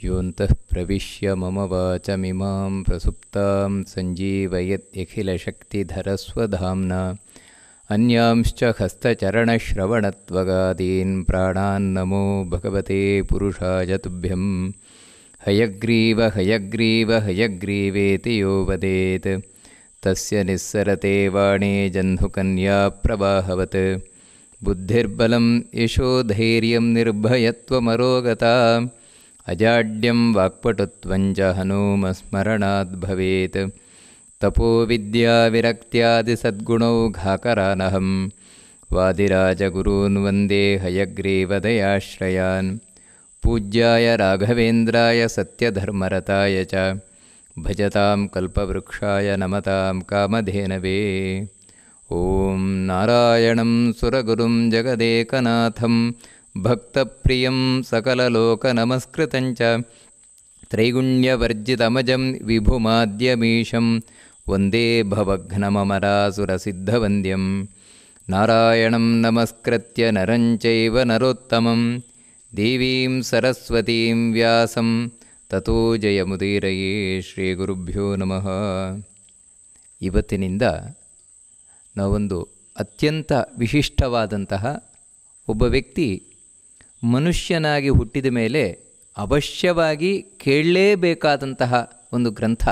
ಯೋಂತಃ ಪ್ರವಿಶ್ಯ ಮಮ ವಾಚಮಿಮಾಂ ಪ್ರಸುಪ್ತಾಂ ಸಂಜೀವಯತ್ಯಖಿಲಶಕ್ತಿಧರಸ್ವಧಾಮ್ನಾ ಅನ್ಯಾಂಶ್ಚ ಹಸ್ತಚರಣಶ್ರವಣತ್ವಗಾದೀನ್ ಪ್ರಾಣಾನ್ನಮೋ ಭಗವತೆ ಪುರುಷಾಯ ತುಭ್ಯಂ ಹಯಗ್ರೀವ ಹಯಗ್ರೀವ ಹಯಗ್ರೀವೇತಿ ಯೋ ವದೇತ್ ತಸ್ಯ ನಿಸ್ಸರತೆ ವಾಣೇ ಜಹ್ನುಕನ್ಯಾ ಪ್ರವಾಹವತ್ ಬುದ್ಧಿರ್ಬಲಂ ಯಶೋಧೈರ್ಯಂ ನಿರ್ಭಯತ್ವಮರೋಗತಾ ಅಜಾಡ್ಯಂ ವಾಕ್ಪಟುತ್ವಂಚ ಹನುಮಸ್ಮರಣಾದ್ ಭವೇತ್ ತಪೋ ವಿದ್ಯಾ ವಿರಕ್ತ್ಯಾದಿ ಸದ್ಗುಣೌಘಾಕರಾನಹಂ ವಾದಿರಾಜಗುರೂನ್ ವಂದೇ ಹಯಗ್ರೀವದಯಾಶ್ರಯಾನ್ ಪೂಜ್ಯಾಯ ರಾಘವೇಂದ್ರಾಯ ಸತ್ಯಧರ್ಮರತಾಯ ಚ ಭಜತಾಂ ಕಲ್ಪವೃಕ್ಷಾಯ ನಮತಾಂ ಕಾಮಧೇನವೇ. ಓಂ ನಾರಾಯಣಂ ಸುರಗುರುಂ ಜಗದೇಕನಾಥಂ ಭಕ್ತಪ್ರಿಯಂ ಸಕಲಲೋಕನಮಸ್ಕೃತಂಚ ತ್ರೈಗುಣ್ಯವರ್ಜಿತಮಜಂ ವಿಭುಮಾದ್ಯಮೀಶಂ ವಂದೇ ಭವಘ್ನಮಮರಾಸುರಸಿದ್ಧವಂದ್ಯಂ ನಾರಾಯಣಂ ನಮಸ್ಕೃತ್ಯ ನರಂ ಚೈವ ನರೋತ್ತಮಂ ದೇವೀಂ ಸರಸ್ವತೀಂ ವ್ಯಾಸಂ ತತೋ ಜಯಮುದೀರಯೇ. ಶ್ರೀ ಗುರುಭ್ಯೋ ನಮಃ. ಇವತ್ತಿನಿಂದ ನಾವೊಂದು ಅತ್ಯಂತ ವಿಶಿಷ್ಟವಾದಂತಹ ಒಬ್ಬ ವ್ಯಕ್ತಿ ಮನುಷ್ಯನಾಗಿ ಹುಟ್ಟಿದ ಮೇಲೆ ಅವಶ್ಯವಾಗಿ ಕೇಳಲೇಬೇಕಾದಂತಹ ಒಂದು ಗ್ರಂಥ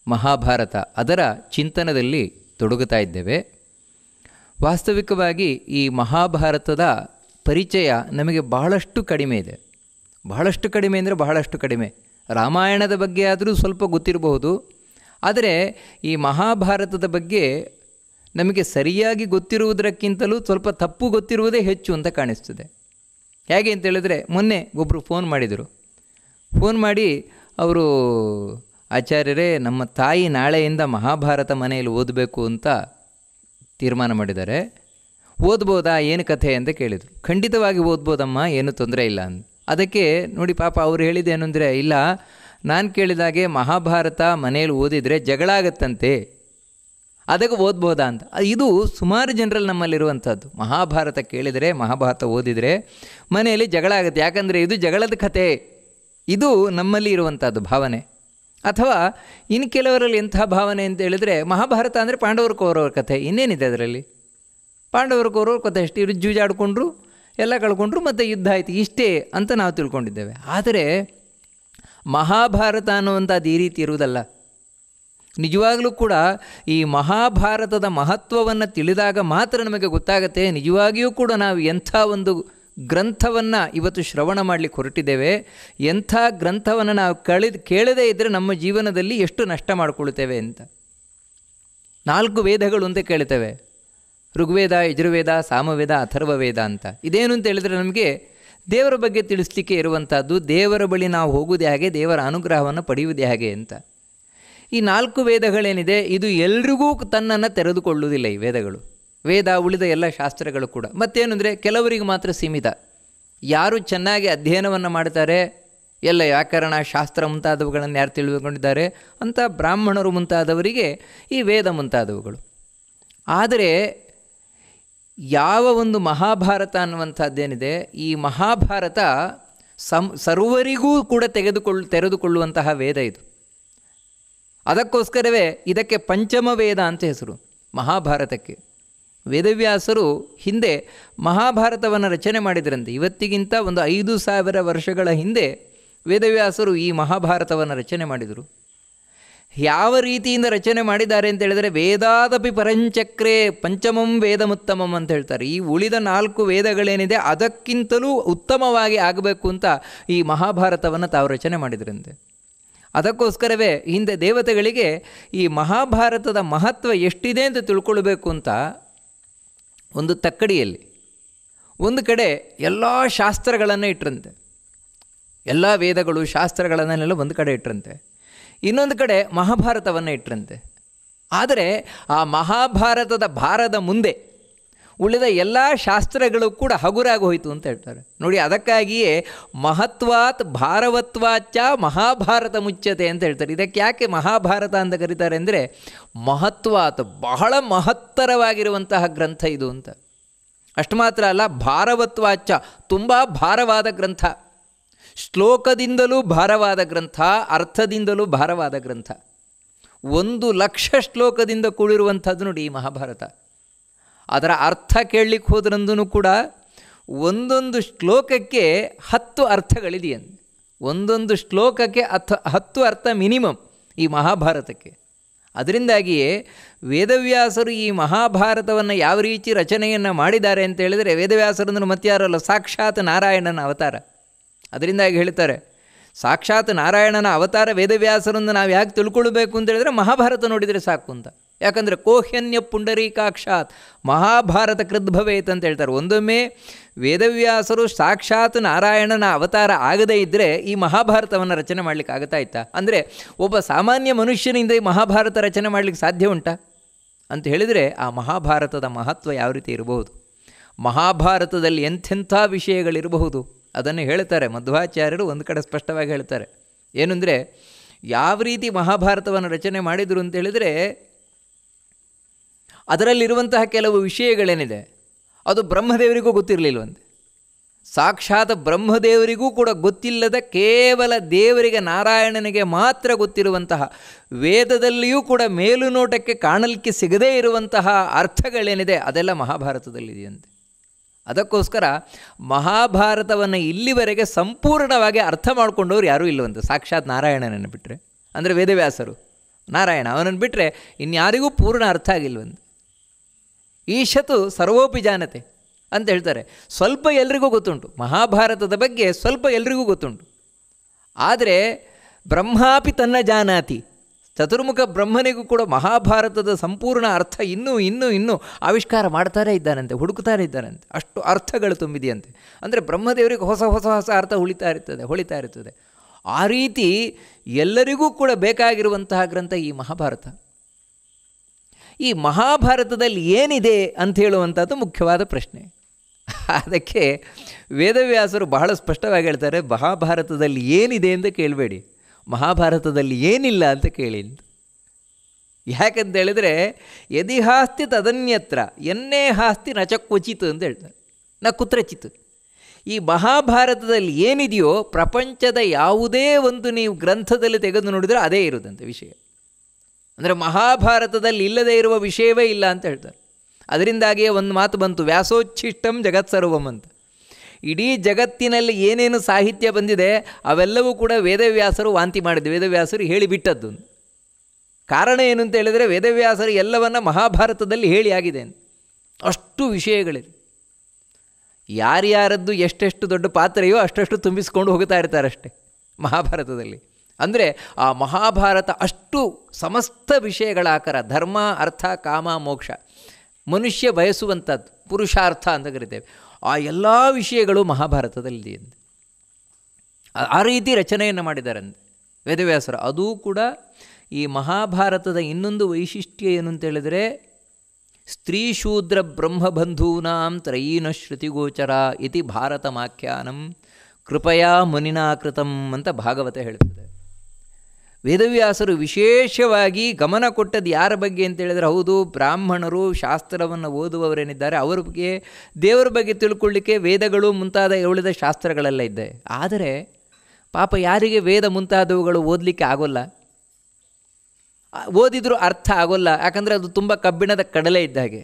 ಮಹಾಭಾರತ, ಅದರ ಚಿಂತನದಲ್ಲಿ ತೊಡಗುತ್ತಾ ಇದ್ದೇವೆ. ವಾಸ್ತವಿಕವಾಗಿ ಈ ಮಹಾಭಾರತದ ಪರಿಚಯ ನಮಗೆ ಬಹಳಷ್ಟು ಕಡಿಮೆ ಇದೆ. ಬಹಳಷ್ಟು ಕಡಿಮೆ ಅಂದರೆ ಬಹಳಷ್ಟು ಕಡಿಮೆ. ರಾಮಾಯಣದ ಬಗ್ಗೆ ಆದರೂ ಸ್ವಲ್ಪ ಗೊತ್ತಿರಬಹುದು, ಆದರೆ ಈ ಮಹಾಭಾರತದ ಬಗ್ಗೆ ನಮಗೆ ಸರಿಯಾಗಿ ಗೊತ್ತಿರುವುದಕ್ಕಿಂತಲೂ ಸ್ವಲ್ಪ ತಪ್ಪು ಗೊತ್ತಿರುವುದೇ ಹೆಚ್ಚು ಅಂತ ಕಾಣಿಸ್ತದೆ. ಹೇಗೆ ಅಂತೇಳಿದ್ರೆ, ಮೊನ್ನೆ ಒಬ್ಬರು ಫೋನ್ ಮಾಡಿದರು. ಫೋನ್ ಮಾಡಿ ಅವರು, ಆಚಾರ್ಯರೇ, ನಮ್ಮ ತಾಯಿ ನಾಳೆಯಿಂದ ಮಹಾಭಾರತ ಮನೆಯಲ್ಲಿ ಓದಬೇಕು ಅಂತ ತೀರ್ಮಾನ ಮಾಡಿದ್ದಾರೆ, ಓದ್ಬೋದಾ, ಏನು ಕಥೆ ಅಂತ ಕೇಳಿದರು. ಖಂಡಿತವಾಗಿ ಓದ್ಬೋದಮ್ಮ, ಏನು ತೊಂದರೆ ಇಲ್ಲ ಅಂತ. ಅದಕ್ಕೆ ನೋಡಿ ಪಾಪ ಅವ್ರು ಹೇಳಿದ್ದೇನು ಅಂದರೆ, ಇಲ್ಲ, ನಾನು ಕೇಳಿದಾಗೆ ಮಹಾಭಾರತ ಮನೆಯಲ್ಲಿ ಓದಿದರೆ ಜಗಳ ಆಗತ್ತಂತೆ, ಅದಕ್ಕೆ ಓದ್ಬೋದಾ ಅಂತ. ಇದು ಸುಮಾರು ಜನರಲ್ಲಿ ನಮ್ಮಲ್ಲಿರುವಂಥದ್ದು. ಮಹಾಭಾರತ ಕೇಳಿದರೆ, ಮಹಾಭಾರತ ಓದಿದರೆ ಮನೆಯಲ್ಲಿ ಜಗಳ ಆಗುತ್ತೆ, ಯಾಕಂದರೆ ಇದು ಜಗಳದ ಕಥೆ. ಇದು ನಮ್ಮಲ್ಲಿ ಇರುವಂಥದ್ದು ಭಾವನೆ. ಅಥವಾ ಇನ್ನು ಕೆಲವರಲ್ಲಿ ಎಂಥ ಭಾವನೆ ಅಂತ ಹೇಳಿದರೆ, ಮಹಾಭಾರತ ಅಂದರೆ ಪಾಂಡವರು ಕೌರವರ ಕಥೆ, ಇನ್ನೇನಿದೆ ಅದರಲ್ಲಿ, ಪಾಂಡವರು ಕೌರವರ ಕಥೆ ಅಷ್ಟೇ, ಇವರು ಜೂಜಾಡಿಕೊಂಡ್ರು, ಎಲ್ಲ ಕಳ್ಕೊಂಡ್ರು, ಮತ್ತು ಯುದ್ಧ ಆಯಿತು, ಇಷ್ಟೇ ಅಂತ ನಾವು ತಿಳ್ಕೊಂಡಿದ್ದೇವೆ. ಆದರೆ ಮಹಾಭಾರತ ಅನ್ನುವಂಥದ್ದು ಈ ರೀತಿ ಇರುವುದಲ್ಲ. ನಿಜವಾಗಲೂ ಕೂಡ ಈ ಮಹಾಭಾರತದ ಮಹತ್ವವನ್ನು ತಿಳಿದಾಗ ಮಾತ್ರ ನಮಗೆ ಗೊತ್ತಾಗುತ್ತೆ, ನಿಜವಾಗಿಯೂ ಕೂಡ ನಾವು ಎಂಥ ಒಂದು ಗ್ರಂಥವನ್ನು ಇವತ್ತು ಶ್ರವಣ ಮಾಡಲಿಕ್ಕೆ ಹೊರಟಿದ್ದೇವೆ, ಎಂಥ ಗ್ರಂಥವನ್ನು ನಾವು ಕೇಳದೇ ಇದ್ದರೆ ನಮ್ಮ ಜೀವನದಲ್ಲಿ ಎಷ್ಟು ನಷ್ಟ ಮಾಡಿಕೊಳ್ತೇವೆ ಅಂತ. 4 ವೇದಗಳು ಅಂತ ಕೇಳ್ತೇವೆ, ಋಗ್ವೇದ, ಯಜುರ್ವೇದ, ಸಾಮವೇದ, ಅಥರ್ವವೇದ ಅಂತ. ಇದೇನು ಅಂತ ಹೇಳಿದರೆ ನಮಗೆ ದೇವರ ಬಗ್ಗೆ ತಿಳಿಸ್ಲಿಕ್ಕೆ ಇರುವಂಥದ್ದು. ದೇವರ ಬಳಿ ನಾವು ಹೋಗುವುದೇ ಹಾಗೆ, ದೇವರ ಅನುಗ್ರಹವನ್ನು ಪಡೆಯುವುದೇ ಹಾಗೆ ಅಂತ. ಈ 4 ವೇದಗಳೇನಿದೆ, ಇದು ಎಲ್ರಿಗೂ ತನ್ನನ್ನು ತೆರೆದುಕೊಳ್ಳುವುದಿಲ್ಲ ಈ ವೇದಗಳು. ವೇದ ಉಳಿದ ಎಲ್ಲ ಶಾಸ್ತ್ರಗಳು ಕೂಡ ಮತ್ತೇನು ಅಂದರೆ ಕೆಲವರಿಗೆ ಮಾತ್ರ ಸೀಮಿತ. ಯಾರು ಚೆನ್ನಾಗಿ ಅಧ್ಯಯನವನ್ನು ಮಾಡ್ತಾರೆ, ಎಲ್ಲ ವ್ಯಾಕರಣ, ಶಾಸ್ತ್ರ ಮುಂತಾದವುಗಳನ್ನು ಯಾರು ತಿಳಿದುಕೊಂಡಿದ್ದಾರೆ ಅಂಥ ಬ್ರಾಹ್ಮಣರು ಮುಂತಾದವರಿಗೆ ಈ ವೇದ ಮುಂತಾದವುಗಳು. ಆದರೆ ಯಾವ ಒಂದು ಮಹಾಭಾರತ ಅನ್ನುವಂಥದ್ದೇನಿದೆ, ಈ ಮಹಾಭಾರತ ಸರ್ವರಿಗೂ ಕೂಡ ತೆರೆದುಕೊಳ್ಳುವಂತಹ ವೇದ ಇದು. ಅದಕ್ಕೋಸ್ಕರವೇ ಇದಕ್ಕೆ ಪಂಚಮ ವೇದ ಅಂತ ಹೆಸರು ಮಹಾಭಾರತಕ್ಕೆ. ವೇದವ್ಯಾಸರು ಹಿಂದೆ ಮಹಾಭಾರತವನ್ನು ರಚನೆ ಮಾಡಿದ್ರಂತೆ. ಇವತ್ತಿಗಿಂತ ಒಂದು 5000 ವರ್ಷಗಳ ಹಿಂದೆ ವೇದವ್ಯಾಸರು ಈ ಮಹಾಭಾರತವನ್ನು ರಚನೆ ಮಾಡಿದರು. ಯಾವ ರೀತಿಯಿಂದ ರಚನೆ ಮಾಡಿದ್ದಾರೆ ಅಂತ ಹೇಳಿದರೆ, ವೇದಾದಪಿ ಪರಂಚಕ್ರೇ ಪಂಚಮಂ ವೇದಮುತ್ತಮಂ ಅಂತ ಹೇಳ್ತಾರೆ. ಈ ಉಳಿದ 4 ವೇದಗಳೇನಿದೆ ಅದಕ್ಕಿಂತಲೂ ಉತ್ತಮವಾಗಿ ಆಗಬೇಕು ಅಂತ ಈ ಮಹಾಭಾರತವನ್ನು ತಾವು ರಚನೆ ಮಾಡಿದ್ರಂತೆ. ಅದಕ್ಕೋಸ್ಕರವೇ ಹಿಂದೆ ದೇವತೆಗಳಿಗೆ ಈ ಮಹಾಭಾರತದ ಮಹತ್ವ ಎಷ್ಟಿದೆ ಅಂತ ತಿಳ್ಕೊಳ್ಬೇಕು ಅಂತ ಒಂದು ತಕ್ಕಡಿಯಲ್ಲಿ ಒಂದು ಕಡೆ ಎಲ್ಲ ಶಾಸ್ತ್ರಗಳನ್ನು ಇಟ್ಟರಂತೆ, ಎಲ್ಲ ವೇದಗಳು ಶಾಸ್ತ್ರಗಳನ್ನೆಲ್ಲ ಒಂದು ಕಡೆ ಇಟ್ಟರಂತೆ, ಇನ್ನೊಂದು ಕಡೆ ಮಹಾಭಾರತವನ್ನು ಇಟ್ಟರಂತೆ. ಆದರೆ ಆ ಮಹಾಭಾರತದ ಭಾರದ ಮುಂದೆ ಉಳಿದ ಎಲ್ಲ ಶಾಸ್ತ್ರಗಳು ಕೂಡ ಹಗುರಾಗಿ ಹೋಯಿತು ಅಂತ ಹೇಳ್ತಾರೆ. ನೋಡಿ, ಅದಕ್ಕಾಗಿಯೇ ಮಹತ್ವಾತ್ ಭಾರವತ್ವಾಚ ಮಹಾಭಾರತ ಮುಚ್ಯತೆ ಅಂತ ಹೇಳ್ತಾರೆ. ಇದಕ್ಕೆ ಯಾಕೆ ಮಹಾಭಾರತ ಅಂತ ಕರೀತಾರೆ ಅಂದರೆ, ಮಹತ್ವಾತ್ ಬಹಳ ಮಹತ್ತರವಾಗಿರುವಂತಹ ಗ್ರಂಥ ಇದು ಅಂತ. ಅಷ್ಟು ಮಾತ್ರ ಅಲ್ಲ, ಭಾರವತ್ವಾಚ ತುಂಬ ಭಾರವಾದ ಗ್ರಂಥ. ಶ್ಲೋಕದಿಂದಲೂ ಭಾರವಾದ ಗ್ರಂಥ, ಅರ್ಥದಿಂದಲೂ ಭಾರವಾದ ಗ್ರಂಥ. 1,00,000 ಶ್ಲೋಕದಿಂದ ಕೂಡಿರುವಂಥದ್ದು ನೋಡಿ ಈ ಮಹಾಭಾರತ. ಅದರ ಅರ್ಥ ಕೇಳಲಿಕ್ಕೆ ಹೋದ್ರಂದೂ ಕೂಡ ಒಂದೊಂದು ಶ್ಲೋಕಕ್ಕೆ 10 ಅರ್ಥಗಳಿದೆಯಂತೆ. ಒಂದೊಂದು ಶ್ಲೋಕಕ್ಕೆ 10 ಅರ್ಥ ಮಿನಿಮಮ್ ಈ ಮಹಾಭಾರತಕ್ಕೆ. ಅದರಿಂದಾಗಿಯೇ ವೇದವ್ಯಾಸರು ಈ ಮಹಾಭಾರತವನ್ನು ಯಾವ ರೀತಿ ರಚನೆಯನ್ನು ಮಾಡಿದ್ದಾರೆ ಅಂತ ಹೇಳಿದರೆ, ವೇದವ್ಯಾಸರಂದ್ರೆ ಮತ್ತಾರಲ್ಲ, ಸಾಕ್ಷಾತ್ ನಾರಾಯಣನ ಅವತಾರ. ಅದರಿಂದಾಗಿ ಹೇಳ್ತಾರೆ, ಸಾಕ್ಷಾತ್ ನಾರಾಯಣನ ಅವತಾರ ವೇದವ್ಯಾಸರನ್ನು ನಾವು ಯಾಕೆ ತಿಳ್ಕೊಳ್ಬೇಕು ಅಂತ ಹೇಳಿದ್ರೆ ಮಹಾಭಾರತ ನೋಡಿದರೆ ಸಾಕು ಅಂತ. ಯಾಕಂದರೆ ಕೋಹ್ಯನ್ಯ ಪುಂಡರೀಕಾಕ್ಷಾತ್ ಮಹಾಭಾರತ ಕೃದ್ಭವೇತ್ ಅಂತ ಹೇಳ್ತಾರೆ. ಒಂದೊಮ್ಮೆ ವೇದವ್ಯಾಸರು ಸಾಕ್ಷಾತ್ ನಾರಾಯಣನ ಅವತಾರ ಆಗದೇ ಇದ್ದರೆ ಈ ಮಹಾಭಾರತವನ್ನು ರಚನೆ ಮಾಡಲಿಕ್ಕೆ ಆಗ್ತಾ ಇತ್ತಾ? ಅಂದರೆ ಒಬ್ಬ ಸಾಮಾನ್ಯ ಮನುಷ್ಯನಿಂದ ಈ ಮಹಾಭಾರತ ರಚನೆ ಮಾಡಲಿಕ್ಕೆ ಸಾಧ್ಯ ಉಂಟಾ ಅಂತ ಹೇಳಿದರೆ ಆ ಮಹಾಭಾರತದ ಮಹತ್ವ ಯಾವ ರೀತಿ ಇರಬಹುದು, ಮಹಾಭಾರತದಲ್ಲಿ ಎಂಥೆಂಥ ವಿಷಯಗಳಿರಬಹುದು ಅದನ್ನು ಹೇಳ್ತಾರೆ ಮಧ್ವಾಚಾರ್ಯರು. ಒಂದು ಕಡೆ ಸ್ಪಷ್ಟವಾಗಿ ಹೇಳ್ತಾರೆ, ಏನಂದರೆ ಯಾವ ರೀತಿ ಮಹಾಭಾರತವನ್ನು ರಚನೆ ಮಾಡಿದರು ಅಂತ ಹೇಳಿದರೆ, ಅದರಲ್ಲಿರುವಂತಹ ಕೆಲವು ವಿಷಯಗಳೇನಿದೆ ಅದು ಬ್ರಹ್ಮದೇವರಿಗೂ ಗೊತ್ತಿರಲಿಲ್ಲವಂತೆ. ಸಾಕ್ಷಾತ್ ಬ್ರಹ್ಮದೇವರಿಗೂ ಕೂಡ ಗೊತ್ತಿಲ್ಲದ, ಕೇವಲ ದೇವರಿಗೆ ನಾರಾಯಣನಿಗೆ ಮಾತ್ರ ಗೊತ್ತಿರುವಂತಹ, ವೇದದಲ್ಲಿಯೂ ಕೂಡ ಮೇಲುನೋಟಕ್ಕೆ ಕಾಣಲಿಕ್ಕೆ ಸಿಗದೇ ಇರುವಂತಹ ಅರ್ಥಗಳೇನಿದೆ ಅದೆಲ್ಲ ಮಹಾಭಾರತದಲ್ಲಿದೆಯಂತೆ. ಅದಕ್ಕೋಸ್ಕರ ಮಹಾಭಾರತವನ್ನು ಇಲ್ಲಿವರೆಗೆ ಸಂಪೂರ್ಣವಾಗಿ ಅರ್ಥ ಮಾಡಿಕೊಂಡವ್ರು ಯಾರೂ ಇಲ್ಲವಂತೆ, ಸಾಕ್ಷಾತ್ ನಾರಾಯಣನನ್ನು ಬಿಟ್ಟರೆ. ಅಂದರೆ ವೇದವ್ಯಾಸರು, ನಾರಾಯಣ ಅವನನ್ನು ಬಿಟ್ಟರೆ ಇನ್ಯಾರಿಗೂ ಪೂರ್ಣ ಅರ್ಥ ಆಗಿಲ್ವಂತೆ. ಈಶತು ಸರ್ವೋಪಿ ಜಾನತೆ ಅಂತ ಹೇಳ್ತಾರೆ. ಸ್ವಲ್ಪ ಎಲ್ರಿಗೂ ಗೊತ್ತುಂಟು ಮಹಾಭಾರತದ ಬಗ್ಗೆ, ಸ್ವಲ್ಪ ಎಲ್ರಿಗೂ ಗೊತ್ತುಂಟು. ಆದರೆ ಬ್ರಹ್ಮಾಪಿ ತನ್ನ ಜಾನಾತಿ, ಚತುರ್ಮುಖ ಬ್ರಹ್ಮನಿಗೂ ಕೂಡ ಮಹಾಭಾರತದ ಸಂಪೂರ್ಣ ಅರ್ಥ ಇನ್ನೂ ಆವಿಷ್ಕಾರ ಮಾಡ್ತಾರೆ ಇದ್ದಾನಂತೆ, ಹುಡುಕ್ತಾರೆ ಇದ್ದಾನಂತೆ. ಅಷ್ಟು ಅರ್ಥಗಳು ತುಂಬಿದೆಯಂತೆ. ಅಂದರೆ ಬ್ರಹ್ಮದೇವರಿಗೆ ಹೊಸ ಅರ್ಥ ಹೊಳಿತಾ ಇರ್ತದೆ. ಆ ರೀತಿ ಎಲ್ಲರಿಗೂ ಕೂಡ ಬೇಕಾಗಿರುವಂತಹ ಗ್ರಂಥ ಈ ಮಹಾಭಾರತ. ಈ ಮಹಾಭಾರತದಲ್ಲಿ ಏನಿದೆ ಅಂತ ಹೇಳುವಂಥದ್ದು ಮುಖ್ಯವಾದ ಪ್ರಶ್ನೆ. ಅದಕ್ಕೆ ವೇದವ್ಯಾಸರು ಬಹಳ ಸ್ಪಷ್ಟವಾಗಿ ಹೇಳ್ತಾರೆ, ಮಹಾಭಾರತದಲ್ಲಿ ಏನಿದೆ ಅಂತ ಕೇಳಬೇಡಿ, ಮಹಾಭಾರತದಲ್ಲಿ ಏನಿಲ್ಲ ಅಂತ ಕೇಳಿ ಅಂತ. ಯಾಕಂತ ಹೇಳಿದರೆ ಯದಿಹಾಸ್ತಿ ತದನ್ಯತ್ರ ಎನ್ನೇ ಹಾಸ್ತಿ ನ ಚ ಕ್ವಚಿತ್ ಅಂತ ಹೇಳ್ತಾರೆ, ನ ಕುತ್ರಚಿತ್. ಈ ಮಹಾಭಾರತದಲ್ಲಿ ಏನಿದೆಯೋ ಪ್ರಪಂಚದ ಯಾವುದೇ ಒಂದು ನೀವು ಗ್ರಂಥದಲ್ಲಿ ತೆಗೆದು ನೋಡಿದರೆ ಅದೇ ಇರುವುದಂತೆ ವಿಷಯ. ಅಂದರೆ ಮಹಾಭಾರತದಲ್ಲಿ ಇಲ್ಲದೇ ಇರುವ ವಿಷಯವೇ ಇಲ್ಲ ಅಂತ ಹೇಳ್ತಾರೆ. ಅದರಿಂದಾಗಿಯೇ ಒಂದು ಮಾತು ಬಂತು, ವ್ಯಾಸೋಚ್ಛಿಷ್ಟಂ ಜಗತ್ಸರ್ವಂ ಅಂತ. ಇಡೀ ಜಗತ್ತಿನಲ್ಲಿ ಏನೇನು ಸಾಹಿತ್ಯ ಬಂದಿದೆ ಅವೆಲ್ಲವೂ ಕೂಡ ವೇದವ್ಯಾಸರು ವಾಂತಿ ಮಾಡಿದ್ದು, ವೇದವ್ಯಾಸರು ಹೇಳಿಬಿಟ್ಟದ್ದು. ಕಾರಣ ಏನು ಅಂತ ಹೇಳಿದರೆ ವೇದವ್ಯಾಸರು ಎಲ್ಲವನ್ನ ಮಹಾಭಾರತದಲ್ಲಿ ಹೇಳಿ ಆಗಿದೆ ಅಂತ. ಅಷ್ಟು ವಿಷಯಗಳಿದೆ. ಯಾರ್ಯಾರದ್ದು ಎಷ್ಟೆಷ್ಟು ದೊಡ್ಡ ಪಾತ್ರೆಯೋ ಅಷ್ಟಷ್ಟು ತುಂಬಿಸ್ಕೊಂಡು ಹೋಗ್ತಾ ಇರ್ತಾರಷ್ಟೆ ಮಹಾಭಾರತದಲ್ಲಿ. ಅಂದರೆ ಆ ಮಹಾಭಾರತ ಅಷ್ಟು ಸಮಸ್ತ ವಿಷಯಗಳ ಆಕಾರ, ಧರ್ಮ ಅರ್ಥ ಕಾಮ ಮೋಕ್ಷ, ಮನುಷ್ಯ ಬಯಸುವಂಥದ್ದು ಪುರುಷಾರ್ಥ ಅಂತ ಕರಿತೇವೆ, ಆ ಎಲ್ಲ ವಿಷಯಗಳು ಮಹಾಭಾರತದಲ್ಲಿದೆ ಎಂದು ಆ ರೀತಿ ರಚನೆಯನ್ನು ಮಾಡಿದ್ದಾರಂತೆ ವೇದವ್ಯಾಸರು. ಅದೂ ಕೂಡ ಈ ಮಹಾಭಾರತದ ಇನ್ನೊಂದು ವೈಶಿಷ್ಟ್ಯ ಏನು ಅಂತೇಳಿದರೆ, ಸ್ತ್ರೀ ಶೂದ್ರ ಬ್ರಹ್ಮಬಂಧೂನಾಂ ತ್ರಯೀನ ಶ್ರುತಿಗೋಚರ ಇತಿ ಭಾರತಮಾಖ್ಯಾನಂ ಕೃಪಯಾ ಮುನಿನಾಕೃತಂ ಅಂತ ಭಾಗವತ ಹೇಳ್ತದೆ. ವೇದವ್ಯಾಸರು ವಿಶೇಷವಾಗಿ ಗಮನ ಕೊಟ್ಟದ್ದು ಯಾರ ಬಗ್ಗೆ ಅಂತೇಳಿದರೆ, ಹೌದು ಬ್ರಾಹ್ಮಣರು ಶಾಸ್ತ್ರವನ್ನು ಓದುವವರೇನಿದ್ದಾರೆ ಅವರ ಬಗ್ಗೆ, ದೇವರ ಬಗ್ಗೆ ತಿಳ್ಕೊಳ್ಳಿಕ್ಕೆ ವೇದಗಳು ಮುಂತಾದ ಉಳಿದ ಶಾಸ್ತ್ರಗಳೆಲ್ಲ ಇದ್ದೆ. ಆದರೆ ಪಾಪ ಯಾರಿಗೆ ವೇದ ಮುಂತಾದವುಗಳು ಓದಲಿಕ್ಕೆ ಆಗೋಲ್ಲ, ಓದಿದರೂ ಅರ್ಥ ಆಗೋಲ್ಲ, ಯಾಕಂದರೆ ಅದು ತುಂಬ ಕಬ್ಬಿಣದ ಕಡಲೆ ಇದ್ದ ಹಾಗೆ,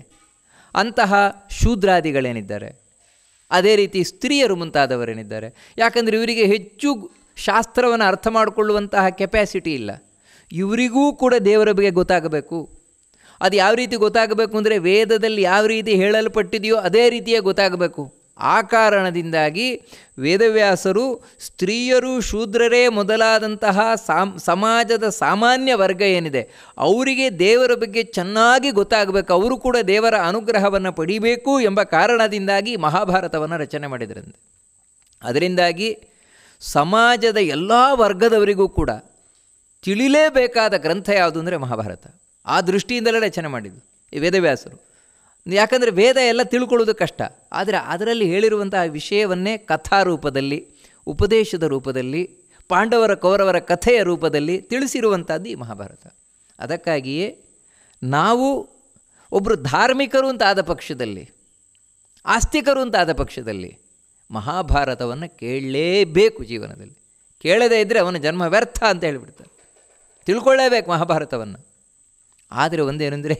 ಅಂತಹ ಶೂದ್ರಾದಿಗಳೇನಿದ್ದಾರೆ, ಅದೇ ರೀತಿ ಸ್ತ್ರೀಯರು ಮುಂತಾದವರೇನಿದ್ದಾರೆ, ಯಾಕಂದರೆ ಇವರಿಗೆ ಹೆಚ್ಚು ಶಾಸ್ತ್ರವನ್ನು ಅರ್ಥ ಮಾಡಿಕೊಳ್ಳುವಂತಹ ಕೆಪ್ಯಾಸಿಟಿ ಇಲ್ಲ. ಇವರಿಗೂ ಕೂಡ ದೇವರ ಬಗ್ಗೆ ಗೊತ್ತಾಗಬೇಕು. ಅದು ಯಾವ ರೀತಿ ಗೊತ್ತಾಗಬೇಕು ಅಂದರೆ ವೇದದಲ್ಲಿ ಯಾವ ರೀತಿ ಹೇಳಲ್ಪಟ್ಟಿದೆಯೋ ಅದೇ ರೀತಿಯೇ ಗೊತ್ತಾಗಬೇಕು. ಆ ಕಾರಣದಿಂದಾಗಿ ವೇದವ್ಯಾಸರು ಸ್ತ್ರೀಯರು ಶೂದ್ರರೇ ಮೊದಲಾದಂತಹ ಸಮಾಜದ ಸಾಮಾನ್ಯ ವರ್ಗ ಏನಿದೆ ಅವರಿಗೆ ದೇವರ ಬಗ್ಗೆ ಚೆನ್ನಾಗಿ ಗೊತ್ತಾಗಬೇಕು, ಅವರು ಕೂಡ ದೇವರ ಅನುಗ್ರಹವನ್ನು ಪಡಿಬೇಕು ಎಂಬ ಕಾರಣದಿಂದಾಗಿ ಮಹಾಭಾರತವನ್ನು ರಚನೆ ಮಾಡಿದ್ರಂತೆ. ಅದರಿಂದಾಗಿ ಸಮಾಜದ ಎಲ್ಲ ವರ್ಗದವರಿಗೂ ಕೂಡ ತಿಳಿಲೇಬೇಕಾದ ಗ್ರಂಥ ಯಾವುದು ಅಂದರೆ ಮಹಾಭಾರತ. ಆ ದೃಷ್ಟಿಯಿಂದಲೇ ರಚನೆ ಮಾಡಿದ್ದು ಈ ವೇದವ್ಯಾಸರು. ಯಾಕಂದರೆ ವೇದ ಎಲ್ಲ ತಿಳ್ಕೊಳ್ಳೋದು ಕಷ್ಟ, ಆದರೆ ಅದರಲ್ಲಿ ಹೇಳಿರುವಂತಹ ವಿಷಯವನ್ನೇ ಕಥಾರೂಪದಲ್ಲಿ, ಉಪದೇಶದ ರೂಪದಲ್ಲಿ, ಪಾಂಡವರ ಕೌರವರ ಕಥೆಯ ರೂಪದಲ್ಲಿ ತಿಳಿಸಿರುವಂಥದ್ದು ಈ ಮಹಾಭಾರತ. ಅದಕ್ಕಾಗಿಯೇ ನಾವು ಒಬ್ಬರು ಧಾರ್ಮಿಕರು ಅಂತ ಆದ ಪಕ್ಷದಲ್ಲಿ, ಆಸ್ತಿಕರು ಅಂತ ಆದ ಪಕ್ಷದಲ್ಲಿ ಮಹಾಭಾರತವನ್ನು ಕೇಳಲೇಬೇಕು ಜೀವನದಲ್ಲಿ. ಕೇಳದೇ ಇದ್ದರೆ ಅವನ ಜನ್ಮ ವ್ಯರ್ಥ ಅಂತ ಹೇಳಿಬಿಡ್ತಾರೆ. ತಿಳ್ಕೊಳ್ಳೇಬೇಕು ಮಹಾಭಾರತವನ್ನು. ಆದರೆ ಒಂದೇನೆಂದರೆ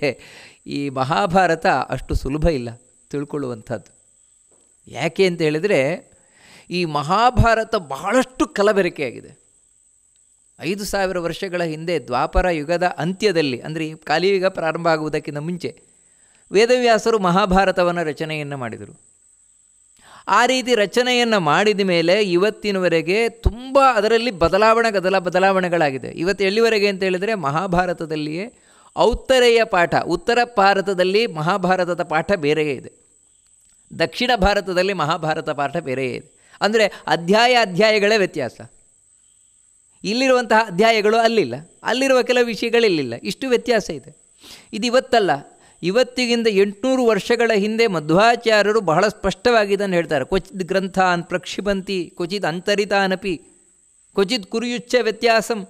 ಈ ಮಹಾಭಾರತ ಅಷ್ಟು ಸುಲಭ ಇಲ್ಲ ತಿಳ್ಕೊಳ್ಳುವಂಥದ್ದು. ಯಾಕೆ ಅಂತ ಹೇಳಿದರೆ ಈ ಮಹಾಭಾರತ ಬಹಳಷ್ಟು ಕಲಬೆರಕೆಯಾಗಿದೆ. 5000 ವರ್ಷಗಳ ಹಿಂದೆ ದ್ವಾಪರ ಯುಗದ ಅಂತ್ಯದಲ್ಲಿ, ಅಂದರೆ ಈ ಕಲಿಯುಗ ಪ್ರಾರಂಭ ಆಗುವುದಕ್ಕಿಂತ ಮುಂಚೆ ವೇದವ್ಯಾಸರು ಮಹಾಭಾರತವನ್ನು ರಚನೆಯನ್ನು ಮಾಡಿದರು. ಆ ರೀತಿ ರಚನೆಯನ್ನು ಮಾಡಿದ ಮೇಲೆ ಇವತ್ತಿನವರೆಗೆ ತುಂಬ ಅದರಲ್ಲಿ ಬದಲಾವಣೆಗಳಾಗಿದೆ. ಇವತ್ತು ಎಲ್ಲಿವರೆಗೆ ಅಂತ ಹೇಳಿದರೆ ಮಹಾಭಾರತದಲ್ಲಿಯೇ ಔತ್ತರೆಯ ಪಾಠ, ಉತ್ತರ ಭಾರತದಲ್ಲಿ ಮಹಾಭಾರತದ ಪಾಠ ಬೇರೆಯೇ ಇದೆ, ದಕ್ಷಿಣ ಭಾರತದಲ್ಲಿ ಮಹಾಭಾರತ ಪಾಠ ಬೇರೆಯೇ ಇದೆ. ಅಂದರೆ ಅಧ್ಯಾಯಗಳೇ ವ್ಯತ್ಯಾಸ. ಇಲ್ಲಿರುವಂತಹ ಅಧ್ಯಾಯಗಳು ಅಲ್ಲಿಲ್ಲ, ಅಲ್ಲಿರುವ ಕೆಲವು ವಿಷಯಗಳಿಲ್ಲ, ಇಷ್ಟು ವ್ಯತ್ಯಾಸ ಇದೆ. ಇದು ಇವತ್ತಲ್ಲ, ಇವತ್ತಿಗಿಂತ 800 ವರ್ಷಗಳ ಹಿಂದೆ ಮಧ್ವಾಚಾರ್ಯರು ಬಹಳ ಸ್ಪಷ್ಟವಾಗಿ ಇದನ್ನು ಹೇಳ್ತಾರೆ. ಕ್ವಚಿತ್ ಗ್ರಂಥಾನ್ ಪ್ರಕ್ಷಿಪಂತಿ ಕ್ವಚಿತ್ ಅಂತರಿತಾನಪಿ ಕ್ವಚಿತ್ ಕುರಿಯುಚ್ಚ ವ್ಯತ್ಯಾಸಂ.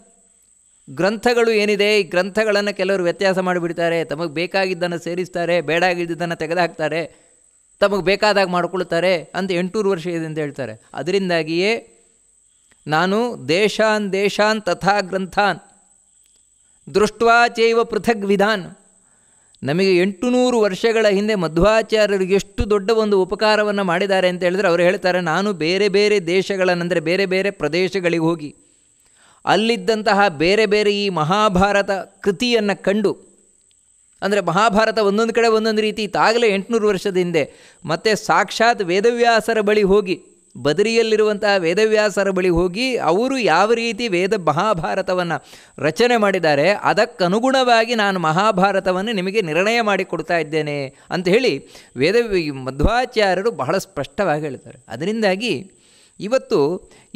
ಗ್ರಂಥಗಳು ಏನಿದೆ, ಈ ಗ್ರಂಥಗಳನ್ನು ಕೆಲವರು ವ್ಯತ್ಯಾಸ ಮಾಡಿಬಿಡ್ತಾರೆ, ತಮಗೆ ಬೇಕಾಗಿದ್ದನ್ನು ಸೇರಿಸ್ತಾರೆ, ಬೇಡಾಗಿದ್ದನ್ನು ತೆಗೆದುಹಾಕ್ತಾರೆ, ತಮಗೆ ಬೇಕಾದಾಗ ಮಾಡಿಕೊಳ್ತಾರೆ ಅಂತ 800 ವರ್ಷ ಇದೆ ಅಂತ ಹೇಳ್ತಾರೆ. ಅದರಿಂದಾಗಿಯೇ ನಾನು ದೇಶಾನ್ ತಥಾ ಗ್ರಂಥಾನ್ ದೃಷ್ಟ್ವಾ ಚೈವ ಪೃಥಗ್ ವಿಧಾನ್. ನಮಗೆ 800 ವರ್ಷಗಳ ಹಿಂದೆ ಮಧ್ವಾಚಾರ್ಯರಿಗೆ ಎಷ್ಟು ದೊಡ್ಡ ಒಂದು ಉಪಕಾರವನ್ನು ಮಾಡಿದ್ದಾರೆ ಅಂತ ಹೇಳಿದ್ರೆ ಅವರು ಹೇಳ್ತಾರೆ, ನಾನು ಬೇರೆ ಬೇರೆ ದೇಶಗಳನ್ನೆಂದರೆ ಬೇರೆ ಬೇರೆ ಪ್ರದೇಶಗಳಿಗೆ ಹೋಗಿ ಅಲ್ಲಿದ್ದಂತಹ ಬೇರೆ ಬೇರೆ ಈ ಮಹಾಭಾರತ ಕೃತಿಯನ್ನು ಕಂಡು, ಅಂದರೆ ಮಹಾಭಾರತ ಒಂದೊಂದು ಕಡೆ ಒಂದೊಂದು ರೀತಿ ಇತ್ತಾಗಲೇ 800 ವರ್ಷದ ಹಿಂದೆ, ಮತ್ತು ಸಾಕ್ಷಾತ್ ವೇದವ್ಯಾಸರ ಬಳಿ ಹೋಗಿ, ಬದರಿಯಲ್ಲಿರುವಂತಹ ವೇದವ್ಯಾಸರ ಬಳಿ ಹೋಗಿ ಅವರು ಯಾವ ರೀತಿ ಮಹಾಭಾರತವನ್ನು ರಚನೆ ಮಾಡಿದ್ದಾರೆ ಅದಕ್ಕನುಗುಣವಾಗಿ ನಾನು ಮಹಾಭಾರತವನ್ನು ನಿಮಗೆ ನಿರ್ಣಯ ಮಾಡಿಕೊಡ್ತಾ ಇದ್ದೇನೆ ಅಂತ ಹೇಳಿ ಮಧ್ವಾಚಾರ್ಯರು ಬಹಳ ಸ್ಪಷ್ಟವಾಗಿ ಹೇಳ್ತಾರೆ. ಅದರಿಂದಾಗಿ ಇವತ್ತು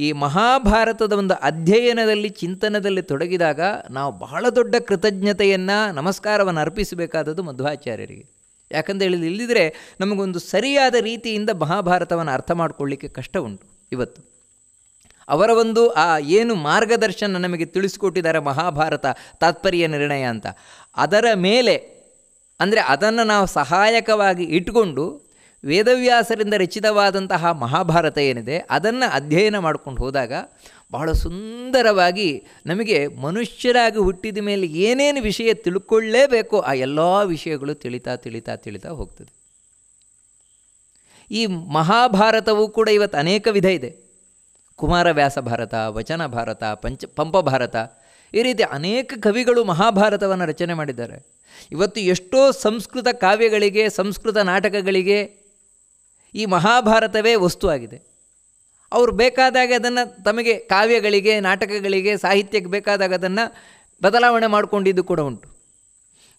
ಈ ಮಹಾಭಾರತದ ಒಂದು ಅಧ್ಯಯನದಲ್ಲಿ ಚಿಂತನದಲ್ಲಿ ತೊಡಗಿದಾಗ ನಾವು ಬಹಳ ದೊಡ್ಡ ಕೃತಜ್ಞತೆಯನ್ನು ನಮಸ್ಕಾರವನ್ನು ಅರ್ಪಿಸಬೇಕಾದದ್ದು ಮಧ್ವಾಚಾರ್ಯರಿಗೆ. ಯಾಕಂತ ಹೇಳಿದ್ರೆ ಇಲ್ಲಿದ್ದರೆ ನಮಗೊಂದು ಸರಿಯಾದ ರೀತಿಯಿಂದ ಮಹಾಭಾರತವನ್ನು ಅರ್ಥ ಮಾಡಿಕೊಳ್ಳಿಕ್ಕೆ ಕಷ್ಟ ಉಂಟು. ಇವತ್ತು ಅವರ ಒಂದು ಏನು ಮಾರ್ಗದರ್ಶನ ನಮಗೆ ತಿಳಿಸಿಕೊಟ್ಟಿದ್ದಾರೆ ಮಹಾಭಾರತ ತಾತ್ಪರ್ಯ ನಿರ್ಣಯ ಅಂತ, ಅದರ ಮೇಲೆ ಅಂದರೆ ಅದನ್ನು ನಾವು ಸಹಾಯಕವಾಗಿ ಇಟ್ಟುಕೊಂಡು ವೇದವ್ಯಾಸರಿಂದ ರಚಿತವಾದಂತಹ ಮಹಾಭಾರತ ಏನಿದೆ ಅದನ್ನು ಅಧ್ಯಯನ ಮಾಡ್ಕೊಂಡು ಹೋದಾಗ ಬಹಳ ಸುಂದರವಾಗಿ ನಮಗೆ ಮನುಷ್ಯರಾಗಿ ಹುಟ್ಟಿದ ಮೇಲೆ ಏನೇನು ವಿಷಯ ತಿಳ್ಕೊಳ್ಳೇಬೇಕೋ ಆ ಎಲ್ಲ ವಿಷಯಗಳು ತಿಳಿತಾ ಹೋಗ್ತದೆ. ಈ ಮಹಾಭಾರತವೂ ಕೂಡ ಇವತ್ತು ಅನೇಕ ವಿಧ ಇದೆ. ಕುಮಾರವ್ಯಾಸ ಭಾರತ, ವಚನ ಭಾರತ, ಪಂಪ ಭಾರತ, ಈ ರೀತಿ ಅನೇಕ ಕವಿಗಳು ಮಹಾಭಾರತವನ್ನು ರಚನೆ ಮಾಡಿದ್ದಾರೆ. ಇವತ್ತು ಎಷ್ಟೋ ಸಂಸ್ಕೃತ ಕಾವ್ಯಗಳಿಗೆ, ಸಂಸ್ಕೃತ ನಾಟಕಗಳಿಗೆ ಈ ಮಹಾಭಾರತವೇ ವಸ್ತು ಆಗಿದೆ. ಅವರು ಬೇಕಾದಾಗ ಅದನ್ನು ತಮಗೆ ಕಾವ್ಯಗಳಿಗೆ, ನಾಟಕಗಳಿಗೆ, ಸಾಹಿತ್ಯಕ್ಕೆ ಬೇಕಾದಾಗ ಅದನ್ನು ಬದಲಾವಣೆ ಮಾಡಿಕೊಂಡಿದ್ದು ಕೂಡ ಉಂಟು.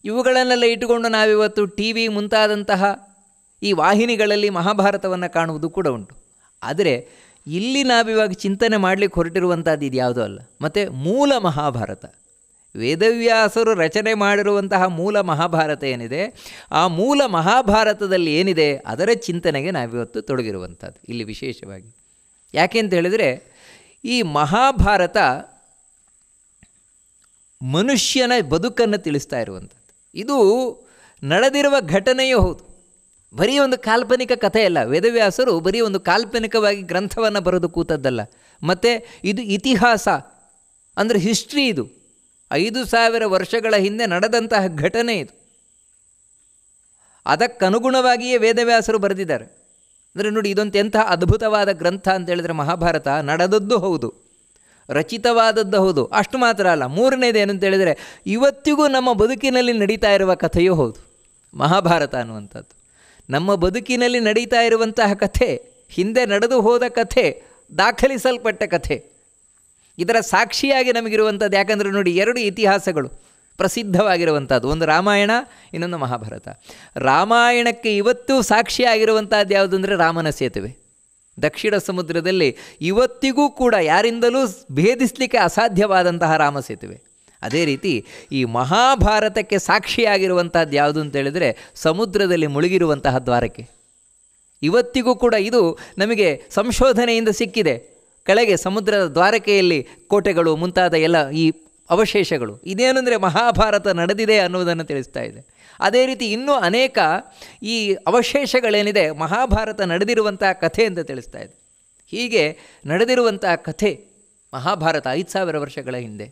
ಇವುಗಳನ್ನೆಲ್ಲ ಇಟ್ಟುಕೊಂಡು ನಾವಿವತ್ತು ಟಿ ವಿ ಮುಂತಾದಂತಹ ಈ ವಾಹಿನಿಗಳಲ್ಲಿ ಮಹಾಭಾರತವನ್ನು ಕಾಣುವುದು ಕೂಡ ಉಂಟು. ಆದರೆ ಇಲ್ಲಿ ನಾವಿವಾಗ ಚಿಂತನೆ ಮಾಡಲಿಕ್ಕೆ ಹೊರಟಿರುವಂಥದ್ದು ಇದು ಯಾವುದೂ ಅಲ್ಲ. ಮತ್ತು ಮೂಲ ಮಹಾಭಾರತ, ವೇದವ್ಯಾಸರು ರಚನೆ ಮಾಡಿರುವಂತಹ ಮೂಲ ಮಹಾಭಾರತ ಏನಿದೆ, ಆ ಮೂಲ ಮಹಾಭಾರತದಲ್ಲಿ ಏನಿದೆ ಅದರ ಚಿಂತನೆಗೆ ನಾವಿವತ್ತು ತೊಡಗಿರುವಂಥದ್ದು ಇಲ್ಲಿ ವಿಶೇಷವಾಗಿ. ಯಾಕೆ ಅಂತ ಹೇಳಿದರೆ ಈ ಮಹಾಭಾರತ ಮನುಷ್ಯನ ಬದುಕನ್ನು ತಿಳಿಸ್ತಾ ಇರುವಂಥದ್ದು. ಇದು ನಡೆದಿರುವ ಘಟನೆಯೂ ಹೌದು, ಬರೀ ಒಂದು ಕಾಲ್ಪನಿಕ ಕಥೆ ಅಲ್ಲ. ವೇದವ್ಯಾಸರು ಬರೀ ಒಂದು ಕಾಲ್ಪನಿಕವಾಗಿ ಗ್ರಂಥವನ್ನು ಬರೆದು ಕೂತದ್ದಲ್ಲ. ಮತ್ತು ಇದು ಇತಿಹಾಸ, ಅಂದರೆ ಹಿಸ್ಟ್ರಿ. ಇದು 5000 ವರ್ಷಗಳ ಹಿಂದೆ ನಡೆದಂತಹ ಘಟನೆ ಇದು. ಅದಕ್ಕನುಗುಣವಾಗಿಯೇ ವೇದವ್ಯಾಸರು ಬರೆದಿದ್ದಾರೆ. ಅಂದರೆ ನೋಡಿ, ಇದೊಂದು ಎಂಥ ಅದ್ಭುತವಾದ ಗ್ರಂಥ ಅಂತ ಹೇಳಿದ್ರೆ ಮಹಾಭಾರತ ನಡೆದದ್ದು ಹೌದು, ರಚಿತವಾದದ್ದು ಹೌದು. ಅಷ್ಟು ಮಾತ್ರ ಅಲ್ಲ, ಮೂರನೇದು ಏನು ಅಂತ ಹೇಳಿದರೆ ಇವತ್ತಿಗೂ ನಮ್ಮ ಬದುಕಿನಲ್ಲಿ ನಡೀತಾ ಇರುವ ಕಥೆಯೂ ಹೌದು. ಮಹಾಭಾರತ ಅನ್ನುವಂಥದ್ದು ನಮ್ಮ ಬದುಕಿನಲ್ಲಿ ನಡೀತಾ ಇರುವಂತಹ ಕಥೆ, ಹಿಂದೆ ನಡೆದು ಹೋದ ಕಥೆ, ದಾಖಲಿಸಲ್ಪಟ್ಟ ಕಥೆ. ಇದರ ಸಾಕ್ಷಿಯಾಗಿ ನಮಗಿರುವಂಥದ್ದು. ಯಾಕಂದರೆ ನೋಡಿ, 2 ಇತಿಹಾಸಗಳು ಪ್ರಸಿದ್ಧವಾಗಿರುವಂಥದ್ದು, ಒಂದು ರಾಮಾಯಣ, ಇನ್ನೊಂದು ಮಹಾಭಾರತ. ರಾಮಾಯಣಕ್ಕೆ ಇವತ್ತು ಸಾಕ್ಷಿಯಾಗಿರುವಂಥದ್ದು ಯಾವುದು ಅಂದರೆ ರಾಮನ ಸೇತುವೆ. ದಕ್ಷಿಣ ಸಮುದ್ರದಲ್ಲಿ ಇವತ್ತಿಗೂ ಕೂಡ ಯಾರಿಂದಲೂ ಭೇದಿಸಲಿಕ್ಕೆ ಅಸಾಧ್ಯವಾದಂತಹ ರಾಮ ಸೇತುವೆ. ಅದೇ ರೀತಿ ಈ ಮಹಾಭಾರತಕ್ಕೆ ಸಾಕ್ಷಿಯಾಗಿರುವಂಥದ್ದು ಯಾವುದು ಅಂತ ಹೇಳಿದರೆ ಸಮುದ್ರದಲ್ಲಿ ಮುಳುಗಿರುವಂತಹ ದ್ವಾರಕೆ. ಇವತ್ತಿಗೂ ಕೂಡ ಇದು ನಮಗೆ ಸಂಶೋಧನೆಯಿಂದ ಸಿಕ್ಕಿದೆ. ಕೆಳಗೆ ಸಮುದ್ರದ ದ್ವಾರಕೆಯಲ್ಲಿ ಕೋಟೆಗಳು ಮುಂತಾದ ಎಲ್ಲ ಈ ಅವಶೇಷಗಳು. ಇದೇನೆಂದರೆ ಮಹಾಭಾರತ ನಡೆದಿದೆ ಅನ್ನುವುದನ್ನು ತಿಳಿಸ್ತಾ ಇದೆ. ಅದೇ ರೀತಿ ಇನ್ನೂ ಅನೇಕ ಈ ಅವಶೇಷಗಳೇನಿದೆ ಮಹಾಭಾರತ ನಡೆದಿರುವಂಥ ಕಥೆ ಅಂತ ತಿಳಿಸ್ತಾ ಇದೆ. ಹೀಗೆ ನಡೆದಿರುವಂಥ ಕಥೆ ಮಹಾಭಾರತ 5000 ವರ್ಷಗಳ ಹಿಂದೆ.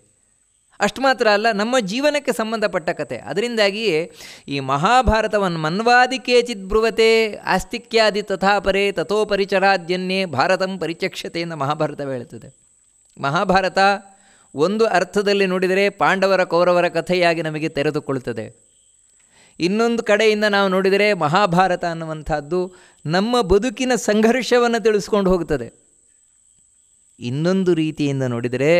ಅಷ್ಟು ಮಾತ್ರ ಅಲ್ಲ, ನಮ್ಮ ಜೀವನಕ್ಕೆ ಸಂಬಂಧಪಟ್ಟ ಕಥೆ. ಅದರಿಂದಾಗಿಯೇ ಈ ಮಹಾಭಾರತವನ್ನು ಮನ್ವಾದಿ ಕೇಚಿತ್ ಬ್ರುವತೆ ಆಸ್ತಿಕ್ಯಾದಿ ತಥಾಪರೇ ತಥೋ ಪರಿಚರಾದ್ಯನ್ಯೇ ಭಾರತಂ ಪರಿಚಕ್ಷತೆ ಎಂದು ಮಹಾಭಾರತ ಹೇಳುತ್ತದೆ. ಮಹಾಭಾರತ ಒಂದು ಅರ್ಥದಲ್ಲಿ ನೋಡಿದರೆ ಪಾಂಡವರ ಕೌರವರ ಕಥೆಯಾಗಿ ನಮಗೆ ತೆರೆದುಕೊಳ್ಳುತ್ತದೆ. ಇನ್ನೊಂದು ಕಡೆಯಿಂದ ನಾವು ನೋಡಿದರೆ ಮಹಾಭಾರತ ಅನ್ನುವಂಥದ್ದು ನಮ್ಮ ಬದುಕಿನ ಸಂಘರ್ಷವನ್ನು ತಿಳಿಸ್ಕೊಂಡು ಹೋಗ್ತದೆ. ಇನ್ನೊಂದು ರೀತಿಯಿಂದ ನೋಡಿದರೆ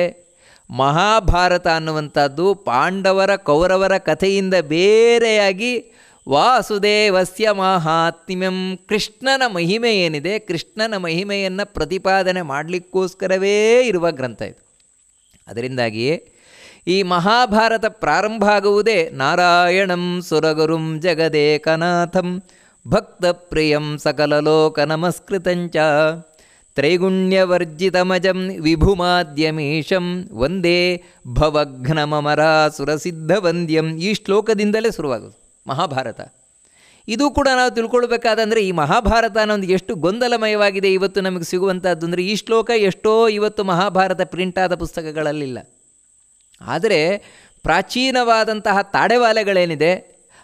ಮಹಾಭಾರತ ಅನ್ನುವಂಥದ್ದು ಪಾಂಡವರ ಕೌರವರ ಕಥೆಯಿಂದ ಬೇರೆಯಾಗಿ ವಾಸುದೇವಸ್ಯ ಮಹಾತ್ಮ್ಯಂ, ಕೃಷ್ಣನ ಮಹಿಮೆ ಏನಿದೆ, ಕೃಷ್ಣನ ಮಹಿಮೆಯನ್ನು ಪ್ರತಿಪಾದನೆ ಮಾಡಲಿಕ್ಕೋಸ್ಕರವೇ ಇರುವ ಗ್ರಂಥ ಇದು. ಅದರಿಂದಾಗಿಯೇ ಈ ಮಹಾಭಾರತ ಪ್ರಾರಂಭ ಆಗುವುದೇ ನಾರಾಯಣಂ ಸುರಗುರುಂ ಜಗದೇಕನಾಥಂ ಭಕ್ತಪ್ರಿಯಂ ಸಕಲಲೋಕ ನಮಸ್ಕೃತಂಚ ತ್ರೈಗುಣ್ಯವರ್ಜಿತಮಜಂ ವಿಭುಮಾದ್ಯಮೀಶಂ ವಂದೇ ಭವಘ್ನಮರಾಸುರಸಿದ್ಧವಂದ್ಯಂ. ಈ ಶ್ಲೋಕದಿಂದಲೇ ಶುರುವಾಗೋದು ಮಹಾಭಾರತ. ಇದು ಕೂಡ ನಾವು ತಿಳ್ಕೊಳ್ಬೇಕಾದಂದರೆ ಈ ಮಹಾಭಾರತ ಅನ್ನೋದು ಎಷ್ಟು ಗೊಂದಲಮಯವಾಗಿದೆ ಇವತ್ತು ನಮಗೆ ಸಿಗುವಂಥದ್ದು ಅಂದರೆ, ಈ ಶ್ಲೋಕ ಎಷ್ಟೋ ಇವತ್ತು ಮಹಾಭಾರತ ಪ್ರಿಂಟಾದ ಪುಸ್ತಕಗಳಲ್ಲಿಲ್ಲ. ಆದರೆ ಪ್ರಾಚೀನವಾದಂತಹ ತಾಡೆವಾಲೆಗಳೇನಿದೆ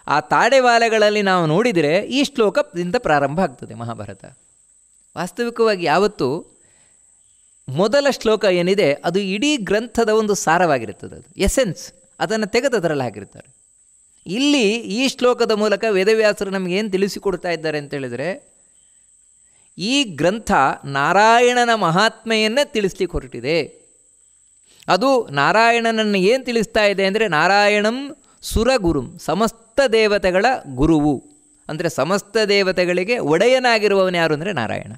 ಆ ತಾಡೆವಾಲೆಗಳಲ್ಲಿ ನಾವು ನೋಡಿದರೆ ಈ ಶ್ಲೋಕದಿಂದ ಪ್ರಾರಂಭ ಆಗ್ತದೆ ಮಹಾಭಾರತ. ವಾಸ್ತವಿಕವಾಗಿ ಯಾವತ್ತು ಮೊದಲ ಶ್ಲೋಕ ಏನಿದೆ ಅದು ಇಡೀ ಗ್ರಂಥದ ಒಂದು ಸಾರವಾಗಿರುತ್ತದೆ, ಅದು ಎಸೆನ್ಸ್, ಅದನ್ನು ತೆಗೆದು ಅದರಲ್ಲಿ ಹಾಕಿರ್ತಾರೆ. ಇಲ್ಲಿ ಈ ಶ್ಲೋಕದ ಮೂಲಕ ವೇದವ್ಯಾಸರು ನಮಗೇನು ತಿಳಿಸಿಕೊಡ್ತಾ ಇದ್ದಾರೆ ಅಂತೇಳಿದರೆ, ಈ ಗ್ರಂಥ ನಾರಾಯಣನ ಮಹಾತ್ಮೆಯನ್ನೇ ತಿಳಿಸ್ಲಿಕ್ಕೆ ಹೊರಟಿದೆ. ಅದು ನಾರಾಯಣನನ್ನು ಏನು ತಿಳಿಸ್ತಾ ಇದೆ ಅಂದರೆ, ನಾರಾಯಣಂ ಸುರಗುರುಂ, ಸಮಸ್ತ ದೇವತೆಗಳ ಗುರುವು ಅಂದರೆ ಸಮಸ್ತ ದೇವತೆಗಳಿಗೆ ಒಡೆಯನಾಗಿರುವವನು ಯಾರು ಅಂದರೆ ನಾರಾಯಣ.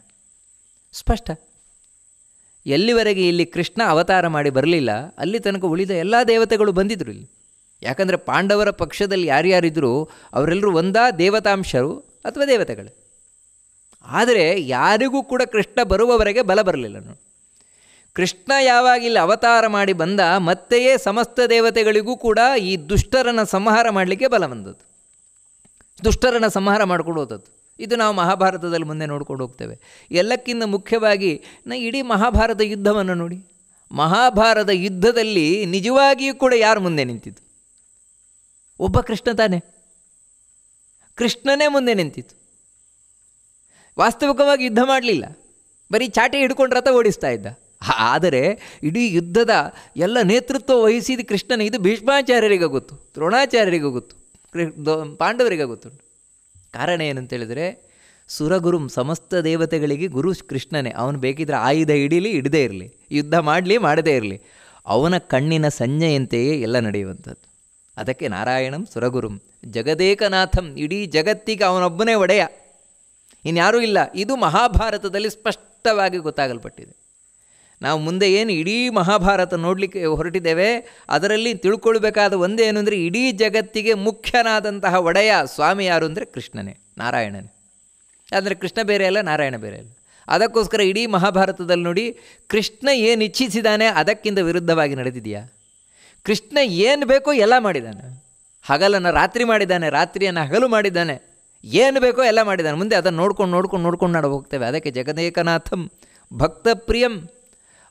ಸ್ಪಷ್ಟ. ಎಲ್ಲಿವರೆಗೆ ಇಲ್ಲಿ ಕೃಷ್ಣ ಅವತಾರ ಮಾಡಿ ಬರಲಿಲ್ಲ ಅಲ್ಲಿ ತನಕ ಉಳಿದ ಎಲ್ಲ ದೇವತೆಗಳು ಬಂದಿದ್ದರು ಇಲ್ಲಿ. ಯಾಕಂದರೆ ಪಾಂಡವರ ಪಕ್ಷದಲ್ಲಿ ಯಾರ್ಯಾರಿದ್ದರೂ ಅವರೆಲ್ಲರೂ ಒಂದಾ ದೇವತಾಂಶರು ಅಥವಾ ದೇವತೆಗಳು. ಆದರೆ ಯಾರಿಗೂ ಕೂಡ ಕೃಷ್ಣ ಬರುವವರೆಗೆ ಬಲ ಬರಲಿಲ್ಲ ನೋಡಿ. ಕೃಷ್ಣ ಯಾವಾಗಿಲ್ಲಿ ಅವತಾರ ಮಾಡಿ ಬಂದ ಮತ್ತೆಯೇ ಸಮಸ್ತ ದೇವತೆಗಳಿಗೂ ಕೂಡ ಈ ದುಷ್ಟರನ್ನು ಸಂಹಾರ ಮಾಡಲಿಕ್ಕೆ ಬಲ ಬಂದದ್ದು, ದುಷ್ಟರನ್ನು ಸಂಹಾರ ಮಾಡ್ಕೊಂಡು ಹೋದದ್ದು. ಇದು ನಾವು ಮಹಾಭಾರತದಲ್ಲಿ ಮುಂದೆ ನೋಡ್ಕೊಂಡು ಹೋಗ್ತೇವೆ. ಎಲ್ಲಕ್ಕಿಂತ ಮುಖ್ಯವಾಗಿ ಇಡೀ ಮಹಾಭಾರತ ಯುದ್ಧವನ್ನು ನೋಡಿ. ಮಹಾಭಾರತ ಯುದ್ಧದಲ್ಲಿ ನಿಜವಾಗಿಯೂ ಕೂಡ ಯಾರು ಮುಂದೆ ನಿಂತಿದ್ದು? ಒಬ್ಬ ಕೃಷ್ಣ ತಾನೇ. ಕೃಷ್ಣನೇ ಮುಂದೆ ನಿಂತಿತ್ತು. ವಾಸ್ತವಿಕವಾಗಿ ಯುದ್ಧ ಮಾಡಲಿಲ್ಲ, ಬರೀ ಚಾಟಿ ಹಿಡ್ಕೊಂಡು ರಥ ಓಡಿಸ್ತಾ ಇದ್ದ. ಆದರೆ ಇಡೀ ಯುದ್ಧದ ಎಲ್ಲ ನೇತೃತ್ವ ವಹಿಸಿದ ಕೃಷ್ಣನ. ಇದು ಭೀಷ್ಮಾಚಾರ್ಯರಿಗೆ ಗೊತ್ತು, ದ್ರೋಣಾಚಾರ್ಯರಿಗೆ ಗೊತ್ತು, ಪಾಂಡವರಿಗೆ ಗೊತ್ತುಂಟು. ಕಾರಣ ಏನಂತೇಳಿದರೆ, ಸುರಗುರುಂ, ಸಮಸ್ತ ದೇವತೆಗಳಿಗೆ ಗುರು ಕೃಷ್ಣನೇ. ಅವನು ಬೇಕಿದ್ರೆ ಆಯುಧ ಹಿಡೀಲಿ ಹಿಡದೇ ಇರಲಿ, ಯುದ್ಧ ಮಾಡಲಿ ಮಾಡದೇ ಇರಲಿ, ಅವನ ಕಣ್ಣಿನ ಸಂಜ್ಞೆಯಂತೆಯೇ ಎಲ್ಲ ನಡೆಯುವಂಥದ್ದು. ಅದಕ್ಕೆ ನಾರಾಯಣಂ ಸುರಗುರುಂ ಜಗದೇಕನಾಥಂ, ಇಡೀ ಜಗತ್ತಿಗೆ ಅವನೊಬ್ಬನೇ ಒಡೆಯ, ಇನ್ಯಾರೂ ಇಲ್ಲ. ಇದು ಮಹಾಭಾರತದಲ್ಲಿ ಸ್ಪಷ್ಟವಾಗಿ ಗೊತ್ತಾಗಲ್ಪಟ್ಟಿದೆ. ನಾವು ಮುಂದೆ ಏನು ಇಡೀ ಮಹಾಭಾರತ ನೋಡಲಿಕ್ಕೆ ಹೊರಟಿದ್ದೇವೆ, ಅದರಲ್ಲಿ ತಿಳ್ಕೊಳ್ಬೇಕಾದ ಒಂದೇನು ಅಂದರೆ, ಇಡೀ ಜಗತ್ತಿಗೆ ಮುಖ್ಯನಾದಂತಹ ಒಡೆಯ ಸ್ವಾಮಿ ಯಾರು ಅಂದರೆ ಕೃಷ್ಣನೇ, ನಾರಾಯಣನೇ. ಅಂದರೆ ಕೃಷ್ಣ ಬೇರೆ ಅಲ್ಲ, ನಾರಾಯಣ ಬೇರೆ ಅಲ್ಲ. ಅದಕ್ಕೋಸ್ಕರ ಇಡೀ ಮಹಾಭಾರತದಲ್ಲಿ ನೋಡಿ, ಕೃಷ್ಣ ಏನು ಇಚ್ಛಿಸಿದ್ದಾನೆ ಅದಕ್ಕಿಂತ ವಿರುದ್ಧವಾಗಿ ನಡೆದಿದೆಯಾ? ಕೃಷ್ಣ ಏನು ಬೇಕೋ ಎಲ್ಲ ಮಾಡಿದ್ದಾನೆ. ಹಗಲನ್ನು ರಾತ್ರಿ ಮಾಡಿದ್ದಾನೆ, ರಾತ್ರಿಯನ್ನು ಹಗಲು ಮಾಡಿದ್ದಾನೆ, ಏನು ಬೇಕೋ ಎಲ್ಲ ಮಾಡಿದ್ದಾನೆ. ಮುಂದೆ ಅದನ್ನು ನೋಡ್ಕೊಂಡು ನಾವು ಹೋಗ್ತೇವೆ. ಅದಕ್ಕೆ ಜಗದೇಕನಾಥಂ ಭಕ್ತಪ್ರಿಯಂ,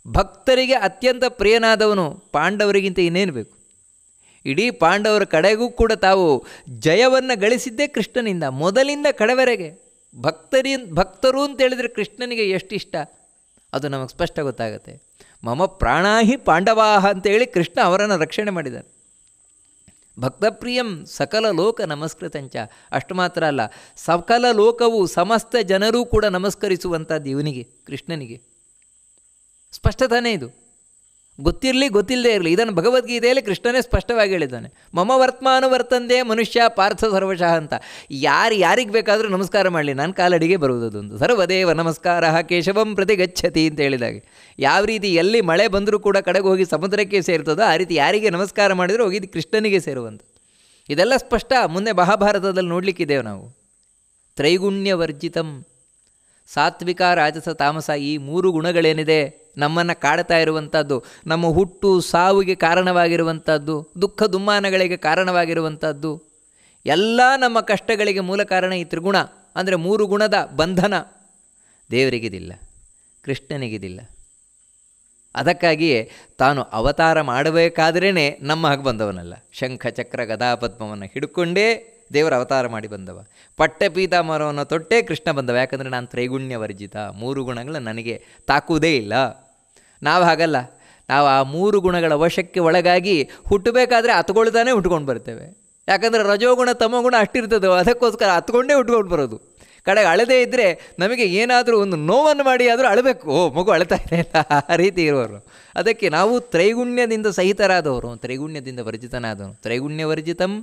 ಭಕ್ತರಿಗೆ ಅತ್ಯಂತ ಪ್ರಿಯನಾದವನು. ಪಾಂಡವರಿಗಿಂತ ಇನ್ನೇನು ಬೇಕು? ಇಡೀ ಪಾಂಡವರ ಕಡೆಗೂ ಕೂಡ ತಾವು ಜಯವನ್ನು ಗಳಿಸಿದ್ದೇ ಕೃಷ್ಣನಿಂದ, ಮೊದಲಿಂದ ಕಡೆವರೆಗೆ. ಭಕ್ತರು ಅಂತೇಳಿದರೆ ಕೃಷ್ಣನಿಗೆ ಎಷ್ಟಿಷ್ಟ ಅದು ನಮಗೆ ಸ್ಪಷ್ಟ ಗೊತ್ತಾಗುತ್ತೆ. ಮಮ ಪ್ರಾಣಾಹಿ ಪಾಂಡವಾಹ ಅಂತೇಳಿ ಕೃಷ್ಣ ಅವರನ್ನು ರಕ್ಷಣೆ ಮಾಡಿದ್ದಾನೆ. ಭಕ್ತಪ್ರಿಯಂ ಸಕಲ ಲೋಕ ನಮಸ್ಕೃತಂಚ. ಅಷ್ಟು ಮಾತ್ರ ಅಲ್ಲ, ಸಕಲ ಲೋಕವು ಸಮಸ್ತ ಜನರೂ ಕೂಡ ನಮಸ್ಕರಿಸುವಂಥದ್ದು ಇವನಿಗೆ, ಕೃಷ್ಣನಿಗೆ. ಸ್ಪಷ್ಟತಾನೇ ಇದು. ಗೊತ್ತಿರಲಿ ಗೊತ್ತಿಲ್ಲದೆ ಇರಲಿ, ಇದನ್ನು ಭಗವದ್ಗೀತೆಯಲ್ಲಿ ಕೃಷ್ಣನೇ ಸ್ಪಷ್ಟವಾಗಿ ಹೇಳಿದ್ದಾನೆ. ಮಮ ವರ್ತಮಾನುವರ್ತಂದೆ ಮನುಷ್ಯ ಪಾರ್ಥ ಸರ್ವಶಃ ಅಂತ. ಯಾರಿಗೆ ಬೇಕಾದರೂ ನಮಸ್ಕಾರ ಮಾಡಲಿ, ನನ್ನ ಕಾಲಡಿಗೆ ಬರುವುದೊಂದು. ಸರ್ವದೇವ ನಮಸ್ಕಾರ ಕೇಶವಂ ಪ್ರತಿ ಗಚ್ಚತಿ ಅಂತ ಹೇಳಿದಾಗ, ಯಾವ ರೀತಿ ಎಲ್ಲಿ ಮಳೆ ಬಂದರೂ ಕೂಡ ಕಡೆಗೆ ಹೋಗಿ ಸಮುದ್ರಕ್ಕೆ ಸೇರ್ತದೋ ಆ ರೀತಿ ಯಾರಿಗೆ ನಮಸ್ಕಾರ ಮಾಡಿದರೂ ಹೋಗಿದ್ದು ಕೃಷ್ಣನಿಗೆ ಸೇರುವಂಥ. ಇದೆಲ್ಲ ಸ್ಪಷ್ಟ ಮುಂದೆ ಮಹಾಭಾರತದಲ್ಲಿ ನೋಡಲಿಕ್ಕಿದ್ದೇವೆ ನಾವು. ತ್ರೈಗುಣ್ಯವರ್ಜಿತಂ, ಸಾತ್ವಿಕ ರಾಜಸ ತಾಮಸ, ಈ ಮೂರು ಗುಣಗಳೇನಿದೆ ನಮ್ಮನ್ನು ಕಾಡ್ತಾ ಇರುವಂಥದ್ದು, ನಮ್ಮ ಹುಟ್ಟು ಸಾವಿಗೆ ಕಾರಣವಾಗಿರುವಂಥದ್ದು, ದುಃಖ ದುಮ್ಮಾನಗಳಿಗೆ ಕಾರಣವಾಗಿರುವಂಥದ್ದು, ಎಲ್ಲ ನಮ್ಮ ಕಷ್ಟಗಳಿಗೆ ಮೂಲ ಕಾರಣ ಈ ತ್ರಿಗುಣ, ಅಂದರೆ 3 ಗುಣದ ಬಂಧನ. ದೇವರಿಗಿದಿಲ್ಲ, ಕೃಷ್ಣನಿಗಿದಿಲ್ಲ. ಅದಕ್ಕಾಗಿಯೇ ತಾನು ಅವತಾರ ಮಾಡಬೇಕಾದ್ರೇ ನಮ್ಮ ಹಾಗೆ ಬಂದವನಲ್ಲ. ಶಂಖ ಚಕ್ರ ಗದಾ ಪದ್ಮವನ್ನು ಹಿಡ್ಕೊಂಡೇ ದೇವರ ಅವತಾರ ಮಾಡಿ ಬಂದವ. ಪಟ್ಟೆ ಪೀತಾಂಬರವನ್ನು ತೊಟ್ಟೇ ಕೃಷ್ಣ ಬಂದವ. ಯಾಕಂದರೆ ನಾನು ತ್ರೈಗುಣ್ಯ ವರ್ಜಿತ, 3 ಗುಣಗಳು ನನಗೆ ತಾಕುವುದೇ ಇಲ್ಲ. ನಾವು ಹಾಗಲ್ಲ. ನಾವು ಆ 3 ಗುಣಗಳ ವಶಕ್ಕೆ ಒಳಗಾಗಿ ಹುಟ್ಟಬೇಕಾದ್ರೆ ಹತ್ಕೊಳ್ತಾನೆ ಹುಟ್ಕೊಂಡು ಬರ್ತೇವೆ. ಯಾಕಂದರೆ ರಜೋಗುಣ ತಮೋಗುಣ ಅಷ್ಟಿರ್ತದೋ, ಅದಕ್ಕೋಸ್ಕರ ಹತ್ಕೊಂಡೇ ಹುಟ್ಕೊಂಡು ಬರೋದು. ಕಡೆಗೆ ಅಳದೇ ಇದ್ದರೆ ನಮಗೆ ಏನಾದರೂ ಒಂದು ನೋವನ್ನು ಮಾಡಿ ಆದರೂ ಅಳಬೇಕು. ಮಗು ಅಳ್ತಾ ಇದೆ ಆ ರೀತಿ ಇರುವರು. ಅದಕ್ಕೆ ನಾವು ತ್ರೈಗುಣ್ಯದಿಂದ ಸಹಿತರಾದವರು, ತ್ರೈಗುಣ್ಯದಿಂದ ವರ್ಜಿತನಾದವನು. ತ್ರೈಗುಣ್ಯ ವರ್ಜಿತಂ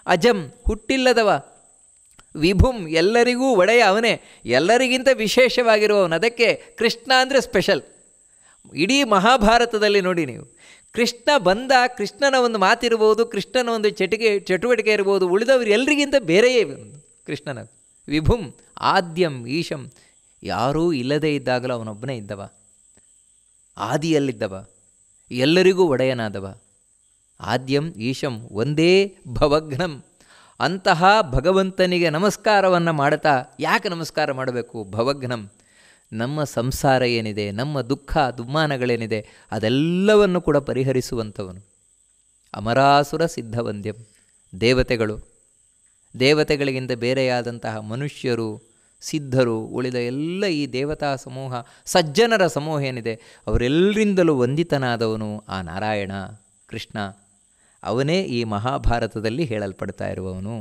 ಅಜಂ, ಹುಟ್ಟಿಲ್ಲದವ. ವಿಭುಂ, ಎಲ್ಲರಿಗೂ ಒಡೆಯ ಅವನೇ, ಎಲ್ಲರಿಗಿಂತ ವಿಶೇಷವಾಗಿರುವವನು. ಅದಕ್ಕೆ ಕೃಷ್ಣ ಅಂದರೆ ಸ್ಪೆಷಲ್. ಇಡೀ ಮಹಾಭಾರತದಲ್ಲಿ ನೋಡಿ ನೀವು, ಕೃಷ್ಣ ಬಂದ, ಕೃಷ್ಣನ ಒಂದು ಮಾತಿರ್ಬೋದು, ಕೃಷ್ಣನ ಒಂದು ಚಟುವಟಿಕೆ ಇರ್ಬೋದು, ಉಳಿದವರು ಎಲ್ರಿಗಿಂತ ಬೇರೆಯೇ ಕೃಷ್ಣನ. ವಿಭುಂ ಆದ್ಯಂ ಈಶಂ, ಯಾರೂ ಇಲ್ಲದೇ ಇದ್ದಾಗಲೂ ಅವನೊಬ್ಬನೇ ಇದ್ದವ, ಆದಿಯಲ್ಲಿದ್ದವ, ಎಲ್ಲರಿಗೂ ಒಡೆಯನಾದವ. ಆದ್ಯಂ ಈಶಂ ಒಂದೇ ಭವಘ್ನಂ, ಅಂತಹ ಭಗವಂತನಿಗೆ ನಮಸ್ಕಾರವನ್ನು ಮಾಡುತ್ತಾ, ಯಾಕೆ ನಮಸ್ಕಾರ ಮಾಡಬೇಕು? ಭವಘ್ನಂ, ನಮ್ಮ ಸಂಸಾರ ಏನಿದೆ, ನಮ್ಮ ದುಃಖ ದುಮ್ಮಾನಗಳೇನಿದೆ ಅದೆಲ್ಲವನ್ನು ಕೂಡ ಪರಿಹರಿಸುವಂಥವನು. ಅಮರಾಸುರ ಸಿದ್ಧವಂದ್ಯಂ, ದೇವತೆಗಳಿಗಿಂತ ಬೇರೆಯಾದಂತಹ ಮನುಷ್ಯರು, ಸಿದ್ಧರು, ಉಳಿದ ಎಲ್ಲ ಈ ದೇವತಾ ಸಮೂಹ, ಸಜ್ಜನರ ಸಮೂಹ ಏನಿದೆ ಅವರೆಲ್ಲರಿಂದಲೂ ವಂದಿತನಾದವನು ಆ ನಾರಾಯಣ ಕೃಷ್ಣ. ಅವನೇ ಈ ಮಹಾಭಾರತದಲ್ಲಿ ಹೇಳಲ್ಪಡ್ತಾ ಇರುವವನು.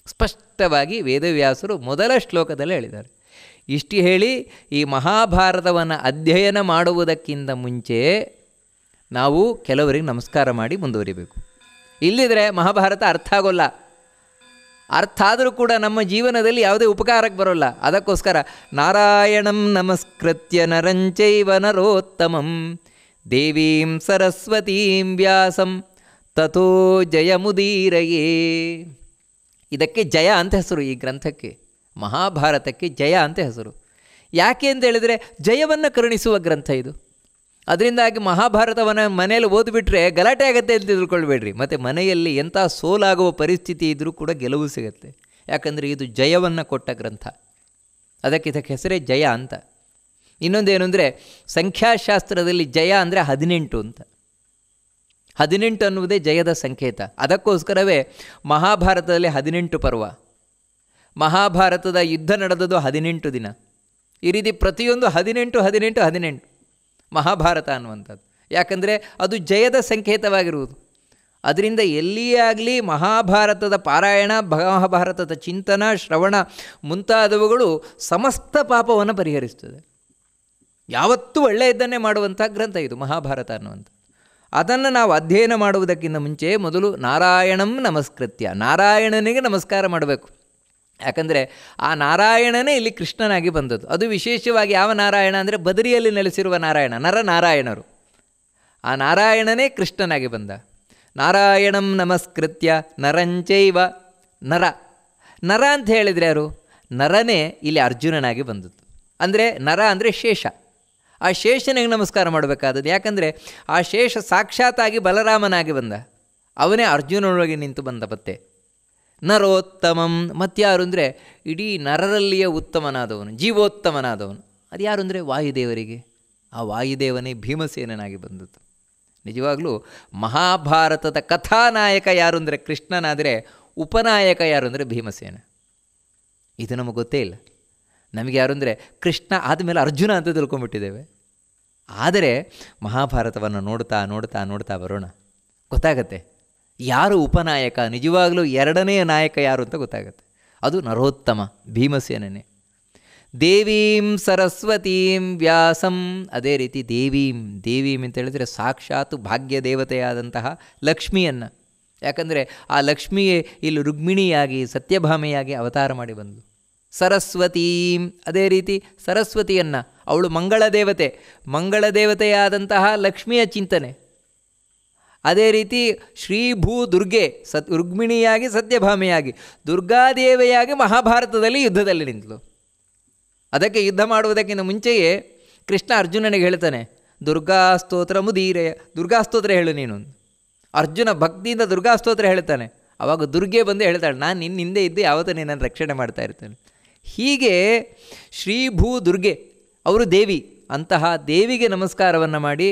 ಸ್ಪಷ್ಟವಾಗಿ ವೇದವ್ಯಾಸರು ಮೊದಲ ಶ್ಲೋಕದಲ್ಲಿ ಹೇಳಿದ್ದಾರೆ. ಇಷ್ಟು ಹೇಳಿ ಈ ಮಹಾಭಾರತವನ್ನು ಅಧ್ಯಯನ ಮಾಡುವುದಕ್ಕಿಂತ ಮುಂಚೆ ನಾವು ಕೆಲವರಿಗೆ ನಮಸ್ಕಾರ ಮಾಡಿ ಮುಂದುವರಿಬೇಕು. ಇಲ್ಲಿದ್ರೆ ಮಹಾಭಾರತ ಅರ್ಥ ಆಗೋಲ್ಲ. ಅರ್ಥ ಆದರೂ ಕೂಡ ನಮ್ಮ ಜೀವನದಲ್ಲಿ ಯಾವುದೇ ಉಪಕಾರಕ್ಕೆ ಬರೋಲ್ಲ. ಅದಕ್ಕೋಸ್ಕರ ನಾರಾಯಣಂ ನಮಸ್ಕೃತ್ಯ ನರಂಚೈವ ನರೋತ್ತಮಂ ದೇವೀಂ ಸರಸ್ವತೀಂ ವ್ಯಾಸಂ ತಥೋ ಜಯಮುದೀರಯೇ. ಇದಕ್ಕೆ ಜಯ ಅಂತ ಹೆಸರು. ಈ ಗ್ರಂಥಕ್ಕೆ, ಮಹಾಭಾರತಕ್ಕೆ ಜಯ ಅಂತ ಹೆಸರು. ಯಾಕೆ ಅಂತ ಹೇಳಿದರೆ ಜಯವನ್ನು ಕರುಣಿಸುವ ಗ್ರಂಥ ಇದು. ಅದರಿಂದಾಗಿ ಮಹಾಭಾರತವನ್ನು ಮನೆಯಲ್ಲಿ ಓದಿಬಿಟ್ರೆ ಗಲಾಟೆ ಆಗುತ್ತೆ ಅಂತ ತಿಳ್ಕೊಳ್ಬೇಡ್ರಿ. ಮತ್ತು ಮನೆಯಲ್ಲಿ ಎಂಥ ಸೋಲಾಗುವ ಪರಿಸ್ಥಿತಿ ಇದ್ದರೂ ಕೂಡ ಗೆಲುವು ಸಿಗುತ್ತೆ. ಯಾಕಂದರೆ ಇದು ಜಯವನ್ನು ಕೊಟ್ಟ ಗ್ರಂಥ. ಇದಕ್ಕೆ ಹೆಸರೇ ಜಯ ಅಂತ. ಇನ್ನೊಂದೇನು ಅಂದರೆ ಸಂಖ್ಯಾಶಾಸ್ತ್ರದಲ್ಲಿ ಜಯ ಅಂದರೆ 18 ಅಂತ. 18 ಅನ್ನುವುದೇ ಜಯದ ಸಂಕೇತ. ಅದಕ್ಕೋಸ್ಕರವೇ ಮಹಾಭಾರತದಲ್ಲಿ 18 ಪರ್ವ. ಮಹಾಭಾರತದ ಯುದ್ಧ ನಡೆದದ್ದು 18 ದಿನ. ಈ ರೀತಿ ಪ್ರತಿಯೊಂದು 18 ಮಹಾಭಾರತ ಅನ್ನುವಂಥದ್ದು. ಯಾಕಂದರೆ ಅದು ಜಯದ ಸಂಕೇತವಾಗಿರುವುದು. ಅದರಿಂದ ಎಲ್ಲಿಯೇ ಆಗಲಿ ಮಹಾಭಾರತದ ಪಾರಾಯಣ, ಮಹಾಭಾರತದ ಚಿಂತನ, ಶ್ರವಣ ಮುಂತಾದವುಗಳು ಸಮಸ್ತ ಪಾಪವನ್ನು ಪರಿಹರಿಸ್ತದೆ. ಯಾವತ್ತೂ ಒಳ್ಳೆಯದನ್ನೇ ಮಾಡುವಂಥ ಗ್ರಂಥ ಇದು ಮಹಾಭಾರತ ಅನ್ನುವಂಥ. ಅದನ್ನು ನಾವು ಅಧ್ಯಯನ ಮಾಡುವುದಕ್ಕಿಂತ ಮುಂಚೆ ಮೊದಲು ನಾರಾಯಣಂ ನಮಸ್ಕೃತ್ಯ, ನಾರಾಯಣನಿಗೆ ನಮಸ್ಕಾರ ಮಾಡಬೇಕು. ಯಾಕಂದರೆ ಆ ನಾರಾಯಣನೇ ಇಲ್ಲಿ ಕೃಷ್ಣನಾಗಿ ಬಂದದ್ದು. ಅದು ವಿಶೇಷವಾಗಿ ಯಾವ ನಾರಾಯಣ ಅಂದರೆ ಬದರಿಯಲ್ಲಿ ನೆಲೆಸಿರುವ ನಾರಾಯಣ, ನರನಾರಾಯಣರು. ಆ ನಾರಾಯಣನೇ ಕೃಷ್ಣನಾಗಿ ಬಂದ. ನಾರಾಯಣಂ ನಮಸ್ಕೃತ್ಯ ನರಂಚೈವ, ನರ ಅಂತ ಹೇಳಿದರೆ ಯಾರು? ನರನೇ ಇಲ್ಲಿ ಅರ್ಜುನನಾಗಿ ಬಂದದ್ದು. ಅಂದರೆ ನರ ಅಂದರೆ ಶೇಷ. ಆ ಶೇಷನಿಗೆ ನಮಸ್ಕಾರ ಮಾಡಬೇಕಾದದ್ದು. ಯಾಕಂದರೆ ಆ ಶೇಷ ಸಾಕ್ಷಾತ್ತಾಗಿ ಬಲರಾಮನಾಗಿ ಬಂದ. ಅವನೇ ಅರ್ಜುನನೊಳಗೆ ನಿಂತು ಬಂದ ಮತ್ತೆ. ನರೋತ್ತಮಂ, ಮತ್ತಾರು ಅಂದರೆ ಇಡೀ ನರರಲ್ಲಿಯೇ ಉತ್ತಮನಾದವನು, ಜೀವೋತ್ತಮನಾದವನು. ಅದು ಯಾರು ಅಂದರೆ ವಾಯುದೇವರಿಗೆ. ಆ ವಾಯುದೇವನೇ ಭೀಮಸೇನನಾಗಿ ಬಂದದ್ದು. ನಿಜವಾಗಲೂ ಮಹಾಭಾರತದ ಕಥಾನಾಯಕ ಯಾರು ಅಂದರೆ ಕೃಷ್ಣನಾದರೆ, ಉಪನಾಯಕ ಯಾರು ಅಂದರೆ ಭೀಮಸೇನ. ಇದು ನಮಗೆ ಗೊತ್ತೇ ಇಲ್ಲ. ನಮಗೆ ಯಾರು ಅಂದರೆ ಕೃಷ್ಣ ಆದಮೇಲೆ ಅರ್ಜುನ ಅಂತ ತಿಳ್ಕೊಂಬಿಟ್ಟಿದ್ದೇವೆ. ಆದರೆ ಮಹಾಭಾರತವನ್ನು ನೋಡ್ತಾ ನೋಡ್ತಾ ನೋಡ್ತಾ ಬರೋಣ, ಗೊತ್ತಾಗತ್ತೆ ಯಾರು ಉಪನಾಯಕ, ನಿಜವಾಗಲೂ ಎರಡನೆಯ ನಾಯಕ ಯಾರು ಅಂತ ಗೊತ್ತಾಗುತ್ತೆ. ಅದು ನರೋತ್ತಮ ಭೀಮಸೇನನೇ. ದೇವೀಂ ಸರಸ್ವತೀಂ ವ್ಯಾಸಂ, ಅದೇ ರೀತಿ ದೇವೀಂ ಅಂತ ಹೇಳಿದರೆ ಸಾಕ್ಷಾತ್ ಭಾಗ್ಯ ದೇವತೆಯಾದಂತಹ ಲಕ್ಷ್ಮಿಯನ್ನು. ಯಾಕಂದರೆ ಆ ಲಕ್ಷ್ಮಿಯೇ ಇಲ್ಲಿ ರುಕ್ಮಿಣಿಯಾಗಿ ಸತ್ಯಭಾಮೆಯಾಗಿ ಅವತಾರ ಮಾಡಿ ಬಂದಳು. ಸರಸ್ವತೀಂ, ಅದೇ ರೀತಿ ಸರಸ್ವತಿಯನ್ನು, ಅವಳು ಮಂಗಳ ದೇವತೆಯಾದಂತಹ ಲಕ್ಷ್ಮಿಯ ಚಿಂತನೆ. ಅದೇ ರೀತಿ ಶ್ರೀಭೂ ದುರ್ಗೆ ರುಕ್ಮಿಣಿಯಾಗಿ ಸತ್ಯಭಾಮೆಯಾಗಿ ದುರ್ಗಾದೇವಿಯಾಗಿ ಮಹಾಭಾರತದಲ್ಲಿ ಯುದ್ಧದಲ್ಲಿ ನಿಂತಳು. ಅದಕ್ಕೆ ಯುದ್ಧ ಮಾಡುವುದಕ್ಕಿಂತ ಮುಂಚೆಯೇ ಕೃಷ್ಣ ಅರ್ಜುನನಿಗೆ ಹೇಳ್ತಾನೆ, ದುರ್ಗಾಸ್ತೋತ್ರ ಮುದೀರೆಯ, ದುರ್ಗಾಸ್ತೋತ್ರ ಹೇಳು ನೀನು. ಅರ್ಜುನ ಭಕ್ತಿಯಿಂದ ದುರ್ಗಾಸ್ತೋತ್ರ ಹೇಳ್ತಾನೆ. ಆವಾಗ ದುರ್ಗೆ ಬಂದು ಹೇಳ್ತಾಳೆ, ನಾನು ನಿನ್ನ ಹಿಂದೆ ಇದ್ದು ಯಾವತ್ತೂ ನಿನ್ನನ್ನು ರಕ್ಷಣೆ ಮಾಡ್ತಾ ಇರ್ತೇನೆ. ಹೀಗೆ ಶ್ರೀ ಭೂ ದುರ್ಗೆ ಅವರು ದೇವಿ, ಅಂತಹ ದೇವಿಗೆ ನಮಸ್ಕಾರವನ್ನು ಮಾಡಿ,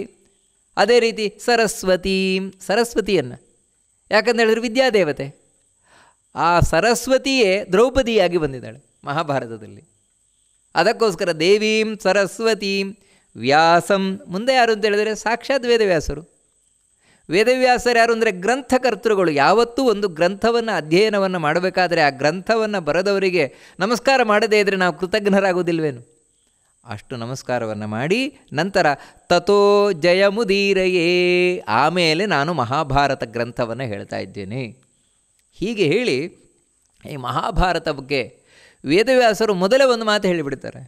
ಅದೇ ರೀತಿ ಸರಸ್ವತಿಯನ್ನು, ಯಾಕಂತ ಹೇಳಿದ್ರೆ ವಿದ್ಯಾದೇವತೆ, ಆ ಸರಸ್ವತಿಯೇ ದ್ರೌಪದಿಯಾಗಿ ಬಂದಿದ್ದಾಳೆ ಮಹಾಭಾರತದಲ್ಲಿ. ಅದಕ್ಕೋಸ್ಕರ ದೇವೀಂ ಸರಸ್ವತೀಂ ವ್ಯಾಸಂ. ಮುಂದೆ ಯಾರು ಅಂತ ಹೇಳಿದರೆ ಸಾಕ್ಷಾತ್ ವೇದವ್ಯಾಸರು. ವೇದವ್ಯಾಸರು ಯಾರು ಅಂದರೆ ಗ್ರಂಥಕರ್ತೃಗಳು. ಯಾವತ್ತೂ ಒಂದು ಗ್ರಂಥವನ್ನು ಅಧ್ಯಯನವನ್ನು ಮಾಡಬೇಕಾದ್ರೆ ಆ ಗ್ರಂಥವನ್ನು ಬರೆದವರಿಗೆ ನಮಸ್ಕಾರ ಮಾಡದೇ ಇದ್ದರೆ ನಾವು ಕೃತಜ್ಞರಾಗುವುದಿಲ್ವೇನು? ಅಷ್ಟು ನಮಸ್ಕಾರವನ್ನು ಮಾಡಿ ನಂತರ ತಥೋ ಜಯಮುದೀರಯೇ, ಆಮೇಲೆ ನಾನು ಮಹಾಭಾರತ ಗ್ರಂಥವನ್ನು ಹೇಳ್ತಾ ಇದ್ದೇನೆ. ಹೀಗೆ ಹೇಳಿ ಈ ಮಹಾಭಾರತ ಬಗ್ಗೆ ವೇದವ್ಯಾಸರು ಮೊದಲೇ ಒಂದು ಮಾತು ಹೇಳಿಬಿಡ್ತಾರೆ.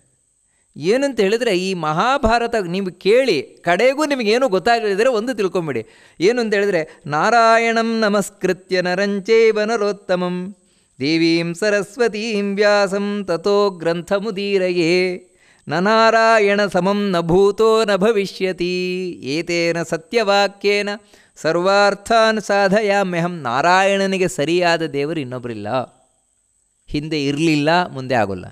ಏನಂತ ಹೇಳಿದರೆ, ಈ ಮಹಾಭಾರತ ನೀವು ಕೇಳಿ ಕಡೆಗೂ ನಿಮಗೇನು ಗೊತ್ತಾಗಲಿದ್ದರೆ ಒಂದು ತಿಳ್ಕೊಂಬಿಡಿ. ಏನು ಅಂತ ಹೇಳಿದರೆ, ನಾರಾಯಣಂ ನಮಸ್ಕೃತ್ಯ ನರಂಚೈವ ನರೋತ್ತಮಂ ದೇವೀಂ ಸರಸ್ವತೀಂ ವ್ಯಾಸಂ ತಥೋ ಗ್ರಂಥಮುದೀರಯೇ ನಾರಾಯಣ ಸಮಂ ನ ಭೂತೋ ನ ಭವಿಷ್ಯತಿ ಏತೇನ ಸತ್ಯವಾಕ್ಯೇನ ಸರ್ವಾರ್ಥಾನ್ ಸಾಧಯಾಮ್ಯಹಂ. ನಾರಾಯಣನಿಗೆ ಸರಿಯಾದ ದೇವರು ಇನ್ನೊಬ್ಬರಿಲ್ಲ, ಹಿಂದೆ ಇರಲಿಲ್ಲ, ಮುಂದೆ ಆಗೋಲ್ಲ.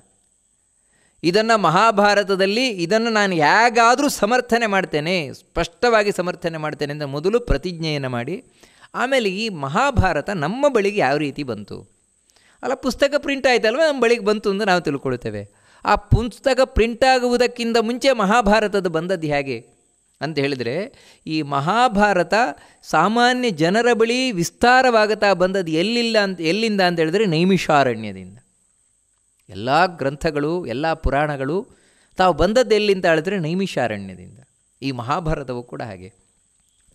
ಇದನ್ನು ಮಹಾಭಾರತದಲ್ಲಿ ಇದನ್ನು ನಾನು ಹೇಗಾದರೂ ಸಮರ್ಥನೆ ಮಾಡ್ತೇನೆ, ಸ್ಪಷ್ಟವಾಗಿ ಸಮರ್ಥನೆ ಮಾಡ್ತೇನೆ ಅಂತ ಮೊದಲು ಪ್ರತಿಜ್ಞೆಯನ್ನು ಮಾಡಿ, ಆಮೇಲೆ ಈ ಮಹಾಭಾರತ ನಮ್ಮ ಬಳಿಗೆ ಯಾವ ರೀತಿ ಬಂತು, ಅಲ್ಲ ಪುಸ್ತಕ ಪ್ರಿಂಟ್ ಆಯ್ತಲ್ವ ನಮ್ಮ ಬಳಿಗೆ ಬಂತು ಅಂತ ನಾವು ತಿಳ್ಕೊಳ್ತೇವೆ. ಆ ಪುಸ್ತಕ ಪ್ರಿಂಟ್ ಆಗುವುದಕ್ಕಿಂತ ಮುಂಚೆ ಮಹಾಭಾರತದ ಬಂದದ್ದು ಹೇಗೆ ಅಂತ ಹೇಳಿದರೆ, ಈ ಮಹಾಭಾರತ ಸಾಮಾನ್ಯ ಜನರ ಬಳಿ ವಿಸ್ತಾರವಾಗುತ್ತಾ ಬಂದದ್ದು ಎಲ್ಲಿಂದ ಅಂತ ಹೇಳಿದರೆ ನೈಮಿಷಾರಣ್ಯದಿಂದ. ಎಲ್ಲ ಗ್ರಂಥಗಳು ಎಲ್ಲ ಪುರಾಣಗಳು ತಾವು ಬಂದದ್ದು ಎಲ್ಲಿಂದ ಹೇಳಿದ್ರೆ ನೈಮಿಷಾರಣ್ಯದಿಂದ. ಈ ಮಹಾಭಾರತವು ಕೂಡ ಹಾಗೆ.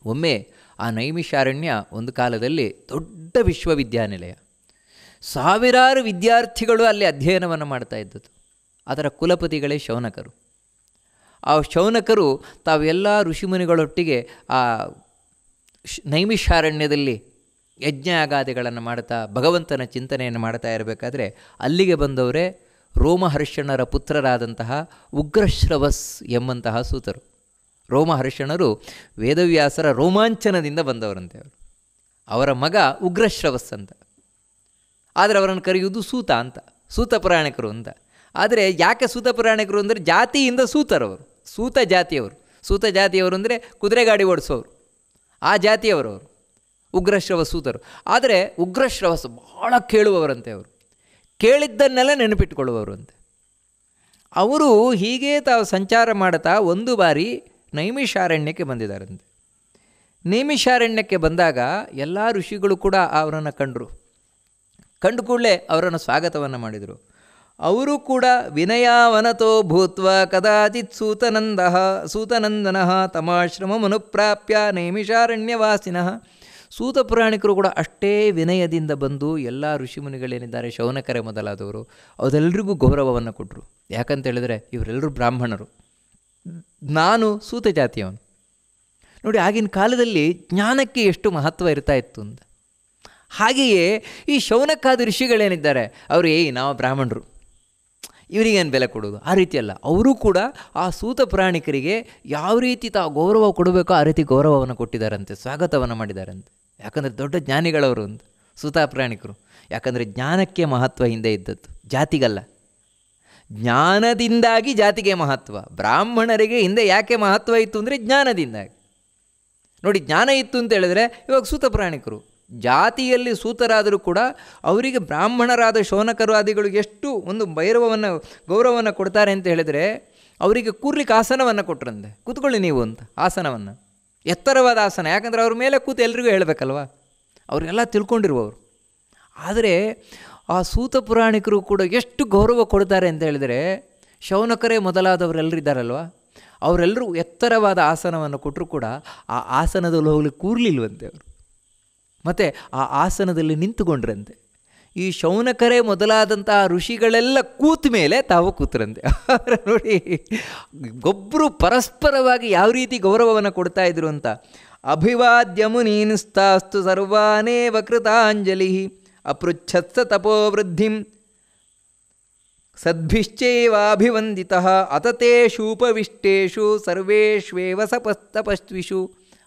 ಒಮ್ಮೆ ಆ ನೈಮಿಷಾರಣ್ಯ ಒಂದು ಕಾಲದಲ್ಲಿ ದೊಡ್ಡ ವಿಶ್ವವಿದ್ಯಾನಿಲಯ, ಸಾವಿರಾರು ವಿದ್ಯಾರ್ಥಿಗಳು ಅಲ್ಲಿ ಅಧ್ಯಯನವನ್ನು ಮಾಡ್ತಾ ಇದ್ದದ್ದು. ಅದರ ಕುಲಪತಿಗಳೇ ಶೌನಕರು. ಆ ಶೌನಕರು ತಾವೆಲ್ಲ ಋಷಿಮುನಿಗಳೊಟ್ಟಿಗೆ ಆ ನೈಮಿಷಾರಣ್ಯದಲ್ಲಿ ಯಜ್ಞಯಾಗಾದಿಗಳನ್ನು ಮಾಡ್ತಾ ಭಗವಂತನ ಚಿಂತನೆಯನ್ನು ಮಾಡ್ತಾ ಇರಬೇಕಾದ್ರೆ ಅಲ್ಲಿಗೆ ಬಂದವರೇ ರೋಮಹರ್ಷಣರ ಪುತ್ರರಾದಂತಹ ಉಗ್ರಶ್ರವಸ್ ಎಂಬಂತಹ ಸೂತರು. ರೋಮಹರ್ಷಣರು ವೇದವ್ಯಾಸರ ರೋಮಾಂಚನದಿಂದ ಬಂದವರಂತೆ. ಅವರ ಮಗ ಉಗ್ರಶ್ರವಸ್ ಅಂತ, ಆದರೆ ಅವರನ್ನು ಕರೆಯುವುದು ಸೂತ ಅಂತ, ಸೂತ ಪುರಾಣಿಕರು ಅಂತ. ಆದರೆ ಯಾಕೆ ಸೂತ ಪುರಾಣಿಕರು ಅಂದರೆ ಜಾತಿಯಿಂದ ಸೂತರವರು, ಸೂತ ಜಾತಿಯವರು. ಸೂತ ಜಾತಿಯವರು ಅಂದರೆ ಕುದುರೆ ಗಾಡಿ ಓಡಿಸೋರು, ಆ ಜಾತಿಯವರವರು ಉಗ್ರಶ್ರವ ಸೂತರು. ಆದರೆ ಉಗ್ರಶ್ರವಸ್ ಬಹಳ ಕೇಳುವವರಂತೆ. ಅವರು ಕೇಳಿದ್ದನ್ನೆಲ್ಲ ನೆನಪಿಟ್ಟುಕೊಳ್ಳುವವರು ಅಂತೆ. ಅವರು ಹೀಗೆ ತಾವು ಸಂಚಾರ ಮಾಡುತ್ತಾ ಒಂದು ಬಾರಿ ನೈಮಿಷಾರಣ್ಯಕ್ಕೆ ಬಂದಿದ್ದಾರಂತೆ. ನೈಮಿಷಾರಣ್ಯಕ್ಕೆ ಬಂದಾಗ ಎಲ್ಲ ಋಷಿಗಳು ಕೂಡ ಅವರನ್ನು ಕಂಡು ಕೂಡಲೇ ಅವರನ್ನು ಸ್ವಾಗತವನ್ನು ಮಾಡಿದರು. ಅವರು ಕೂಡ ವಿನಯಾವನತೋ ಭೂತ್ವ ಕದಾಚಿತ್ ಸೂತನಂದನಃ ತಮಾಶ್ರಮಮನುಪ್ರಾಪ್ಯ ನೈಮಿಷಾರಣ್ಯವಾಸಿನಃ. ಸೂತ ಪುರಾಣಿಕರು ಕೂಡ ಅಷ್ಟೇ ವಿನಯದಿಂದ ಬಂದು ಎಲ್ಲ ಋಷಿಮುನಿಗಳೇನಿದ್ದಾರೆ ಶೌನಕರೇ ಮೊದಲಾದವರು ಅದೆಲ್ಲರಿಗೂ ಗೌರವವನ್ನು ಕೊಟ್ಟರು. ಯಾಕಂತ ಹೇಳಿದರೆ ಇವರೆಲ್ಲರೂ ಬ್ರಾಹ್ಮಣರು, ನಾನು ಸೂತ ಜಾತಿಯವನು. ನೋಡಿ, ಆಗಿನ ಕಾಲದಲ್ಲಿ ಜ್ಞಾನಕ್ಕೆ ಎಷ್ಟು ಮಹತ್ವ ಇರ್ತಾ ಇತ್ತು ಅಂತ. ಹಾಗೆಯೇ ಈ ಶೌನಕಾದಿ ಋಷಿಗಳೇನಿದ್ದಾರೆ ಅವರು ನಾವು ಬ್ರಾಹ್ಮಣರು, ಇವರಿಗೇನು ಬೆಲೆ ಕೊಡೋದು, ಆ ರೀತಿಯಲ್ಲ. ಅವರು ಕೂಡ ಆ ಸೂತ ಪುರಾಣಿಕರಿಗೆ ಯಾವ ರೀತಿ ತಾವು ಗೌರವ ಕೊಡಬೇಕೋ ಆ ರೀತಿ ಗೌರವವನ್ನು ಕೊಟ್ಟಿದ್ದಾರಂತೆ, ಸ್ವಾಗತವನ್ನು ಮಾಡಿದ್ದಾರಂತೆ. ಯಾಕಂದರೆ ದೊಡ್ಡ ಜ್ಞಾನಿಗಳವರು ಅಂತ ಸೂತ ಪುರಾಣಿಕರು. ಯಾಕಂದರೆ ಜ್ಞಾನಕ್ಕೆ ಮಹತ್ವ ಹಿಂದೆ ಇದ್ದದ್ದು, ಜಾತಿಗಲ್ಲ. ಜ್ಞಾನದಿಂದಾಗಿ ಜಾತಿಗೆ ಮಹತ್ವ. ಬ್ರಾಹ್ಮಣರಿಗೆ ಹಿಂದೆ ಯಾಕೆ ಮಹತ್ವ ಇತ್ತು ಅಂದರೆ ಜ್ಞಾನದಿಂದಾಗಿ. ನೋಡಿ, ಜ್ಞಾನ ಇತ್ತು ಅಂತ ಹೇಳಿದ್ರೆ ಇವಾಗ ಸೂತ ಪುರಾಣಿಕರು ಜಾತಿಯಲ್ಲಿ ಸೂತರಾದರೂ ಕೂಡ ಅವರಿಗೆ ಬ್ರಾಹ್ಮಣರಾದ ಶೌನಕರಾದಿಗಳು ಎಷ್ಟು ಒಂದು ಗೌರವವನ್ನು ಕೊಡ್ತಾರೆ ಅಂತ ಹೇಳಿದರೆ, ಅವರಿಗೆ ಕೂರ್ಲಿಕ್ಕೆ ಆಸನವನ್ನು ಕೊಟ್ಟರಂತೆ. ಕೂತ್ಕೊಳ್ಳಿ ನೀವು ಅಂತ ಆಸನವನ್ನು, ಎತ್ತರವಾದ ಆಸನ. ಯಾಕಂದರೆ ಅವ್ರ ಮೇಲೆ ಕೂತು ಎಲ್ರಿಗೂ ಹೇಳಬೇಕಲ್ವ, ಅವರೆಲ್ಲ ತಿಳ್ಕೊಂಡಿರುವವರು. ಆದರೆ ಆ ಸೂತ ಪುರಾಣಿಕರು ಕೂಡ ಎಷ್ಟು ಗೌರವ ಕೊಡ್ತಾರೆ ಅಂತ ಹೇಳಿದರೆ, ಶೌನಕರೇ ಮೊದಲಾದವರೆಲ್ಲರಿದ್ದಾರಲ್ವ, ಅವರೆಲ್ಲರೂ ಎತ್ತರವಾದ ಆಸನವನ್ನು ಕೊಟ್ಟರು ಕೂಡ ಆ ಆಸನದಲ್ಲಿ ಹೋಗ್ಲಿಕ್ಕೆ ಕೂರ್ಲಿಲ್ವಂತೆ ಅವರು. ಮತ್ತು ಆ ಆಸನದಲ್ಲಿ ನಿಂತುಕೊಂಡ್ರಂತೆ. ಈ ಶೌನಕರೇ ಮೊದಲಾದಂತಹ ಋಷಿಗಳೆಲ್ಲ ಕೂತ ಮೇಲೆ ತಾವು ಕೂತರಂತೆ. ನೋಡಿ, ಒಬ್ಬರು ಪರಸ್ಪರವಾಗಿ ಯಾವ ರೀತಿ ಗೌರವವನ್ನು ಕೊಡ್ತಾ ಇದ್ರು ಅಂತ. ಅಭಿವಾದ್ಯ ಮುನೀನ್ಸ್ತಾಸ್ತು ಸರ್ವಾನೇವ ಕೃತಾಂಜಲಿ ಅಪೃಚ್ಛತ್ಸ ತಪೋವೃದ್ಧಿಂ ಸದ್ಭಿಶ್ಚೈವಾಭಿವಂದಿತಃ ಅತತೇಷೂಪವಿಷ್ಟೇಷು ಸರ್ವೇಷ್ವೇವ ತಪಸ್ವಿಷು.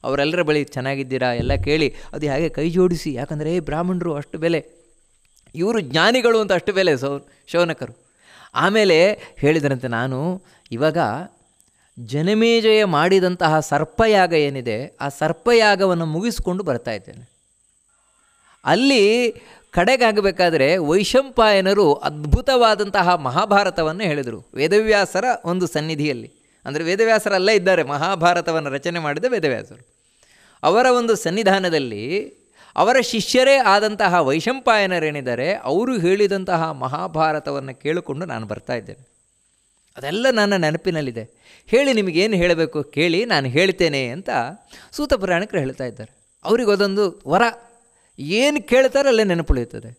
ಅವರೆಲ್ಲರ ಬಳಿ ಚೆನ್ನಾಗಿದ್ದೀರಾ ಎಲ್ಲ ಕೇಳಿ ಅದು ಹಾಗೆ ಕೈ ಜೋಡಿಸಿ, ಯಾಕಂದರೆ ಬ್ರಾಹ್ಮಣರು ಅಷ್ಟು ಬೆಲೆ, ಇವರು ಜ್ಞಾನಿಗಳು ಅಂತ ಅಷ್ಟು ಬೆಲೆ ಶೌನಕರು. ಆಮೇಲೆ ಹೇಳಿದರಂತೆ, ನಾನು ಇವಾಗ ಜನಮೇಜಯ ಮಾಡಿದಂತಹ ಸರ್ಪಯಾಗ ಏನಿದೆ ಆ ಸರ್ಪಯಾಗವನ್ನು ಮುಗಿಸ್ಕೊಂಡು ಬರ್ತಾ ಇದ್ದೇನೆ. ಅಲ್ಲಿ ಕಡೆಗಾಗಬೇಕಾದ್ರೆ ವೈಶಂಪಾಯನರು ಅದ್ಭುತವಾದಂತಹ ಮಹಾಭಾರತವನ್ನು ಹೇಳಿದರು ವೇದವ್ಯಾಸರ ಒಂದು ಸನ್ನಿಧಿಯಲ್ಲಿ. ಅಂದರೆ ವೇದವ್ಯಾಸರಲ್ಲೇ ಇದ್ದಾರೆ, ಮಹಾಭಾರತವನ್ನು ರಚನೆ ಮಾಡಿದ ವೇದವ್ಯಾಸರು. ಅವರ ಒಂದು ಸನ್ನಿಧಾನದಲ್ಲಿ ಅವರ ಶಿಷ್ಯರೇ ಆದಂತಹ ವೈಶಂಪಾಯನರೇನಿದ್ದಾರೆ ಅವರು ಹೇಳಿದಂತಹ ಮಹಾಭಾರತವನ್ನು ಕೇಳಿಕೊಂಡು ನಾನು ಬರ್ತಾ ಇದ್ದೇನೆ. ಅದೆಲ್ಲ ನನ್ನ ನೆನಪಿನಲ್ಲಿದೆ. ಹೇಳಿ ನಿಮಗೇನು ಹೇಳಬೇಕು ಕೇಳಿ, ನಾನು ಹೇಳ್ತೇನೆ ಅಂತ ಸೂತ ಪುರಾಣಿಕರು ಹೇಳ್ತಾ ಇದ್ದಾರೆ. ಅವರಿಗೆ ಅದೊಂದು ವರ, ಏನು ಕೇಳ್ತಾರೆ ಅಲ್ಲೇ ನೆನಪುಳಿಯುತ್ತದೆ.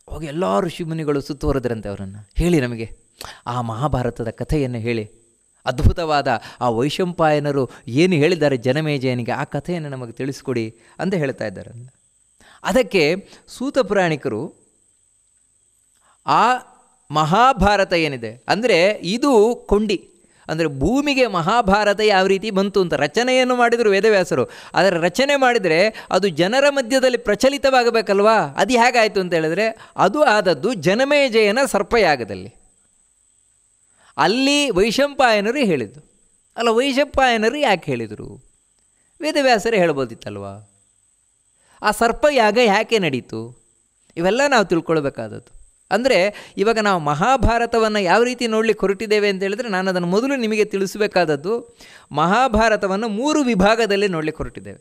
ಅವಾಗ ಎಲ್ಲ ಋಷಿಮುನಿಗಳು ಸುತ್ತುವರೆದ್ರಂತೆ ಅವರನ್ನು. ಹೇಳಿ ನಮಗೆ ಆ ಮಹಾಭಾರತದ ಕಥೆಯನ್ನು ಹೇಳಿ, ಅದ್ಭುತವಾದ ಆ ವೈಶಂಪಾಯನರು ಏನು ಹೇಳಿದ್ದಾರೆ ಜನಮೇಜಯನಿಗೆ ಆ ಕಥೆಯನ್ನು ನಮಗೆ ತಿಳಿಸ್ಕೊಡಿ ಅಂತ ಹೇಳ್ತಾ ಇದ್ದಾರೆ. ಅದಕ್ಕೆ ಸೂತ ಪುರಾಣಿಕರು ಆ ಮಹಾಭಾರತ ಏನಿದೆ ಅಂದರೆ ಇದು ಕೊಂಡಿ, ಅಂದರೆ ಭೂಮಿಗೆ ಮಹಾಭಾರತ ಯಾವ ರೀತಿ ಬಂತು ಅಂತ ರಚನೆಯನ್ನು ಮಾಡಿದರು ವೇದವ್ಯಾಸರು. ಅದರ ರಚನೆ ಮಾಡಿದರೆ ಅದು ಜನರ ಮಧ್ಯದಲ್ಲಿ ಪ್ರಚಲಿತವಾಗಬೇಕಲ್ವಾ, ಅದು ಹೇಗಾಯಿತು ಅಂತ ಹೇಳಿದ್ರೆ ಅದು ಆದದ್ದು ಜನಮೇಜಯನ ಸರ್ಪಯಾಗದಲ್ಲಿ. ಅಲ್ಲಿ ವೈಶಂಪಾಯನರು ಹೇಳಿದ್ದು ಅಲ್ಲ. ವೈಶಂಪಾಯನರು ಯಾಕೆ ಹೇಳಿದರು? ವೇದವ್ಯಾಸರೇ ಹೇಳ್ಬೋದಿತ್ತಲ್ವ. ಆ ಸರ್ಪಯಾಗ ಯಾಕೆ ನಡೀತು? ಇವೆಲ್ಲ ನಾವು ತಿಳ್ಕೊಳ್ಬೇಕಾದದ್ದು. ಅಂದರೆ ಇವಾಗ ನಾವು ಮಹಾಭಾರತವನ್ನು ಯಾವ ರೀತಿ ನೋಡಲಿಕ್ಕೆ ಹೊರಟಿದ್ದೇವೆ ಅಂತ ಹೇಳಿದ್ರೆ, ನಾನು ಅದನ್ನು ಮೊದಲು ನಿಮಗೆ ತಿಳಿಸಬೇಕಾದದ್ದು, ಮಹಾಭಾರತವನ್ನು 3 ವಿಭಾಗದಲ್ಲಿ ನೋಡಲಿಕ್ಕೆ ಹೊರಟಿದ್ದೇವೆ.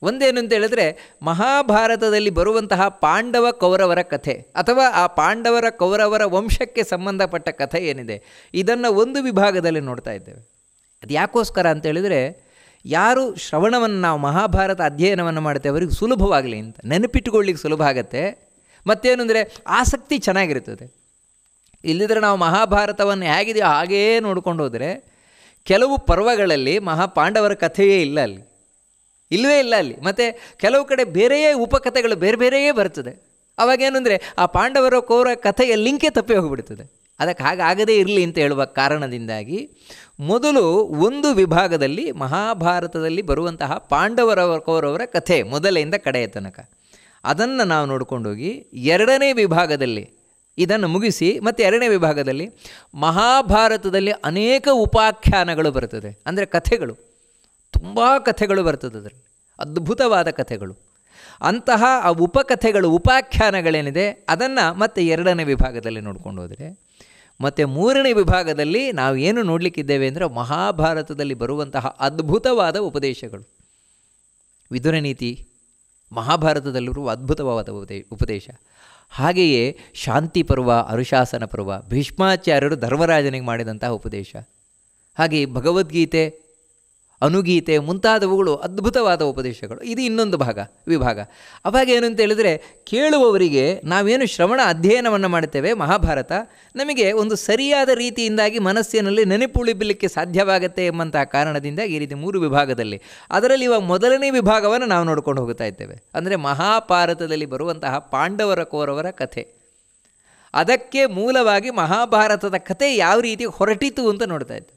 ಒಂದೇನು ಅಂತ ಹೇಳಿದ್ರೆ, ಮಹಾಭಾರತದಲ್ಲಿ ಬರುವಂತಹ ಪಾಂಡವ ಕೌರವರ ಕಥೆ ಅಥವಾ ಆ ಪಾಂಡವರ ಕೌರವರ ವಂಶಕ್ಕೆ ಸಂಬಂಧಪಟ್ಟ ಕಥೆ ಏನಿದೆ ಇದನ್ನು ಒಂದು ವಿಭಾಗದಲ್ಲಿ ನೋಡ್ತಾ ಇದ್ದೇವೆ. ಅದು ಯಾಕೋಸ್ಕರ ಅಂತ ಹೇಳಿದರೆ, ಯಾರು ಶ್ರವಣವನ್ನು ನಾವು ಮಹಾಭಾರತ ಅಧ್ಯಯನವನ್ನು ಮಾಡ್ತೇವೆ ಅವರಿಗೆ ಸುಲಭವಾಗಲಿ ಅಂತ, ನೆನಪಿಟ್ಟುಕೊಳ್ಳಿಕ್ಕೆ ಸುಲಭ ಆಗುತ್ತೆ. ಮತ್ತೇನು ಅಂದರೆ ಆಸಕ್ತಿ ಚೆನ್ನಾಗಿರ್ತದೆ. ಇಲ್ಲಿದ್ರೆ ನಾವು ಮಹಾಭಾರತವನ್ನು ಹೇಗಿದೆಯೋ ಹಾಗೇ ನೋಡ್ಕೊಂಡು ಹೋದರೆ ಕೆಲವು ಪರ್ವಗಳಲ್ಲಿ ಪಾಂಡವರ ಕಥೆಯೇ ಇಲ್ಲ, ಅಲ್ಲಿ ಇಲ್ಲವೇ ಇಲ್ಲ ಅಲ್ಲಿ. ಮತ್ತು ಕೆಲವು ಕಡೆ ಬೇರೆಯೇ ಉಪಕಥೆಗಳು ಬೇರೆ ಬೇರೆಯೇ ಬರ್ತದೆ. ಅವಾಗೇನು ಅಂದರೆ ಆ ಪಾಂಡವರ ಕೌರವ ಕಥೆಯ ಲಿಂಕೇ ತಪ್ಪಿ ಹೋಗಿಬಿಡ್ತದೆ. ಅದಕ್ಕೆ ಹಾಗಾಗದೇ ಇರಲಿ ಅಂತ ಹೇಳುವ ಕಾರಣದಿಂದಾಗಿ ಮೊದಲು ಒಂದು ವಿಭಾಗದಲ್ಲಿ ಮಹಾಭಾರತದಲ್ಲಿ ಬರುವಂತಹ ಪಾಂಡವರ ಕೌರವರ ಕಥೆ ಮೊದಲಿಂದ ಕಡೆಯ ತನಕ ಅದನ್ನು ನಾವು ನೋಡ್ಕೊಂಡೋಗಿ 2ನೇ ವಿಭಾಗದಲ್ಲಿ ಇದನ್ನು ಮುಗಿಸಿ ಮತ್ತು 2ನೇ ವಿಭಾಗದಲ್ಲಿ ಮಹಾಭಾರತದಲ್ಲಿ ಅನೇಕ ಉಪಾಖ್ಯಾನಗಳು ಬರ್ತದೆ. ಅಂದರೆ ಕಥೆಗಳು, ತುಂಬ ಕಥೆಗಳು ಬರ್ತದೆ ಅದರಲ್ಲಿ, ಅದ್ಭುತವಾದ ಕಥೆಗಳು. ಅಂತಹ ಆ ಉಪಕಥೆಗಳು ಉಪಾಖ್ಯಾನಗಳೇನಿದೆ ಅದನ್ನು ಮತ್ತೆ 2ನೇ ವಿಭಾಗದಲ್ಲಿ ನೋಡ್ಕೊಂಡು ಹೋದರೆ, ಮತ್ತು 3ನೇ ವಿಭಾಗದಲ್ಲಿ ನಾವು ಏನು ನೋಡಲಿಕ್ಕಿದ್ದೇವೆ ಅಂದರೆ ಮಹಾಭಾರತದಲ್ಲಿ ಬರುವಂತಹ ಅದ್ಭುತವಾದ ಉಪದೇಶಗಳು. ವಿದುರ ನೀತಿ ಮಹಾಭಾರತದಲ್ಲಿರುವ ಅದ್ಭುತವಾದ ಉಪದೇಶ. ಹಾಗೆಯೇ ಶಾಂತಿ ಪರ್ವ, ಅನುಶಾಸನ ಪರ್ವ, ಭೀಷ್ಮಾಚಾರ್ಯರು ಧರ್ಮರಾಜನಿಗೆ ಮಾಡಿದಂತಹ ಉಪದೇಶ, ಹಾಗೆಯೇ ಭಗವದ್ಗೀತೆ, ಅನುಗೀತೆ ಮುಂತಾದವುಗಳು ಅದ್ಭುತವಾದ ಉಪದೇಶಗಳು. ಇದು ಇನ್ನೊಂದು ವಿಭಾಗ. ಅವಾಗ ಏನು ಅಂತ ಹೇಳಿದರೆ, ಕೇಳುವವರಿಗೆ ನಾವೇನು ಶ್ರವಣ ಅಧ್ಯಯನವನ್ನು ಮಾಡುತ್ತೇವೆ ಮಹಾಭಾರತ ನಮಗೆ ಒಂದು ಸರಿಯಾದ ರೀತಿಯಿಂದಾಗಿ ಮನಸ್ಸಿನಲ್ಲಿ ನೆನಪುಳಿಬಲಿಕ್ಕೆ ಸಾಧ್ಯವಾಗುತ್ತೆ ಎಂಬಂತಹ ಕಾರಣದಿಂದ ಈ ರೀತಿ 3 ವಿಭಾಗದಲ್ಲಿ, ಅದರಲ್ಲಿ ಇವಾಗ 1ನೇ ವಿಭಾಗವನ್ನು ನಾವು ನೋಡ್ಕೊಂಡು ಹೋಗ್ತಾ ಇದ್ದೇವೆ. ಅಂದರೆ ಮಹಾಭಾರತದಲ್ಲಿ ಬರುವಂತಹ ಪಾಂಡವರ ಕೌರವರ ಕಥೆ, ಅದಕ್ಕೆ ಮೂಲವಾಗಿ ಮಹಾಭಾರತದ ಕಥೆ ಯಾವ ರೀತಿ ಹೊರಟಿತು ಅಂತ ನೋಡ್ತಾ ಇದ್ದೇವೆ.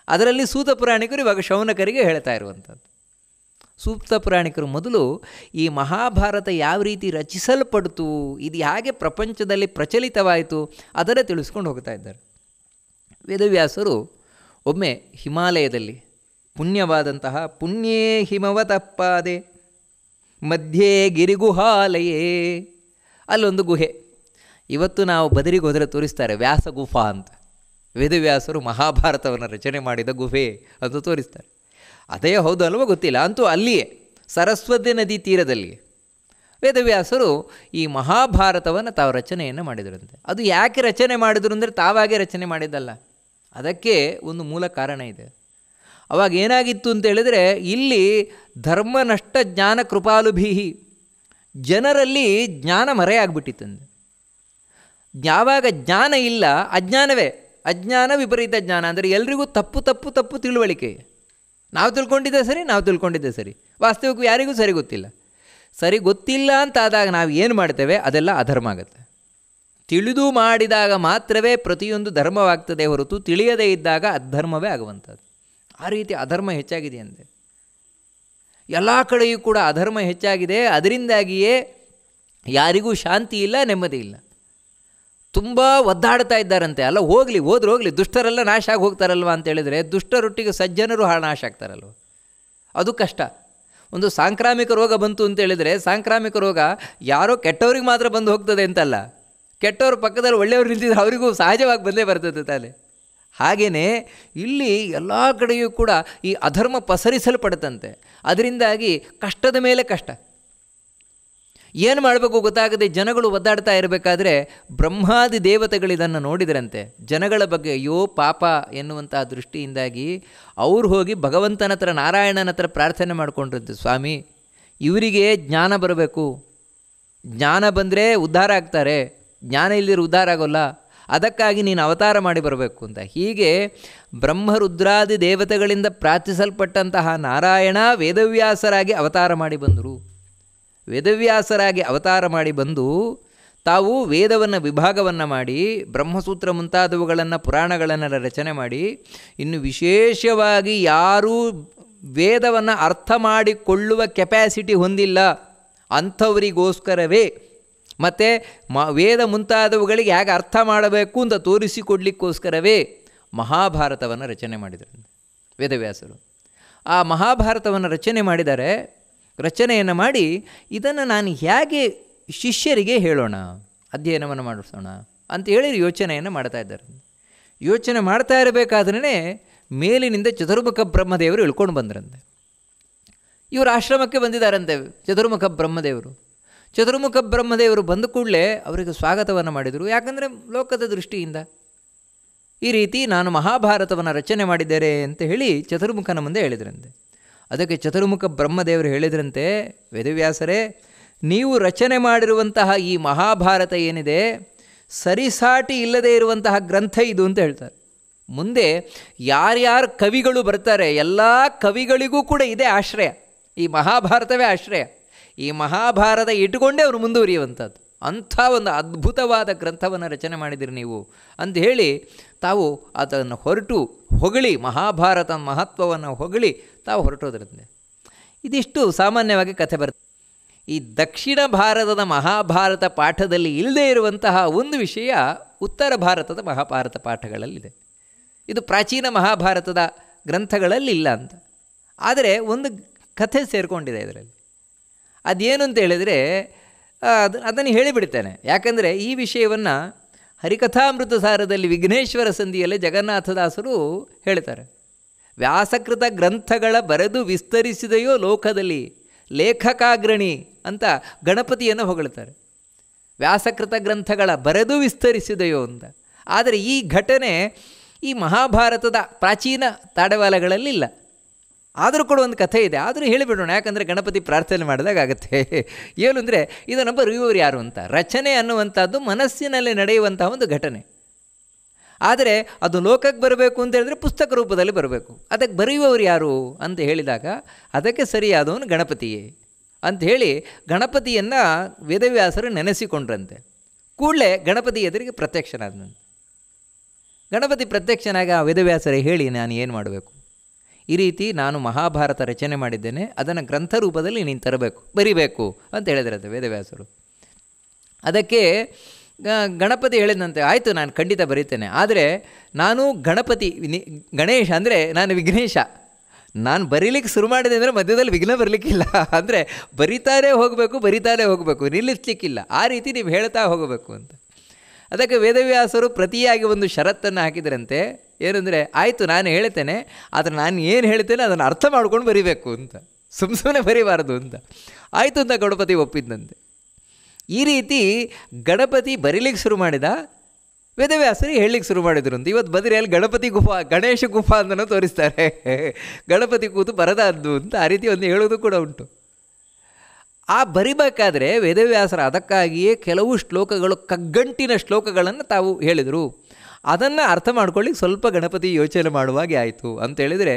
ಅದರಲ್ಲಿ ಸೂತ ಪುರಾಣಿಕರು ಇವಾಗ ಶೌನಕರಿಗೆ ಹೇಳ್ತಾ ಇರುವಂಥದ್ದು. ಸೂತ ಪುರಾಣಿಕರು ಮೊದಲು ಈ ಮಹಾಭಾರತ ಯಾವ ರೀತಿ ರಚಿಸಲ್ಪಡ್ತು, ಇದು ಹೇಗೆ ಪ್ರಪಂಚದಲ್ಲಿ ಪ್ರಚಲಿತವಾಯಿತು ಅದನ್ನು ತಿಳಿಸ್ಕೊಂಡು ಹೋಗ್ತಾ ಇದ್ದಾರೆ. ವೇದವ್ಯಾಸರು ಒಮ್ಮೆ ಹಿಮಾಲಯದಲ್ಲಿ ಪುಣ್ಯವಾದಂತಹ ಪುಣ್ಯೇ ಹಿಮವತಪ್ಪಾದೆ ಮಧ್ಯೆ ಗಿರಿಗುಹಾಲಯೇ, ಅಲ್ಲೊಂದು ಗುಹೆ. ಇವತ್ತು ನಾವು ಬದರಿಗೆ ಹೋದರೆ ತೋರಿಸ್ತಾರೆ ವ್ಯಾಸ ಗುಫಾ ಅಂತ. ವೇದವ್ಯಾಸರು ಮಹಾಭಾರತವನ್ನು ರಚನೆ ಮಾಡಿದ ಗುಹೆ ಅಂತ ತೋರಿಸ್ತಾರೆ. ಅದೇ ಹೌದು ಅಲ್ವ ಗೊತ್ತಿಲ್ಲ, ಅಂತೂ ಅಲ್ಲಿಯೇ ಸರಸ್ವತಿ ನದಿ ತೀರದಲ್ಲಿ ವೇದವ್ಯಾಸರು ಈ ಮಹಾಭಾರತವನ್ನು ತಾವು ರಚನೆಯನ್ನು ಮಾಡಿದರಂತೆ. ಅದು ಯಾಕೆ ರಚನೆ ಮಾಡಿದರು ಅಂದರೆ ತಾವಾಗೇ ರಚನೆ ಮಾಡಿದ್ದಲ್ಲ, ಅದಕ್ಕೆ ಒಂದು ಮೂಲ ಕಾರಣ ಇದೆ. ಅವಾಗ ಏನಾಗಿತ್ತು ಅಂತ ಹೇಳಿದರೆ, ಇಲ್ಲಿ ಧರ್ಮನಷ್ಟ ಜ್ಞಾನ ಕೃಪಾಲುಭೀಹಿ, ಜನರಲ್ಲಿ ಜ್ಞಾನ ಮರೆಯಾಗ್ಬಿಟ್ಟಿತ್ತಂತೆ. ಯಾವಾಗ ಜ್ಞಾನ ಇಲ್ಲ ಅಜ್ಞಾನ ವಿಪರೀತ ಜ್ಞಾನ, ಅಂದರೆ ಎಲ್ರಿಗೂ ತಪ್ಪು ತಿಳುವಳಿಕೆ. ನಾವು ತಿಳ್ಕೊಂಡಿದ್ದೆ ಸರಿ, ವಾಸ್ತವಿಕ ಯಾರಿಗೂ ಸರಿ ಗೊತ್ತಿಲ್ಲ ಅಂತಾದಾಗ ನಾವು ಏನು ಮಾಡ್ತೇವೆ ಅದೆಲ್ಲ ಅಧರ್ಮ ಆಗುತ್ತೆ. ತಿಳಿದು ಮಾಡಿದಾಗ ಮಾತ್ರವೇ ಪ್ರತಿಯೊಂದು ಧರ್ಮವಾಗ್ತದೆ ಹೊರತು ತಿಳಿಯದೇ ಇದ್ದಾಗ ಅಧರ್ಮವೇ ಆಗುವಂಥದ್ದು. ಆ ರೀತಿ ಅಧರ್ಮ ಹೆಚ್ಚಾಗಿದೆಯಂತೆ. ಎಲ್ಲ ಕಡೆಯೂ ಕೂಡ ಅಧರ್ಮ ಹೆಚ್ಚಾಗಿದೆ. ಅದರಿಂದಾಗಿಯೇ ಯಾರಿಗೂ ಶಾಂತಿ ಇಲ್ಲ, ನೆಮ್ಮದಿ ಇಲ್ಲ. ತುಂಬ ಒದ್ದಾಡ್ತಾ ಇದ್ದಾರಂತೆ. ಅಲ್ಲ ಹೋಗಲಿ ದುಷ್ಟರೆಲ್ಲ ನಾಶ ಆಗಿ ಹೋಗ್ತಾರಲ್ವ ಅಂತ ಹೇಳಿದರೆ, ದುಷ್ಟರೊಟ್ಟಿಗೆ ಸಜ್ಜನರು ನಾಶ ಆಗ್ತಾರಲ್ವ, ಅದು ಕಷ್ಟ. ಒಂದು ಸಾಂಕ್ರಾಮಿಕ ರೋಗ ಬಂತು ಅಂತ ಹೇಳಿದರೆ, ಸಾಂಕ್ರಾಮಿಕ ರೋಗ ಯಾರೋ ಕೆಟ್ಟವ್ರಿಗೆ ಮಾತ್ರ ಬಂದು ಹೋಗ್ತದೆ ಅಂತಲ್ಲ, ಕೆಟ್ಟವ್ರ ಪಕ್ಕದಲ್ಲಿ ಒಳ್ಳೆಯವ್ರು ನಿಂತಿದ್ರೆ ಅವರಿಗೂ ಸಹಜವಾಗಿ ಬಂದೇ ಬರ್ತದೆ ತಾನೆ. ಹಾಗೆಯೇ ಇಲ್ಲಿ ಎಲ್ಲ ಕಡೆಯೂ ಕೂಡ ಈ ಅಧರ್ಮ ಪಸರಿಸಲ್ಪಡುತ್ತಂತೆ. ಅದರಿಂದಾಗಿ ಕಷ್ಟದ ಮೇಲೆ ಕಷ್ಟ. ಏನು ಮಾಡಬೇಕು ಗೊತ್ತಾಗದೆ ಜನಗಳು ಒದ್ದಾಡ್ತಾ ಇರಬೇಕಾದ್ರೆ ಬ್ರಹ್ಮಾದಿ ದೇವತೆಗಳಿದನ್ನು ನೋಡಿದರಂತೆ. ಜನಗಳ ಬಗ್ಗೆ ಅಯ್ಯೋ ಪಾಪ ಎನ್ನುವಂತಹ ದೃಷ್ಟಿಯಿಂದಾಗಿ ಅವರು ಹೋಗಿ ಭಗವಂತನ ಹತ್ರ, ನಾರಾಯಣನ ಹತ್ರ ಪ್ರಾರ್ಥನೆ ಮಾಡಿಕೊಂಡಿದ್ದು, ಸ್ವಾಮಿ ಇವರಿಗೆ ಜ್ಞಾನ ಬರಬೇಕು, ಜ್ಞಾನ ಬಂದರೆ ಉದ್ಧಾರ ಆಗ್ತಾರೆ, ಜ್ಞಾನ ಇಲ್ಲದಿರೋ ಉದ್ಧಾರ ಆಗೋಲ್ಲ, ಅದಕ್ಕಾಗಿ ನೀನು ಅವತಾರ ಮಾಡಿ ಬರಬೇಕು ಅಂತ. ಹೀಗೆ ಬ್ರಹ್ಮರುದ್ರಾದಿ ದೇವತೆಗಳಿಂದ ಪ್ರಾರ್ಥಿಸಲ್ಪಟ್ಟಂತಹ ನಾರಾಯಣ ವೇದವ್ಯಾಸರಾಗಿ ಅವತಾರ ಮಾಡಿ ಬಂದರು. ವೇದವ್ಯಾಸರಾಗಿ ಅವತಾರ ಮಾಡಿ ಬಂದು ತಾವು ವೇದವನ್ನು ವಿಭಾಗವನ್ನು ಮಾಡಿ ಬ್ರಹ್ಮಸೂತ್ರ ಮುಂತಾದವುಗಳನ್ನು, ಪುರಾಣಗಳನ್ನೆಲ್ಲ ರಚನೆ ಮಾಡಿ, ಇನ್ನು ವಿಶೇಷವಾಗಿ ಯಾರೂ ವೇದವನ್ನು ಅರ್ಥ ಮಾಡಿಕೊಳ್ಳುವ ಕೆಪ್ಯಾಸಿಟಿ ಹೊಂದಿಲ್ಲ ಅಂಥವರಿಗೋಸ್ಕರವೇ, ಮತ್ತು ವೇದ ಮುಂತಾದವುಗಳಿಗೆ ಹೇಗೆ ಅರ್ಥ ಮಾಡಬೇಕು ಅಂತ ತೋರಿಸಿಕೊಡ್ಲಿಕ್ಕೋಸ್ಕರವೇ ಮಹಾಭಾರತವನ್ನು ರಚನೆ ಮಾಡಿದರು ವೇದವ್ಯಾಸರು. ಆ ಮಹಾಭಾರತವನ್ನು ರಚನೆ ಮಾಡಿದ್ದಾರೆ. ರಚನೆಯನ್ನು ಮಾಡಿ ಇದನ್ನು ನಾನು ಹೇಗೆ ಶಿಷ್ಯರಿಗೆ ಹೇಳೋಣ, ಅಧ್ಯಯನವನ್ನು ಮಾಡಿಸೋಣ ಅಂತ ಹೇಳಿ ಯೋಚನೆಯನ್ನು ಮಾಡ್ತಾ ಇದ್ದಾರೆ. ಯೋಚನೆ ಮಾಡ್ತಾ ಇರಬೇಕಾದ್ರೇ ಮೇಲಿನಿಂದ ಚತುರ್ಮುಖ ಬ್ರಹ್ಮದೇವರು ಇಳ್ಕೊಂಡು ಬಂದ್ರಂತೆ. ಇವರು ಆಶ್ರಮಕ್ಕೆ ಬಂದಿದ್ದಾರಂತೆ ಚತುರ್ಮುಖ ಬ್ರಹ್ಮದೇವರು. ಚತುರ್ಮುಖ ಬ್ರಹ್ಮದೇವರು ಬಂದ ಕೂಡಲೇ ಅವರಿಗೆ ಸ್ವಾಗತವನ್ನು ಮಾಡಿದರು. ಯಾಕಂದರೆ ಲೋಕದ ದೃಷ್ಟಿಯಿಂದ ಈ ರೀತಿ ನಾನು ಮಹಾಭಾರತವನ್ನು ರಚನೆ ಮಾಡಿದ್ದೇನೆ ಅಂತ ಹೇಳಿ ಚತುರ್ಮುಖನ ಮುಂದೆ ಹೇಳಿದ್ರಂತೆ. ಅದಕ್ಕೆ ಚತುರ್ಮುಖ ಬ್ರಹ್ಮದೇವರು ಹೇಳಿದ್ರಂತೆ, ವೇದವ್ಯಾಸರೇ, ನೀವು ರಚನೆ ಮಾಡಿರುವಂತಹ ಈ ಮಹಾಭಾರತ ಏನಿದೆ ಸರಿಸಾಟಿ ಇಲ್ಲದೇ ಇರುವಂತಹ ಗ್ರಂಥ ಇದು ಅಂತ ಹೇಳ್ತಾರೆ. ಮುಂದೆ ಯಾರ್ಯಾರು ಕವಿಗಳು ಬರ್ತಾರೆ ಎಲ್ಲ ಕವಿಗಳಿಗೂ ಕೂಡ ಇದೇ ಆಶ್ರಯ, ಈ ಮಹಾಭಾರತವೇ ಆಶ್ರಯ. ಈ ಮಹಾಭಾರತ ಇಟ್ಟುಕೊಂಡೇ ಅವರು ಮುಂದುವರಿಯುವಂಥದ್ದು. ಅಂಥ ಒಂದು ಅದ್ಭುತವಾದ ಗ್ರಂಥವನ್ನು ರಚನೆ ಮಾಡಿದಿರಿ ನೀವು ಅಂತ ಹೇಳಿ ತಾವು ಅದನ್ನು ಹೊಗಳಿ ಮಹಾಭಾರತ ಮಹತ್ವವನ್ನು ಹೊಗಳಿ ತಾವು ಹೊರಟೋದ್ರಂತೆ. ಇದಿಷ್ಟು ಸಾಮಾನ್ಯವಾಗಿ ಕಥೆ ಬರುತ್ತೆ. ಈ ದಕ್ಷಿಣ ಭಾರತದ ಮಹಾಭಾರತ ಪಾಠದಲ್ಲಿ ಇಲ್ಲದೇ ಇರುವಂತಹ ಒಂದು ವಿಷಯ ಉತ್ತರ ಭಾರತದ ಮಹಾಭಾರತ ಪಾಠಗಳಲ್ಲಿದೆ. ಇದು ಪ್ರಾಚೀನ ಮಹಾಭಾರತದ ಗ್ರಂಥಗಳಲ್ಲಿ ಇಲ್ಲ ಅಂತ. ಆದರೆ ಒಂದು ಕಥೆ ಸೇರಿಕೊಂಡಿದೆ ಇದರಲ್ಲಿ. ಅದೇನು ಅಂತ ಹೇಳಿದರೆ ಅದನ್ನು ಹೇಳಿಬಿಡ್ತೇನೆ. ಯಾಕಂದರೆ ಈ ವಿಷಯವನ್ನು ಹರಿಕಥಾಮೃತ ಸಾರದಲ್ಲಿ ವಿಘ್ನೇಶ್ವರ ಸಂಧಿಯಲ್ಲಿ ಜಗನ್ನಾಥದಾಸರು ಹೇಳ್ತಾರೆ. ವ್ಯಾಸಕೃತ ಗ್ರಂಥಗಳ ಬರೆದು ವಿಸ್ತರಿಸಿದೆಯೋ ಲೋಕದಲ್ಲಿ ಲೇಖಕಾಗ್ರಣಿ ಅಂತ ಗಣಪತಿಯನ್ನು ಹೊಗಳ್ತಾರೆ. ವ್ಯಾಸಕೃತ ಗ್ರಂಥಗಳ ಬರೆದು ವಿಸ್ತರಿಸಿದೆಯೋ ಅಂತ. ಆದರೆ ಈ ಘಟನೆ ಈ ಮಹಾಭಾರತದ ಪ್ರಾಚೀನ ತಾಡವಾಲಗಳಲ್ಲಿಲ್ಲ. ಆದರೂ ಕೂಡ ಒಂದು ಕಥೆ ಇದೆ, ಆದರೂ ಹೇಳಿಬಿಡೋಣ. ಯಾಕಂದರೆ ಗಣಪತಿ ಪ್ರಾರ್ಥನೆ ಮಾಡಿದಾಗ ಆಗುತ್ತೆ. ಏನು ಅಂದರೆ ಇದನ್ನು ಬರೆಯುವವರು ಯಾರು ಅಂತ. ರಚನೆ ಅನ್ನುವಂಥದ್ದು ಮನಸ್ಸಿನಲ್ಲಿ ನಡೆಯುವಂತಹ ಒಂದು ಘಟನೆ. ಆದರೆ ಅದು ಲೋಕಕ್ಕೆ ಬರಬೇಕು ಅಂತ ಹೇಳಿದ್ರೆ ಪುಸ್ತಕ ರೂಪದಲ್ಲಿ ಬರಬೇಕು. ಅದಕ್ಕೆ ಬರೆಯುವವರು ಯಾರು ಅಂತ ಹೇಳಿದಾಗ ಅದಕ್ಕೆ ಸರಿಯಾದವನು ಗಣಪತಿಯೇ ಅಂತ ಹೇಳಿ ಗಣಪತಿಯನ್ನು ವೇದವ್ಯಾಸರು ನೆನೆಸಿಕೊಂಡ್ರಂತೆ. ಕೂಡಲೇ ಗಣಪತಿ ಎದುರಿಗೆ ಪ್ರತ್ಯಕ್ಷನಾದಂತೆ. ಗಣಪತಿ ಪ್ರತ್ಯಕ್ಷನಾಗ ವೇದವ್ಯಾಸರೇ ಹೇಳಿ ನಾನು ಏನು ಮಾಡಬೇಕು, ಈ ರೀತಿ ನಾನು ಮಹಾಭಾರತ ರಚನೆ ಮಾಡಿದ್ದೇನೆ, ಅದನ್ನು ಗ್ರಂಥ ರೂಪದಲ್ಲಿ ನೀನು ತರಬೇಕು, ಬರಿಬೇಕು ಅಂತ ಹೇಳಿದ್ರಂತೆ ವೇದವ್ಯಾಸರು. ಅದಕ್ಕೆ ಗಣಪತಿ ಹೇಳಿದಂತೆ, ಆಯಿತು ನಾನು ಖಂಡಿತ ಬರೀತೇನೆ, ಆದರೆ ನಾನು ಗಣೇಶ ಅಂದರೆ ನಾನು ವಿಘ್ನೇಶ, ನಾನು ಬರೀಲಿಕ್ಕೆ ಶುರು ಮಾಡಿದೆ ಅಂದರೆ ಮಧ್ಯದಲ್ಲಿ ವಿಘ್ನ ಬರಲಿಕ್ಕಿಲ್ಲ, ಅಂದರೆ ಬರಿತಾನೇ ಹೋಗಬೇಕು, ನಿಲ್ಲಿಸಲಿಕ್ಕಿಲ್ಲ, ಆ ರೀತಿ ನೀವು ಹೇಳ್ತಾ ಹೋಗಬೇಕು ಅಂತ. ಅದಕ್ಕೆ ವೇದವ್ಯಾಸರು ಪ್ರತಿಯಾಗಿ ಒಂದು ಷರತ್ತನ್ನು ಹಾಕಿದ್ರಂತೆ. ಏನಂದರೆ, ಆಯಿತು ನಾನು ಹೇಳ್ತೇನೆ, ಆದರೆ ನಾನು ಏನು ಹೇಳ್ತೇನೆ ಅದನ್ನು ಅರ್ಥ ಮಾಡ್ಕೊಂಡು ಬರಿಬೇಕು ಅಂತ, ಸುಮ್ಮನೆ ಬರೀಬಾರ್ದು ಅಂತ. ಆಯಿತು ಅಂತ ಗಣಪತಿ ಒಪ್ಪಿದ್ದಂತೆ. ಈ ರೀತಿ ಗಣಪತಿ ಬರೀಲಿಕ್ಕೆ ಶುರು ಮಾಡಿದ, ವೇದವ್ಯಾಸರು ಹೇಳಲಿಕ್ಕೆ ಶುರು ಮಾಡಿದ್ರು ಅಂತ. ಇವತ್ತು ಬದರಿಯಲ್ಲಿ ಗಣಪತಿ ಗುಫಾ, ಗಣೇಶ ಗುಫಾ ಅಂತಲೂ ತೋರಿಸ್ತಾರೆ. ಗಣಪತಿ ಕೂತು ಬರದಾದ್ದು ಅಂತ ಆ ರೀತಿ ಒಂದು ಹೇಳೋದು ಕೂಡ ಉಂಟು. ಆ ಬರಿಬೇಕಾದ್ರೆ ವೇದವ್ಯಾಸರು ಅದಕ್ಕಾಗಿಯೇ ಕೆಲವು ಶ್ಲೋಕಗಳು, ಕಗ್ಗಂಟಿನ ಶ್ಲೋಕಗಳನ್ನು ತಾವು ಹೇಳಿದರು. ಅದನ್ನು ಅರ್ಥ ಮಾಡ್ಕೊಳ್ಳಿಕ್ಕೆ ಸ್ವಲ್ಪ ಗಣಪತಿ ಯೋಚನೆ ಮಾಡುವಾಗೆ ಆಯಿತು. ಅಂತೇಳಿದರೆ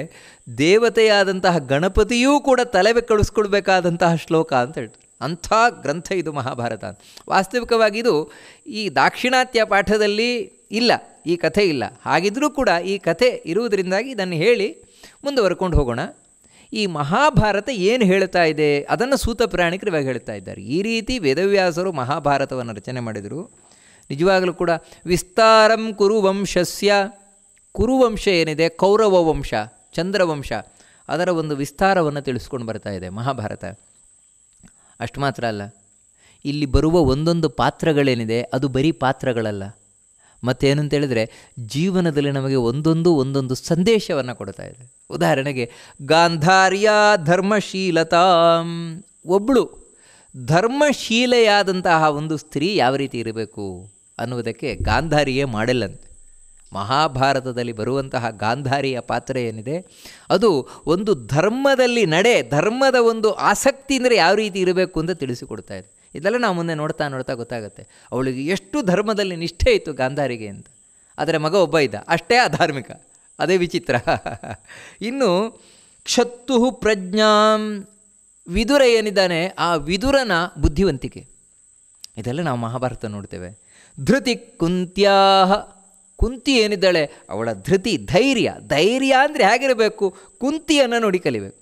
ದೇವತೆಯಾದಂತಹ ಗಣಪತಿಯೂ ಕೂಡ ತಲೆ ಕಳಿಸ್ಕೊಳ್ಬೇಕಾದಂತಹ ಶ್ಲೋಕ ಅಂತ ಹೇಳ್ತಾರೆ. ಅಂಥ ಗ್ರಂಥ ಇದು ಮಹಾಭಾರತ. ವಾಸ್ತವಿಕವಾಗಿ ಇದು ಈ ದಾಕ್ಷಿಣಾತ್ಯ ಪಾಠದಲ್ಲಿ ಇಲ್ಲ, ಈ ಕಥೆ ಇಲ್ಲ. ಹಾಗಿದ್ರೂ ಕೂಡ ಈ ಕಥೆ ಇರುವುದರಿಂದಾಗಿ ಇದನ್ನು ಹೇಳಿ ಮುಂದುವರ್ಕೊಂಡು ಹೋಗೋಣ. ಈ ಮಹಾಭಾರತ ಏನು ಹೇಳ್ತಾ ಇದೆ ಅದನ್ನು ಸೂತ ಪುರಾಣಿಕರು ಇವಾಗ ಹೇಳ್ತಾ ಇದ್ದಾರೆ. ಈ ರೀತಿ ವೇದವ್ಯಾಸರು ಮಹಾಭಾರತವನ್ನು ರಚನೆ ಮಾಡಿದರು. ನಿಜವಾಗಲೂ ಕೂಡ ವಿಸ್ತಾರಂ ಕುರುವಂಶಸ್ಯ, ಕುರುವಂಶ ಏನಿದೆ ಕೌರವ ವಂಶ, ಚಂದ್ರವಂಶ, ಅದರ ಒಂದು ವಿಸ್ತಾರವನ್ನು ತಿಳಿಸ್ಕೊಂಡು ಬರ್ತಾ ಇದೆ ಮಹಾಭಾರತ. ಅಷ್ಟು ಮಾತ್ರ ಅಲ್ಲ, ಇಲ್ಲಿ ಬರುವ ಒಂದೊಂದು ಪಾತ್ರಗಳೇನಿದೆ ಅದು ಬರೀ ಪಾತ್ರಗಳಲ್ಲ, ಮತ್ತೇನು ಅಂತೇಳಿದರೆ ಜೀವನದಲ್ಲಿ ನಮಗೆ ಒಂದೊಂದು ಸಂದೇಶವನ್ನು ಕೊಡ್ತಾ ಇದೆ. ಉದಾಹರಣೆಗೆ ಗಾಂಧಾರ್ಯ ಧರ್ಮಶೀಲತಾಂ, ಒಬ್ಬಳು ಧರ್ಮಶೀಲೆಯಾದಂತಹ ಒಂದು ಸ್ತ್ರೀ ಯಾವ ರೀತಿ ಇರಬೇಕು ಅನ್ನುವುದಕ್ಕೆ ಗಾಂಧಾರಿಯೇ ಮಾಡೆಲ್ ಅಂತೆ. ಮಹಾಭಾರತದಲ್ಲಿ ಬರುವಂತಹ ಗಾಂಧಾರಿಯ ಪಾತ್ರ ಏನಿದೆ ಅದು ಒಂದು ಧರ್ಮದಲ್ಲಿ ಧರ್ಮದ ಒಂದು ಆಸಕ್ತಿ ಅಂದರೆ ಯಾವ ರೀತಿ ಇರಬೇಕು ಅಂತ ತಿಳಿಸಿಕೊಡ್ತಾ ಇದೆ. ಇದೆಲ್ಲ ನಾವು ಮುಂದೆ ನೋಡ್ತಾ ಗೊತ್ತಾಗುತ್ತೆ ಅವಳಿಗೆ ಎಷ್ಟು ಧರ್ಮದಲ್ಲಿ ನಿಷ್ಠೆ ಇತ್ತು ಗಾಂಧಾರಿಗೆ ಅಂತ. ಆದರೆ ಮಗ ಒಬ್ಬ ಇದ್ದ, ಅಷ್ಟೇ ಅಧಾರ್ಮಿಕ, ಅದೇ ವಿಚಿತ್ರ. ಇನ್ನು ಕ್ಷತ್ತು ಪ್ರಜ್ಞಾಂ, ವಿದುರ ಏನಿದ್ದಾನೆ ಆ ವಿದುರನ ಬುದ್ಧಿವಂತಿಕೆ, ಇದೆಲ್ಲ ನಾವು ಮಹಾಭಾರತ ನೋಡ್ತೇವೆ. ಧೃತಿ ಕುಂತ್ಯಾಹ, ಕುಂತಿ ಏನಿದ್ದಾಳೆ ಅವಳ ಧೃತಿ, ಧೈರ್ಯ ಅಂದರೆ ಹೇಗಿರಬೇಕು, ಕುಂತಿಯನ್ನು ನೋಡಿ ಕಲಿಬೇಕು.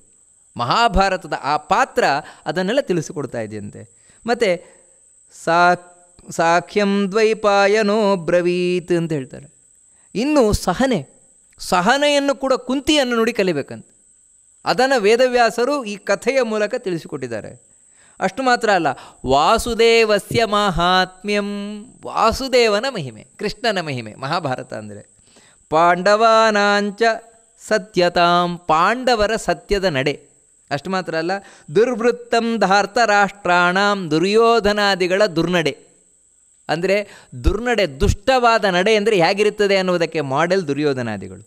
ಮಹಾಭಾರತದ ಆ ಪಾತ್ರ ಅದನ್ನೆಲ್ಲ ತಿಳಿಸಿಕೊಡ್ತಾ ಇದೆಯಂತೆ. ಮತ್ತು ಸಾಖ್ಯಂ ದ್ವೈಪಾಯನೋ ಬ್ರವೀತ್ ಅಂತ ಹೇಳ್ತಾರೆ. ಇನ್ನು ಸಹನೆಯನ್ನು ಕೂಡ ಕುಂತಿಯನ್ನು ನೋಡಿ ಕಲಿಬೇಕಂತ. ಅದನ್ನು ವೇದವ್ಯಾಸರು ಈ ಕಥೆಯ ಮೂಲಕ ತಿಳಿಸಿಕೊಟ್ಟಿದ್ದಾರೆ. ಅಷ್ಟು ಮಾತ್ರ ಅಲ್ಲ, ವಾಸುದೇವಸ್ಯ ಮಾಹಾತ್ಮ್ಯಂ, ವಾಸುದೇವನ ಮಹಿಮೆ, ಕೃಷ್ಣನ ಮಹಿಮೆ ಮಹಾಭಾರತ ಅಂದರೆ. ಪಾಂಡವಾನಾಂಚ ಸತ್ಯತಾಂ, ಪಾಂಡವರ ಸತ್ಯದ ನಡೆ. ಅಷ್ಟು ಮಾತ್ರ ಅಲ್ಲ, ದುರ್ವೃತ್ತಂ ಧಾರ್ತರಾಷ್ಟ್ರಾಣಾಂ, ದುರ್ಯೋಧನಾದಿಗಳ ದುರ್ನಡೆ. ಅಂದರೆ ದುರ್ನಡೆ, ದುಷ್ಟವಾದ ನಡೆ ಅಂದರೆ ಹೇಗಿರುತ್ತದೆ ಅನ್ನುವುದಕ್ಕೆ ಮಾಡೆಲ್ ದುರ್ಯೋಧನಾದಿಗಳು.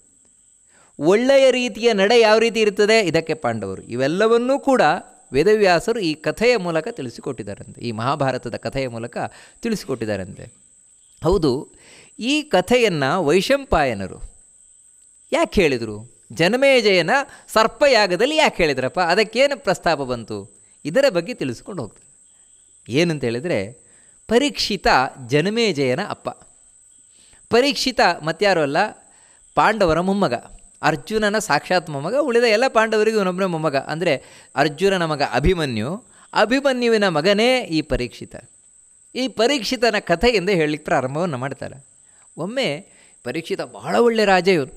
ಒಳ್ಳೆಯ ರೀತಿಯ ನಡೆ ಯಾವ ರೀತಿ ಇರುತ್ತದೆ ಇದಕ್ಕೆ ಪಾಂಡವರು. ಇವೆಲ್ಲವನ್ನೂ ಕೂಡ ವೇದವ್ಯಾಸರು ಈ ಕಥೆಯ ಮೂಲಕ ತಿಳಿಸಿಕೊಟ್ಟಿದ್ದಾರಂತೆ, ಈ ಮಹಾಭಾರತದ ಕಥೆಯ ಮೂಲಕ ತಿಳಿಸಿಕೊಟ್ಟಿದ್ದಾರಂತೆ. ಹೌದು, ಈ ಕಥೆಯನ್ನು ವೈಶಂಪಾಯನರು ಯಾಕೆ ಹೇಳಿದರು? ಜನಮೇಜಯನ ಸರ್ಪಯಾಗದಲ್ಲಿ ಯಾಕೆ ಹೇಳಿದ್ರಪ್ಪ, ಅದಕ್ಕೇನು ಪ್ರಸ್ತಾಪ ಬಂತು, ಇದರ ಬಗ್ಗೆ ತಿಳಿಸ್ಕೊಂಡು ಹೋಗ್ತಾರೆ. ಏನಂತ ಹೇಳಿದರೆ, ಪರೀಕ್ಷಿತ ಜನಮೇಜಯನ ಅಪ್ಪ. ಪರೀಕ್ಷಿತ ಮತ್ಯಾರು ಅಲ್ಲ, ಪಾಂಡವರ ಮೊಮ್ಮಗ, ಅರ್ಜುನನ ಸಾಕ್ಷಾತ್ ಮೊಮ್ಮಗ. ಉಳಿದ ಎಲ್ಲ ಪಾಂಡವರಿಗೂ ಇನ್ನೊಬ್ಬನೇ ಮೊಮ್ಮಗ. ಅಂದರೆ ಅರ್ಜುನನ ಮಗ ಅಭಿಮನ್ಯುವಿನ ಮಗನೇ ಈ ಪರೀಕ್ಷಿತ. ಈ ಪರೀಕ್ಷಿತನ ಕಥೆಯಿಂದ ಹೇಳಲಿಕ್ಕೆ ಪ್ರಾರಂಭವನ್ನು ಮಾಡ್ತಾರೆ. ಒಮ್ಮೆ ಪರೀಕ್ಷಿತ ಬಹಳ ಒಳ್ಳೆಯ ರಾಜ ಇವನು.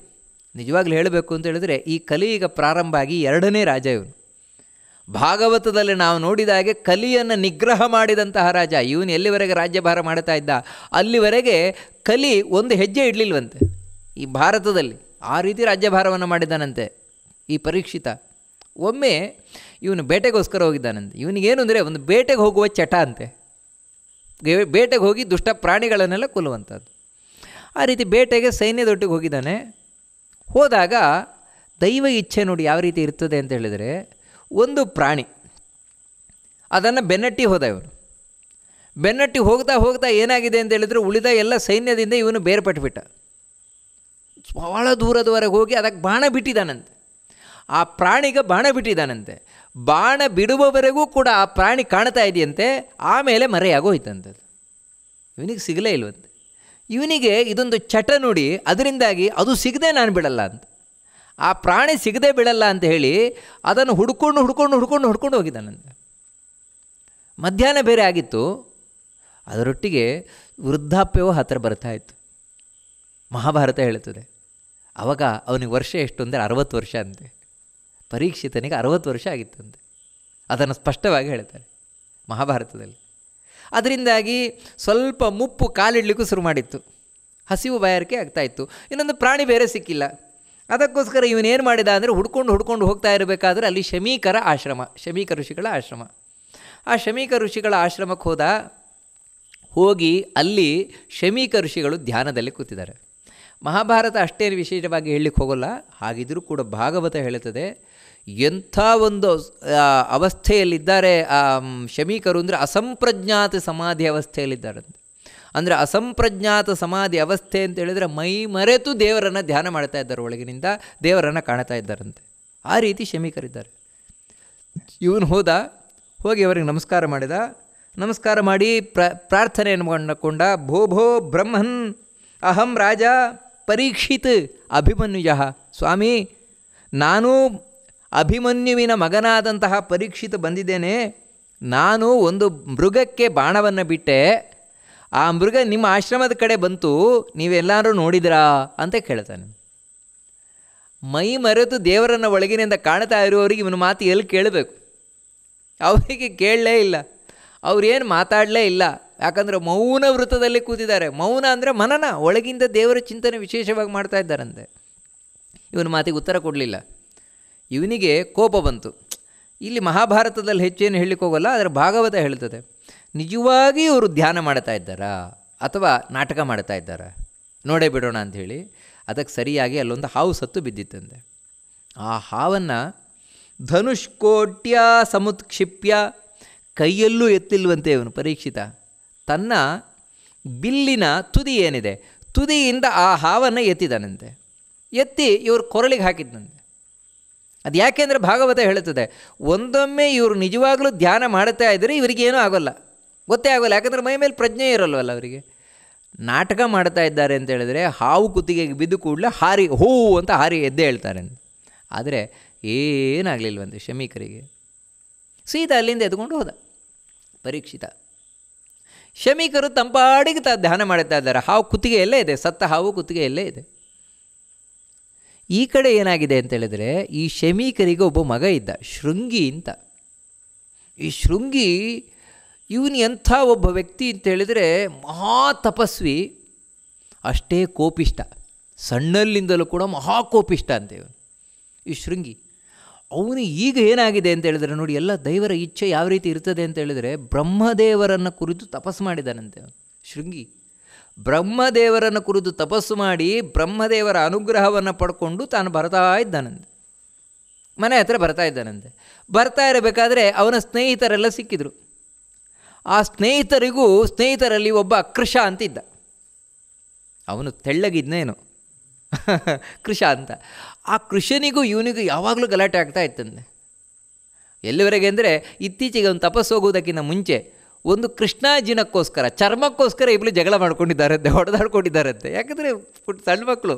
ನಿಜವಾಗ್ಲೂ ಹೇಳಬೇಕು ಅಂತ ಹೇಳಿದ್ರೆ ಈ ಕಲಿಯುಗ ಪ್ರಾರಂಭ ಆಗಿ 2ನೇ ರಾಜ ಇವನು. ಭಾಗವತದಲ್ಲಿ ನಾವು ನೋಡಿದ ಹಾಗೆ ಕಲಿಯನ್ನು ನಿಗ್ರಹ ಮಾಡಿದಂತಹ ರಾಜ ಇವನು. ಎಲ್ಲಿವರೆಗೆ ರಾಜ್ಯಭಾರ ಮಾಡ್ತಾ ಇದ್ದ ಅಲ್ಲಿವರೆಗೆ ಕಲಿ ಒಂದು ಹೆಜ್ಜೆ ಇಡಲಿಲ್ವಂತೆ ಈ ಭಾರತದಲ್ಲಿ. ಆ ರೀತಿ ರಾಜ್ಯಭಾರವನ್ನು ಮಾಡಿದ್ದಾನಂತೆ ಈ ಪರೀಕ್ಷಿತ. ಒಮ್ಮೆ ಇವನು ಬೇಟೆಗೋಸ್ಕರ ಹೋಗಿದ್ದಾನಂತೆ. ಇವನಿಗೇನು ಅಂದರೆ ಒಂದು ಬೇಟೆಗೆ ಹೋಗುವ ಚಟ ಅಂತೆ. ಬೇಟೆಗೆ ಹೋಗಿ ದುಷ್ಟ ಪ್ರಾಣಿಗಳನ್ನೆಲ್ಲ ಕೊಲ್ಲುವಂಥದ್ದು. ಆ ರೀತಿ ಬೇಟೆಗೆ ಸೈನ್ಯದೊಟ್ಟಿಗೆ ಹೋಗಿದ್ದಾನೆ. ಹೋದಾಗ ದೈವ ಇಚ್ಛೆ ನೋಡಿ ಯಾವ ರೀತಿ ಇರ್ತದೆ ಅಂತ ಹೇಳಿದರೆ, ಒಂದು ಪ್ರಾಣಿ ಅದನ್ನು ಬೆನ್ನಟ್ಟಿ ಹೋದ ಇವನು. ಬೆನ್ನಟ್ಟಿ ಹೋಗ್ತಾ ಏನಾಗಿದೆ ಅಂತ ಹೇಳಿದರೆ ಉಳಿದ ಎಲ್ಲ ಸೈನ್ಯದಿಂದ ಇವನು ಬೇರ್ಪಟ್ಟುಬಿಟ್ಟ. ಬಹಳ ದೂರದವರೆಗೆ ಹೋಗಿ ಅದಕ್ಕೆ ಬಾಣ ಬಿಟ್ಟಿದ್ದಾನಂತೆ. ಆ ಪ್ರಾಣಿಗೆ ಬಾಣ ಬಿಟ್ಟಿದ್ದಾನಂತೆ. ಬಾಣ ಬಿಡುವವರೆಗೂ ಕೂಡ ಆ ಪ್ರಾಣಿ ಕಾಣ್ತಾ ಇದೆಯಂತೆ. ಆಮೇಲೆ ಮರೆಯಾಗೋಯ್ತಂಥದ್ದು. ಇವನಿಗೆ ಸಿಗಲೇ ಇಲ್ವಂತೆ. ಇವನಿಗೆ ಇದೊಂದು ಚಟ ನೋಡಿ ಅದರಿಂದಾಗಿ ಅದು ಸಿಗದೆ ನಾನು ಬಿಡಲ್ಲ ಅಂತ, ಆ ಪ್ರಾಣಿ ಸಿಗದೆ ಬಿಡಲ್ಲ ಅಂತ ಹೇಳಿ ಅದನ್ನು ಹುಡ್ಕೊಂಡು ಹೋಗಿದ್ದಾನಂತೆ. ಮಧ್ಯಾಹ್ನ ಬೇರೆ ಆಗಿತ್ತು. ಅದರೊಟ್ಟಿಗೆ ವೃದ್ಧಾಪ್ಯವೂ ಹತ್ತಿರ ಬರ್ತಾ ಇತ್ತು. ಮಹಾಭಾರತ ಹೇಳುತ್ತದೆ. ಆವಾಗ ಅವನಿಗೆ ವರ್ಷ ಎಷ್ಟು ಅಂದರೆ 60 ವರ್ಷ ಅಂತೆ. ಪರೀಕ್ಷಿತನಿಗೆ 60 ವರ್ಷ ಆಗಿತ್ತಂತೆ. ಅದನ್ನು ಸ್ಪಷ್ಟವಾಗಿ ಹೇಳ್ತಾರೆ ಮಹಾಭಾರತದಲ್ಲಿ. ಅದರಿಂದಾಗಿ ಸ್ವಲ್ಪ ಮುಪ್ಪು ಕಾಲಿಡಲಿಕ್ಕೂ ಶುರು ಮಾಡಿತ್ತು. ಹಸಿವು ಬಾಯಾರಿಕೆ ಆಗ್ತಾಯಿತ್ತು. ಇನ್ನೊಂದು ಪ್ರಾಣಿ ಬೇರೆ ಸಿಕ್ಕಿಲ್ಲ. ಅದಕ್ಕೋಸ್ಕರ ಇವನೇನು ಮಾಡಿದ ಅಂದರೆ ಹುಡ್ಕೊಂಡು ಹೋಗ್ತಾ ಇರಬೇಕಾದ್ರೆ ಅಲ್ಲಿ ಶಮೀಕ ಋಷಿಗಳ ಆಶ್ರಮ. ಆ ಶಮೀಕ ಋಷಿಗಳ ಆಶ್ರಮಕ್ಕೆ ಹೋಗಿ ಅಲ್ಲಿ ಶಮೀಕ ಋಷಿಗಳು ಧ್ಯಾನದಲ್ಲಿ ಕೂತಿದ್ದಾರೆ. ಮಹಾಭಾರತ ಅಷ್ಟೇನು ವಿಶೇಷವಾಗಿ ಹೇಳಲಿಕ್ಕೆ ಹೋಗೋಲ್ಲ. ಹಾಗಿದ್ರೂ ಕೂಡ ಭಾಗವತ ಹೇಳುತ್ತದೆ ಎಂಥ ಒಂದು ಅವಸ್ಥೆಯಲ್ಲಿದ್ದಾರೆ ಆ ಶಮೀಕರು ಅಂದರೆ ಅಸಂಪ್ರಜ್ಞಾತ ಸಮಾಧಿ ಅವಸ್ಥೆಯಲ್ಲಿದ್ದಾರಂತೆ. ಅಂದರೆ ಅಸಂಪ್ರಜ್ಞಾತ ಸಮಾಧಿ ಅವಸ್ಥೆ ಅಂತ ಹೇಳಿದರೆ ಮೈ ಮರೆತು ದೇವರನ್ನು ಧ್ಯಾನ ಮಾಡ್ತಾ ಇದ್ದಾರೆ, ಒಳಗಿನಿಂದ ದೇವರನ್ನು ಕಾಣ್ತಾ ಇದ್ದಾರಂತೆ. ಆ ರೀತಿ ಶಮೀಕರಿದ್ದಾರೆ. ಇವನು ಹೋಗಿ ಅವರಿಗೆ ನಮಸ್ಕಾರ ಮಾಡಿದ. ನಮಸ್ಕಾರ ಮಾಡಿ ಪ್ರಾರ್ಥನೆಯನ್ನು ಮಾಡಿಕೊಂಡ. ಭೋ ಬ್ರಹ್ಮನ್ ಅಹಂ ರಾಜ ಪರೀಕ್ಷಿತ್ ಅಭಿಮನ್ಯುಜ. ಸ್ವಾಮಿ, ನಾನು ಅಭಿಮನ್ಯುವಿನ ಮಗನಾದಂತಹ ಪರೀಕ್ಷಿತ ಬಂದಿದ್ದೇನೆ. ನಾನು ಒಂದು ಮೃಗಕ್ಕೆ ಬಾಣವನ್ನು ಬಿಟ್ಟೆ, ಆ ಮೃಗ ನಿಮ್ಮ ಆಶ್ರಮದ ಕಡೆ ಬಂತು, ನೀವೆಲ್ಲರೂ ನೋಡಿದ್ರಾ ಅಂತ ಕೇಳ್ತಾನೆ. ಮೈ ಮರೆತು ದೇವರನ್ನು ಒಳಗಿನಿಂದ ಕಾಣ್ತಾ ಇರುವವರಿಗೆ ಇವನು ಮಾತು ಎಲ್ಲಿ ಕೇಳಬೇಕು? ಅವರಿಗೆ ಕೇಳಲೇ ಇಲ್ಲ, ಅವರೇನು ಮಾತಾಡಲೇ ಇಲ್ಲ. ಯಾಕಂದರೆ ಮೌನ ವೃತ್ತದಲ್ಲಿ ಕೂತಿದ್ದಾರೆ. ಮೌನ ಅಂದರೆ ಮನನ, ಒಳಗಿಂದ ದೇವರ ಚಿಂತನೆ ವಿಶೇಷವಾಗಿ ಮಾಡ್ತಾ ಇದ್ದಾರಂತೆ. ಇವನ ಮಾತಿಗೆ ಉತ್ತರ ಕೊಡಲಿಲ್ಲ. ಇವನಿಗೆ ಕೋಪ ಬಂತು. ಇಲ್ಲಿ ಮಹಾಭಾರತದಲ್ಲಿ ಹೆಚ್ಚೇನು ಹೇಳಲಿಕ್ಕೆ ಹೋಗಲ್ಲ, ಆದರೆ ಭಾಗವತ ಹೇಳ್ತದೆ. ನಿಜವಾಗಿ ಇವರು ಧ್ಯಾನ ಮಾಡ್ತಾ ಇದ್ದಾರಾ ಅಥವಾ ನಾಟಕ ಮಾಡ್ತಾ ಇದ್ದಾರಾ ನೋಡೇ ಬಿಡೋಣ ಅಂಥೇಳಿ ಅದಕ್ಕೆ ಸರಿಯಾಗಿ ಅಲ್ಲೊಂದು ಹಾವು ಸತ್ತು ಬಿದ್ದಿತ್ತಂತೆ. ಆ ಹಾವನ್ನು ಧನುಷ್ಕೋಟ್ಯ ಸಮುತ್ಕ್ಷಿಪ್ಯ, ಕೈಯಲ್ಲೂ ಎತ್ತಿಲ್ವಂತೆ ಇವನು ಪರೀಕ್ಷಿತ. ತನ್ನ ಬಿಲ್ಲಿನ ತುದಿ ಏನಿದೆ, ತುದಿಯಿಂದ ಆ ಹಾವನ್ನು ಎತ್ತಿದಾನಂತೆ. ಎತ್ತಿ ಇವರು ಕೊರಳಿಗೆ ಹಾಕಿದ್ನಂತೆ. ಅದು ಯಾಕೆಂದರೆ ಭಾಗವತ ಹೇಳುತ್ತದೆ, ಒಂದೊಮ್ಮೆ ಇವರು ನಿಜವಾಗಲೂ ಧ್ಯಾನ ಮಾಡ್ತಾ ಇದ್ದರೆ ಇವರಿಗೇನೂ ಆಗೋಲ್ಲ, ಗೊತ್ತೇ ಆಗೋಲ್ಲ. ಯಾಕಂದರೆ ಮೈ ಮೇಲೆ ಪ್ರಜ್ಞೆ ಇರೋಲ್ವಲ್ಲ ಅವರಿಗೆ. ನಾಟಕ ಮಾಡ್ತಾ ಇದ್ದಾರೆ ಅಂತ ಹೇಳಿದ್ರೆ ಹಾವು ಕುತ್ತಿಗೆಗೆ ಬಿದ್ದು ಕೂಡಲೇ ಹಾರಿ ಹೂ ಅಂತ ಹಾರಿ ಎದ್ದೇ ಹೇಳ್ತಾರೆ. ಆದರೆ ಏನಾಗಲಿಲ್ವಂತೆ ಶಮೀಕರಿಗೆ. ಸೀದಾ ಅಲ್ಲಿಂದ ಎದ್ಕೊಂಡು ಹೋದ ಪರೀಕ್ಷಿತ. ಶಮೀಕರು ತಂಪಾಡಿಗೆ ಧ್ಯಾನ ಮಾಡ್ತಾ ಇದ್ದಾರೆ. ಹಾವು ಕುತ್ತಿಗೆಯಲ್ಲೇ ಇದೆ, ಸತ್ತ ಹಾವು ಕುತ್ತಿಗೆಯಲ್ಲೇ ಇದೆ. ಈ ಕಡೆ ಏನಾಗಿದೆ ಅಂತೇಳಿದರೆ, ಈ ಶಮೀಕರಿಗೆ ಒಬ್ಬ ಮಗ ಇದ್ದ, ಶೃಂಗಿ ಅಂತ. ಈ ಶೃಂಗಿ ಇವನು ಎಂಥ ಒಬ್ಬ ವ್ಯಕ್ತಿ ಅಂತೇಳಿದರೆ ಮಹಾ ತಪಸ್ವಿ, ಅಷ್ಟೇ ಕೋಪಿಷ್ಟ, ಸಣ್ಣಲ್ಲಿಂದಲೂ ಕೂಡ ಮಹಾಕೋಪಿಷ್ಟ ಅಂತ ಇವನು ಈ ಶೃಂಗಿ. ಅವನು ಈಗ ಏನಾಗಿದೆ ಅಂತ ಹೇಳಿದ್ರೆ ನೋಡಿ, ಎಲ್ಲ ದೈವರ ಇಚ್ಛೆ ಯಾವ ರೀತಿ ಇರ್ತದೆ ಅಂತ ಹೇಳಿದರೆ, ಬ್ರಹ್ಮದೇವರನ್ನು ಕುರಿತು ತಪಸ್ಸು ಮಾಡಿದ್ದಾನಂತೆ ಶೃಂಗಿ. ಬ್ರಹ್ಮದೇವರನ್ನು ಕುರಿತು ತಪಸ್ಸು ಮಾಡಿ ಬ್ರಹ್ಮದೇವರ ಅನುಗ್ರಹವನ್ನು ಪಡ್ಕೊಂಡು ತಾನು ಬರ್ತಾ ಇದ್ದಾನಂತೆ, ಮನೆ ಹತ್ರ ಬರ್ತಾ ಇದ್ದಾನಂತೆ. ಬರ್ತಾ ಇರಬೇಕಾದ್ರೆ ಅವನ ಸ್ನೇಹಿತರೆಲ್ಲ ಸಿಕ್ಕಿದ್ರು. ಆ ಸ್ನೇಹಿತರಲ್ಲಿ ಒಬ್ಬ ಕೃಷ ಅಂತಿದ್ದ. ಅವನು ತೆಳ್ಳಗಿದ್ನೇನು ಕೃಷ ಅಂತ. ಆ ಕೃಷನಿಗೂ ಇವನಿಗೂ ಯಾವಾಗಲೂ ಗಲಾಟೆ ಆಗ್ತಾ ಇತ್ತಂತೆ. ಎಲ್ಲಿವರೆಗೆ ಅಂದರೆ, ಇತ್ತೀಚೆಗೆ ಅವನು ತಪಸ್ಸು ಹೋಗುವುದಕ್ಕಿಂತ ಮುಂಚೆ ಒಂದು ಕೃಷ್ಣಾಜಿನಕ್ಕೋಸ್ಕರ, ಚರ್ಮಕ್ಕೋಸ್ಕರ ಇಬ್ಬರು ಜಗಳ ಮಾಡ್ಕೊಂಡಿದ್ದಾರಂತೆ, ಹೊಡೆದಾಡ್ಕೊಂಡಿದ್ದಾರಂತೆ. ಯಾಕಂದರೆ ಸಣ್ಣ ಮಕ್ಕಳು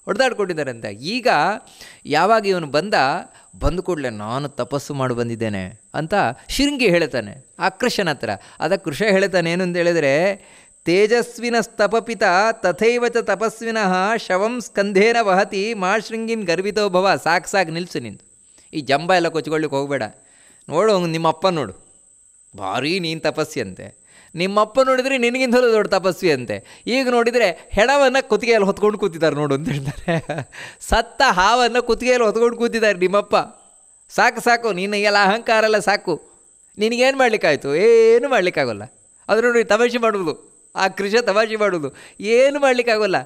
ಹೊಡೆದಾಡ್ಕೊಂಡಿದ್ದಾರಂತೆ. ಈಗ ಯಾವಾಗ ಇವನು ಬಂದ ಕೂಡಲೇ ನಾನು ತಪಸ್ಸು ಮಾಡಿ ಬಂದಿದ್ದೇನೆ ಅಂತ ಶೃಂಗಿ ಹೇಳ್ತಾನೆ ಆ ಕೃಷ್ಣನ ಹತ್ರ. ಅದಕ್ಕೆ ಕೃಷ್ಣ ಹೇಳ್ತಾನೆ ಏನು ಅಂತ ಹೇಳಿದರೆ, ತೇಜಸ್ವಿನ ಸ್ತಪಪಿತ ತಥೈವ ಚ ತಪಸ್ವಿನಃ ಶವಂ ಸ್ಕಂಧೇನ ವಹತಿ ಮಾ ಶೃಂಗಿನ್ ಗರ್ವಿತೋ ಭವ. ಸಾಕು ನಿಲ್ಲಿಸು ನಿಂತು, ಈ ಜಂಬ ಎಲ್ಲ ಕೊಚ್ಕೊಳ್ಳಿಕ್ಕೆ ಹೋಗಬೇಡ. ನೋಡು ನಿಮ್ಮಪ್ಪ ನೋಡು, ಭಾರೀ ನೀನು ತಪಸ್ವಿ ಅಂತೆ. ನಿಮ್ಮಪ್ಪ ನೋಡಿದರೆ ನಿನಗಿಂತಲೂ ದೊಡ್ಡ ತಪಸ್ವಿ ಅಂತೆ. ಈಗ ನೋಡಿದರೆ ಹೆಣವನ್ನು ಕುತ್ತಿಗೆಯಲ್ಲಿ ಹೊತ್ಕೊಂಡು ಕೂತಿದ್ದಾರೆ ನೋಡು ಅಂತ ಹೇಳ್ತಾರೆ. ಸತ್ತ ಹಾವನ್ನು ಕುತ್ತಿಗೆಯಲ್ಲಿ ಹೊತ್ಕೊಂಡು ಕೂತಿದ್ದಾರೆ ನಿಮ್ಮಪ್ಪ. ಸಾಕು ನೀನು ಎಲ್ಲ ಅಹಂಕಾರ ಎಲ್ಲ ಸಾಕು, ನಿನಗೇನು ಮಾಡಲಿಕ್ಕಾಯ್ತು? ಏನು ಮಾಡಲಿಕ್ಕಾಗೋಲ್ಲ. ಅದು ನೋಡಿ ತಮಾಷೆ ಮಾಡೋದು, ಆ ಕೃಷ ತಮಾಷೆ ಮಾಡೋದು, ಏನು ಮಾಡಲಿಕ್ಕಾಗೋಲ್ಲ.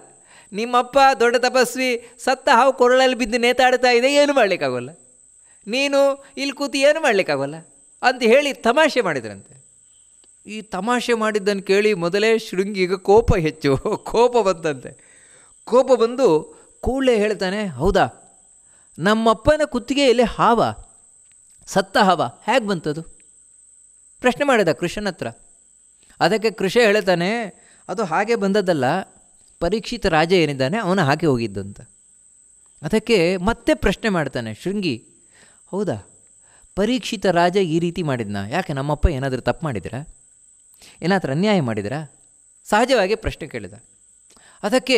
ನಿಮ್ಮಪ್ಪ ದೊಡ್ಡ ತಪಸ್ವಿ, ಸತ್ತ ಹಾವು ಕೊರಳಲ್ಲಿ ಬಿದ್ದು ನೇತಾಡ್ತಾ ಇದೆ, ಏನು ಮಾಡಲಿಕ್ಕಾಗೋಲ್ಲ. ನೀನು ಇಲ್ಲಿ ಕೂತು ಏನು ಮಾಡಲಿಕ್ಕಾಗೋಲ್ಲ ಅಂತ ಹೇಳಿ ತಮಾಷೆ ಮಾಡಿದ್ರಂತೆ. ಈ ತಮಾಷೆ ಮಾಡಿದ್ದನ್ನು ಕೇಳಿ ಮೊದಲೇ ಶೃಂಗಿಗೆ ಕೋಪ ಬಂತಂತೆ. ಕೋಪ ಬಂದು ಕೂಡಲೇ ಹೇಳ್ತಾನೆ, ಹೌದಾ, ನಮ್ಮಪ್ಪನ ಕುತ್ತಿಗೆಯಲ್ಲಿ ಹಾವ, ಸತ್ತ ಹಾವ ಹೇಗೆ ಬಂತದು? ಪ್ರಶ್ನೆ ಮಾಡಿದ ಕೃಷ್ಣನ ಹತ್ರ. ಅದಕ್ಕೆ ಕೃಷ ಹೇಳ್ತಾನೆ, ಅದು ಹಾಗೆ ಬಂದದ್ದಲ್ಲ, ಪರೀಕ್ಷಿತ ರಾಜ ಏನಿದ್ದಾನೆ ಅವನು ಹಾಗೆ ಹೋಗಿದ್ದಂತ. ಅದಕ್ಕೆ ಮತ್ತೆ ಪ್ರಶ್ನೆ ಮಾಡ್ತಾನೆ ಶೃಂಗಿ, ಹೌದಾ, ಪರೀಕ್ಷಿತ ರಾಜ ಈ ರೀತಿ ಮಾಡಿದ್ನಾ? ಯಾಕೆ ನಮ್ಮಪ್ಪ ಏನಾದರೂ ತಪ್ಪು ಮಾಡಿದ್ರಾ, ಏನಾದರೂ ಅನ್ಯಾಯ ಮಾಡಿದ್ರಾ? ಸಹಜವಾಗಿ ಪ್ರಶ್ನೆ ಕೇಳಿದ. ಅದಕ್ಕೆ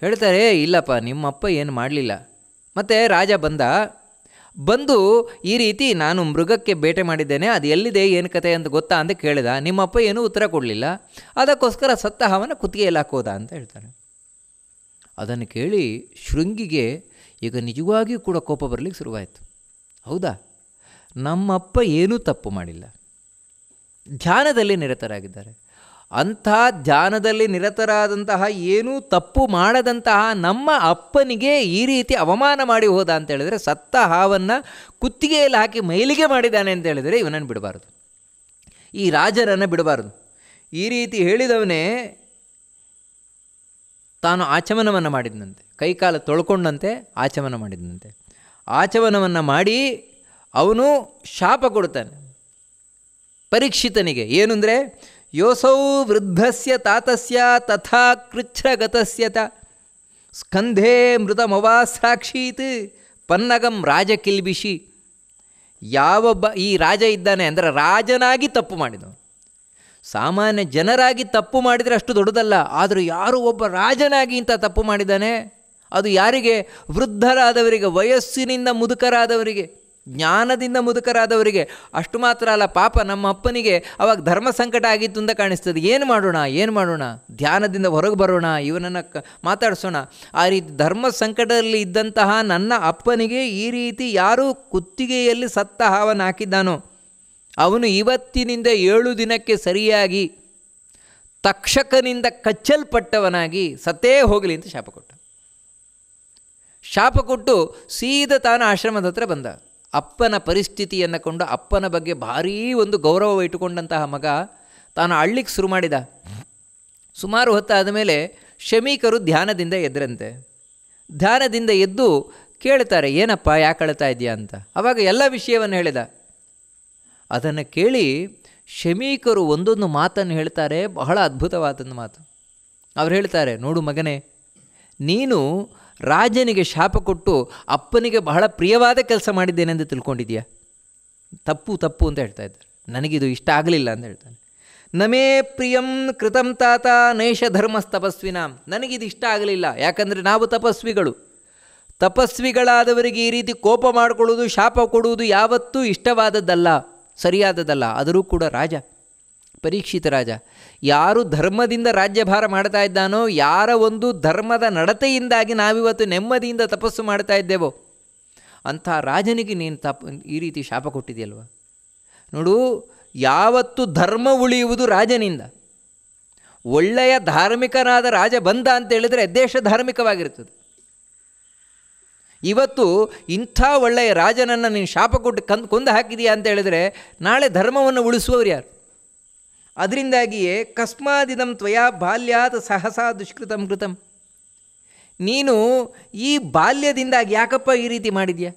ಹೇಳ್ತಾರೆ, ಇಲ್ಲಪ್ಪ ನಿಮ್ಮಪ್ಪ ಏನು ಮಾಡಲಿಲ್ಲ. ಮತ್ತು ರಾಜ ಬಂದು ಈ ರೀತಿ ನಾನು ಮೃಗಕ್ಕೆ ಬೇಟೆ ಮಾಡಿದ್ದೇನೆ, ಅದು ಎಲ್ಲಿದೆ ಏನು ಕತೆ ಅಂತ ಗೊತ್ತಾ ಅಂತ ಕೇಳಿದ. ನಿಮ್ಮಪ್ಪ ಏನೂ ಉತ್ತರ ಕೊಡಲಿಲ್ಲ, ಅದಕ್ಕೋಸ್ಕರ ಸತ್ತ ಹಾವನ್ನು ಕುತ್ತಿಗೆಯಲ್ಲಿ ಹಾಕೋದ ಅಂತ ಹೇಳ್ತಾನೆ. ಅದನ್ನು ಕೇಳಿ ಶೃಂಗಿಗೆ ಈಗ ನಿಜವಾಗಿಯೂ ಕೂಡ ಕೋಪ ಬರಲಿಕ್ಕೆ ಶುರುವಾಯಿತು. ಹೌದಾ, ನಮ್ಮಪ್ಪ ಏನೂ ತಪ್ಪು ಮಾಡಿಲ್ಲ, ಧ್ಯಾನದಲ್ಲಿ ನಿರತರಾಗಿದ್ದಾರೆ. ಅಂಥ ಧ್ಯಾನದಲ್ಲಿ ನಿರತರಾದಂತಹ ಏನೂ ತಪ್ಪು ಮಾಡದಂತಹ ನಮ್ಮ ಅಪ್ಪನಿಗೆ ಈ ರೀತಿ ಅವಮಾನ ಮಾಡಿ ಹೋದ ಅಂತ ಹೇಳಿದರೆ, ಸತ್ತ ಹಾವನ್ನು ಕುತ್ತಿಗೆಯಲ್ಲಿ ಹಾಕಿ ಮೈಲಿಗೆ ಮಾಡಿದ್ದಾನೆ ಅಂತ ಹೇಳಿದರೆ ಇವನನ್ನು ಬಿಡಬಾರ್ದು, ಈ ರಾಜರನ್ನು ಬಿಡಬಾರ್ದು. ಈ ರೀತಿ ಹೇಳಿದವನೇ ತಾನು ಆಚಮನವನ್ನು ಮಾಡಿದಂತೆ, ಕೈಕಾಲು ತೊಳ್ಕೊಂಡಂತೆ ಆಚಮನ ಮಾಡಿದಂತೆ. ಆಚಮನವನ್ನು ಮಾಡಿ ಅವನು ಶಾಪ ಕೊಡ್ತಾನೆ ಪರೀಕ್ಷಿತನಿಗೆ. ಏನು ಅಂದರೆ, ಯೋಸೌ ವೃದ್ಧಸ್ಯ ತಾತಸ್ಯ ತಥಾ ಕೃಚ್ಛ್ರಗತಸ್ಯತ ಸ್ಕಂಧೇ ಮೃತಮವಾಸ್ರಾಕ್ಷೀತ್ ಪನ್ನಗಂ ರಾಜಕಿಲ್ಬಿಷಿ ಯಾವೊಬ್ಬ ಈ ರಾಜ ಇದ್ದಾನೆ ಅಂದರೆ ರಾಜನಾಗಿ ತಪ್ಪು ಮಾಡಿದನು. ಸಾಮಾನ್ಯ ಜನರಾಗಿ ತಪ್ಪು ಮಾಡಿದರೆ ಅಷ್ಟು ದೊಡ್ಡದಲ್ಲ, ಆದರೂ ಯಾರು ಒಬ್ಬ ರಾಜನಾಗಿ ಇಂಥ ತಪ್ಪು ಮಾಡಿದ್ದಾನೆ, ಅದು ಯಾರಿಗೆ? ವೃದ್ಧರಾದವರಿಗೆ, ವಯಸ್ಸಿನಿಂದ ಮುದುಕರಾದವರಿಗೆ, ಜ್ಞಾನದಿಂದ ಮುದುಕರಾದವರಿಗೆ. ಅಷ್ಟು ಮಾತ್ರ ಅಲ್ಲ, ಪಾಪ ನಮ್ಮ ಅಪ್ಪನಿಗೆ ಅವಾಗ ಧರ್ಮ ಸಂಕಟ ಆಗಿತ್ತು ಅಂತ ಕಾಣಿಸ್ತದೆ. ಏನು ಮಾಡೋಣ, ಧ್ಯಾನದಿಂದ ಹೊರಗೆ ಬರೋಣ, ಇವನನ್ನು ಮಾತಾಡಿಸೋಣ. ಆ ರೀತಿ ಧರ್ಮ ಸಂಕಟದಲ್ಲಿ ಇದ್ದಂತಹ ನನ್ನ ಅಪ್ಪನಿಗೆ ಈ ರೀತಿ ಯಾರು ಕುತ್ತಿಗೆಯಲ್ಲಿ ಸತ್ತ ಹಾವನ್ನು ಹಾಕಿದ್ದಾನೋ ಅವನು ಇವತ್ತಿನಿಂದ 7 ದಿನಕ್ಕೆ ಸರಿಯಾಗಿ ತಕ್ಷಕನಿಂದ ಕಚ್ಚಲ್ಪಟ್ಟವನಾಗಿ ಸತ್ತೇ ಹೋಗಲಿ ಅಂತ ಶಾಪ ಕೊಟ್ಟು ಸೀದಾ ತಾನು ಆಶ್ರಮದ ಹತ್ರ ಬಂದ. ಅಪ್ಪನ ಪರಿಸ್ಥಿತಿಯನ್ನು ಕೊಂಡು ಅಪ್ಪನ ಬಗ್ಗೆ ಭಾರೀ ಒಂದು ಗೌರವ ಇಟ್ಟುಕೊಂಡಂತಹ ಮಗ ತಾನು ಅಳ್ಳಿಕ್ಕೆ ಶುರು ಮಾಡಿದ. ಸುಮಾರು ಹೊತ್ತಾದ ಮೇಲೆ ಶಮೀಕರು ಧ್ಯಾನದಿಂದ ಎದ್ರಂತೆ. ಧ್ಯಾನದಿಂದ ಎದ್ದು ಕೇಳ್ತಾರೆ, ಏನಪ್ಪ ಯಾಕೆ ಅಳ್ತಾ ಇದೆಯಾ ಅಂತ. ಆವಾಗ ಎಲ್ಲ ವಿಷಯವನ್ನು ಹೇಳಿದ. ಅದನ್ನು ಕೇಳಿ ಶಮೀಕರು ಒಂದೊಂದು ಮಾತನ್ನು ಹೇಳ್ತಾರೆ, ಬಹಳ ಅದ್ಭುತವಾದದ್ದು ಮಾತು. ಅವ್ರು ಹೇಳ್ತಾರೆ, ನೋಡು ಮಗನೇ, ನೀನು ರಾಜನಿಗೆ ಶಾಪ ಕೊಟ್ಟು ಅಪ್ಪನಿಗೆ ಬಹಳ ಪ್ರಿಯವಾದ ಕೆಲಸ ಮಾಡಿದ್ದೇನೆಂದು ತಿಳ್ಕೊಂಡಿದ್ದೀಯಾ? ತಪ್ಪು ಅಂತ ಹೇಳ್ತಾ ಇದ್ದಾರೆ. ನನಗಿದು ಇಷ್ಟ ಆಗಲಿಲ್ಲ ಅಂತ ಹೇಳ್ತಾನೆ. ನಮೇ ಪ್ರಿಯಂ ಕೃತಂ ತಾತ ನೈಷ ಧರ್ಮಸ್ತಪಸ್ವಿನಾಂ. ನನಗಿದು ಇಷ್ಟ ಆಗಲಿಲ್ಲ, ಯಾಕಂದರೆ ನಾವು ತಪಸ್ವಿಗಳಾದವರಿಗೆ ಈ ರೀತಿ ಕೋಪ ಮಾಡಿಕೊಳ್ಳುವುದು, ಶಾಪ ಕೊಡುವುದು ಯಾವತ್ತೂ ಇಷ್ಟವಾದದ್ದಲ್ಲ, ಸರಿಯಾದದ್ದಲ್ಲ. ಆದರೂ ಕೂಡ ರಾಜ, ಪರೀಕ್ಷಿತ ರಾಜ, ಯಾರು ಧರ್ಮದಿಂದ ರಾಜ್ಯಭಾರ ಮಾಡ್ತಾ ಇದ್ದಾನೋ, ಯಾರ ಒಂದು ಧರ್ಮದ ನಡತೆಯಿಂದಾಗಿ ನಾವಿವತ್ತು ನೆಮ್ಮದಿಯಿಂದ ತಪಸ್ಸು ಮಾಡ್ತಾ ಇದ್ದೇವೋ ಅಂಥ ರಾಜನಿಗೆ ನೀನು ಈ ರೀತಿ ಶಾಪ ಕೊಟ್ಟಿದೆಯಲ್ವ. ನೋಡು, ಯಾವತ್ತು ಧರ್ಮ ಉಳಿಯುವುದು ರಾಜನಿಂದ. ಒಳ್ಳೆಯ ಧಾರ್ಮಿಕನಾದ ರಾಜ ಬಂದ ಅಂತ ಹೇಳಿದರೆ ದೇಶ ಧಾರ್ಮಿಕವಾಗಿರ್ತದೆ. ಇವತ್ತು ಇಂಥ ಒಳ್ಳೆಯ ರಾಜನನ್ನು ನೀನು ಶಾಪ ಕೊಟ್ಟು ಕೊಂದು ಹಾಕಿದೀಯಾ ಅಂತ ಹೇಳಿದರೆ ನಾಳೆ ಧರ್ಮವನ್ನು ಉಳಿಸುವವರು ಯಾರು? ಅದರಿಂದಾಗಿಯೇ ಕಸ್ಮಾದಿದಂ ತ್ವಯಾ ಬಾಲ್ಯಾತ್ ಸಹಸಾ ದುಷ್ಕೃತಂ ಕೃತಂ. ನೀನು ಈ ಬಾಲ್ಯದಿಂದಾಗಿ ಯಾಕಪ್ಪ ಈ ರೀತಿ ಮಾಡಿದ್ಯಾ?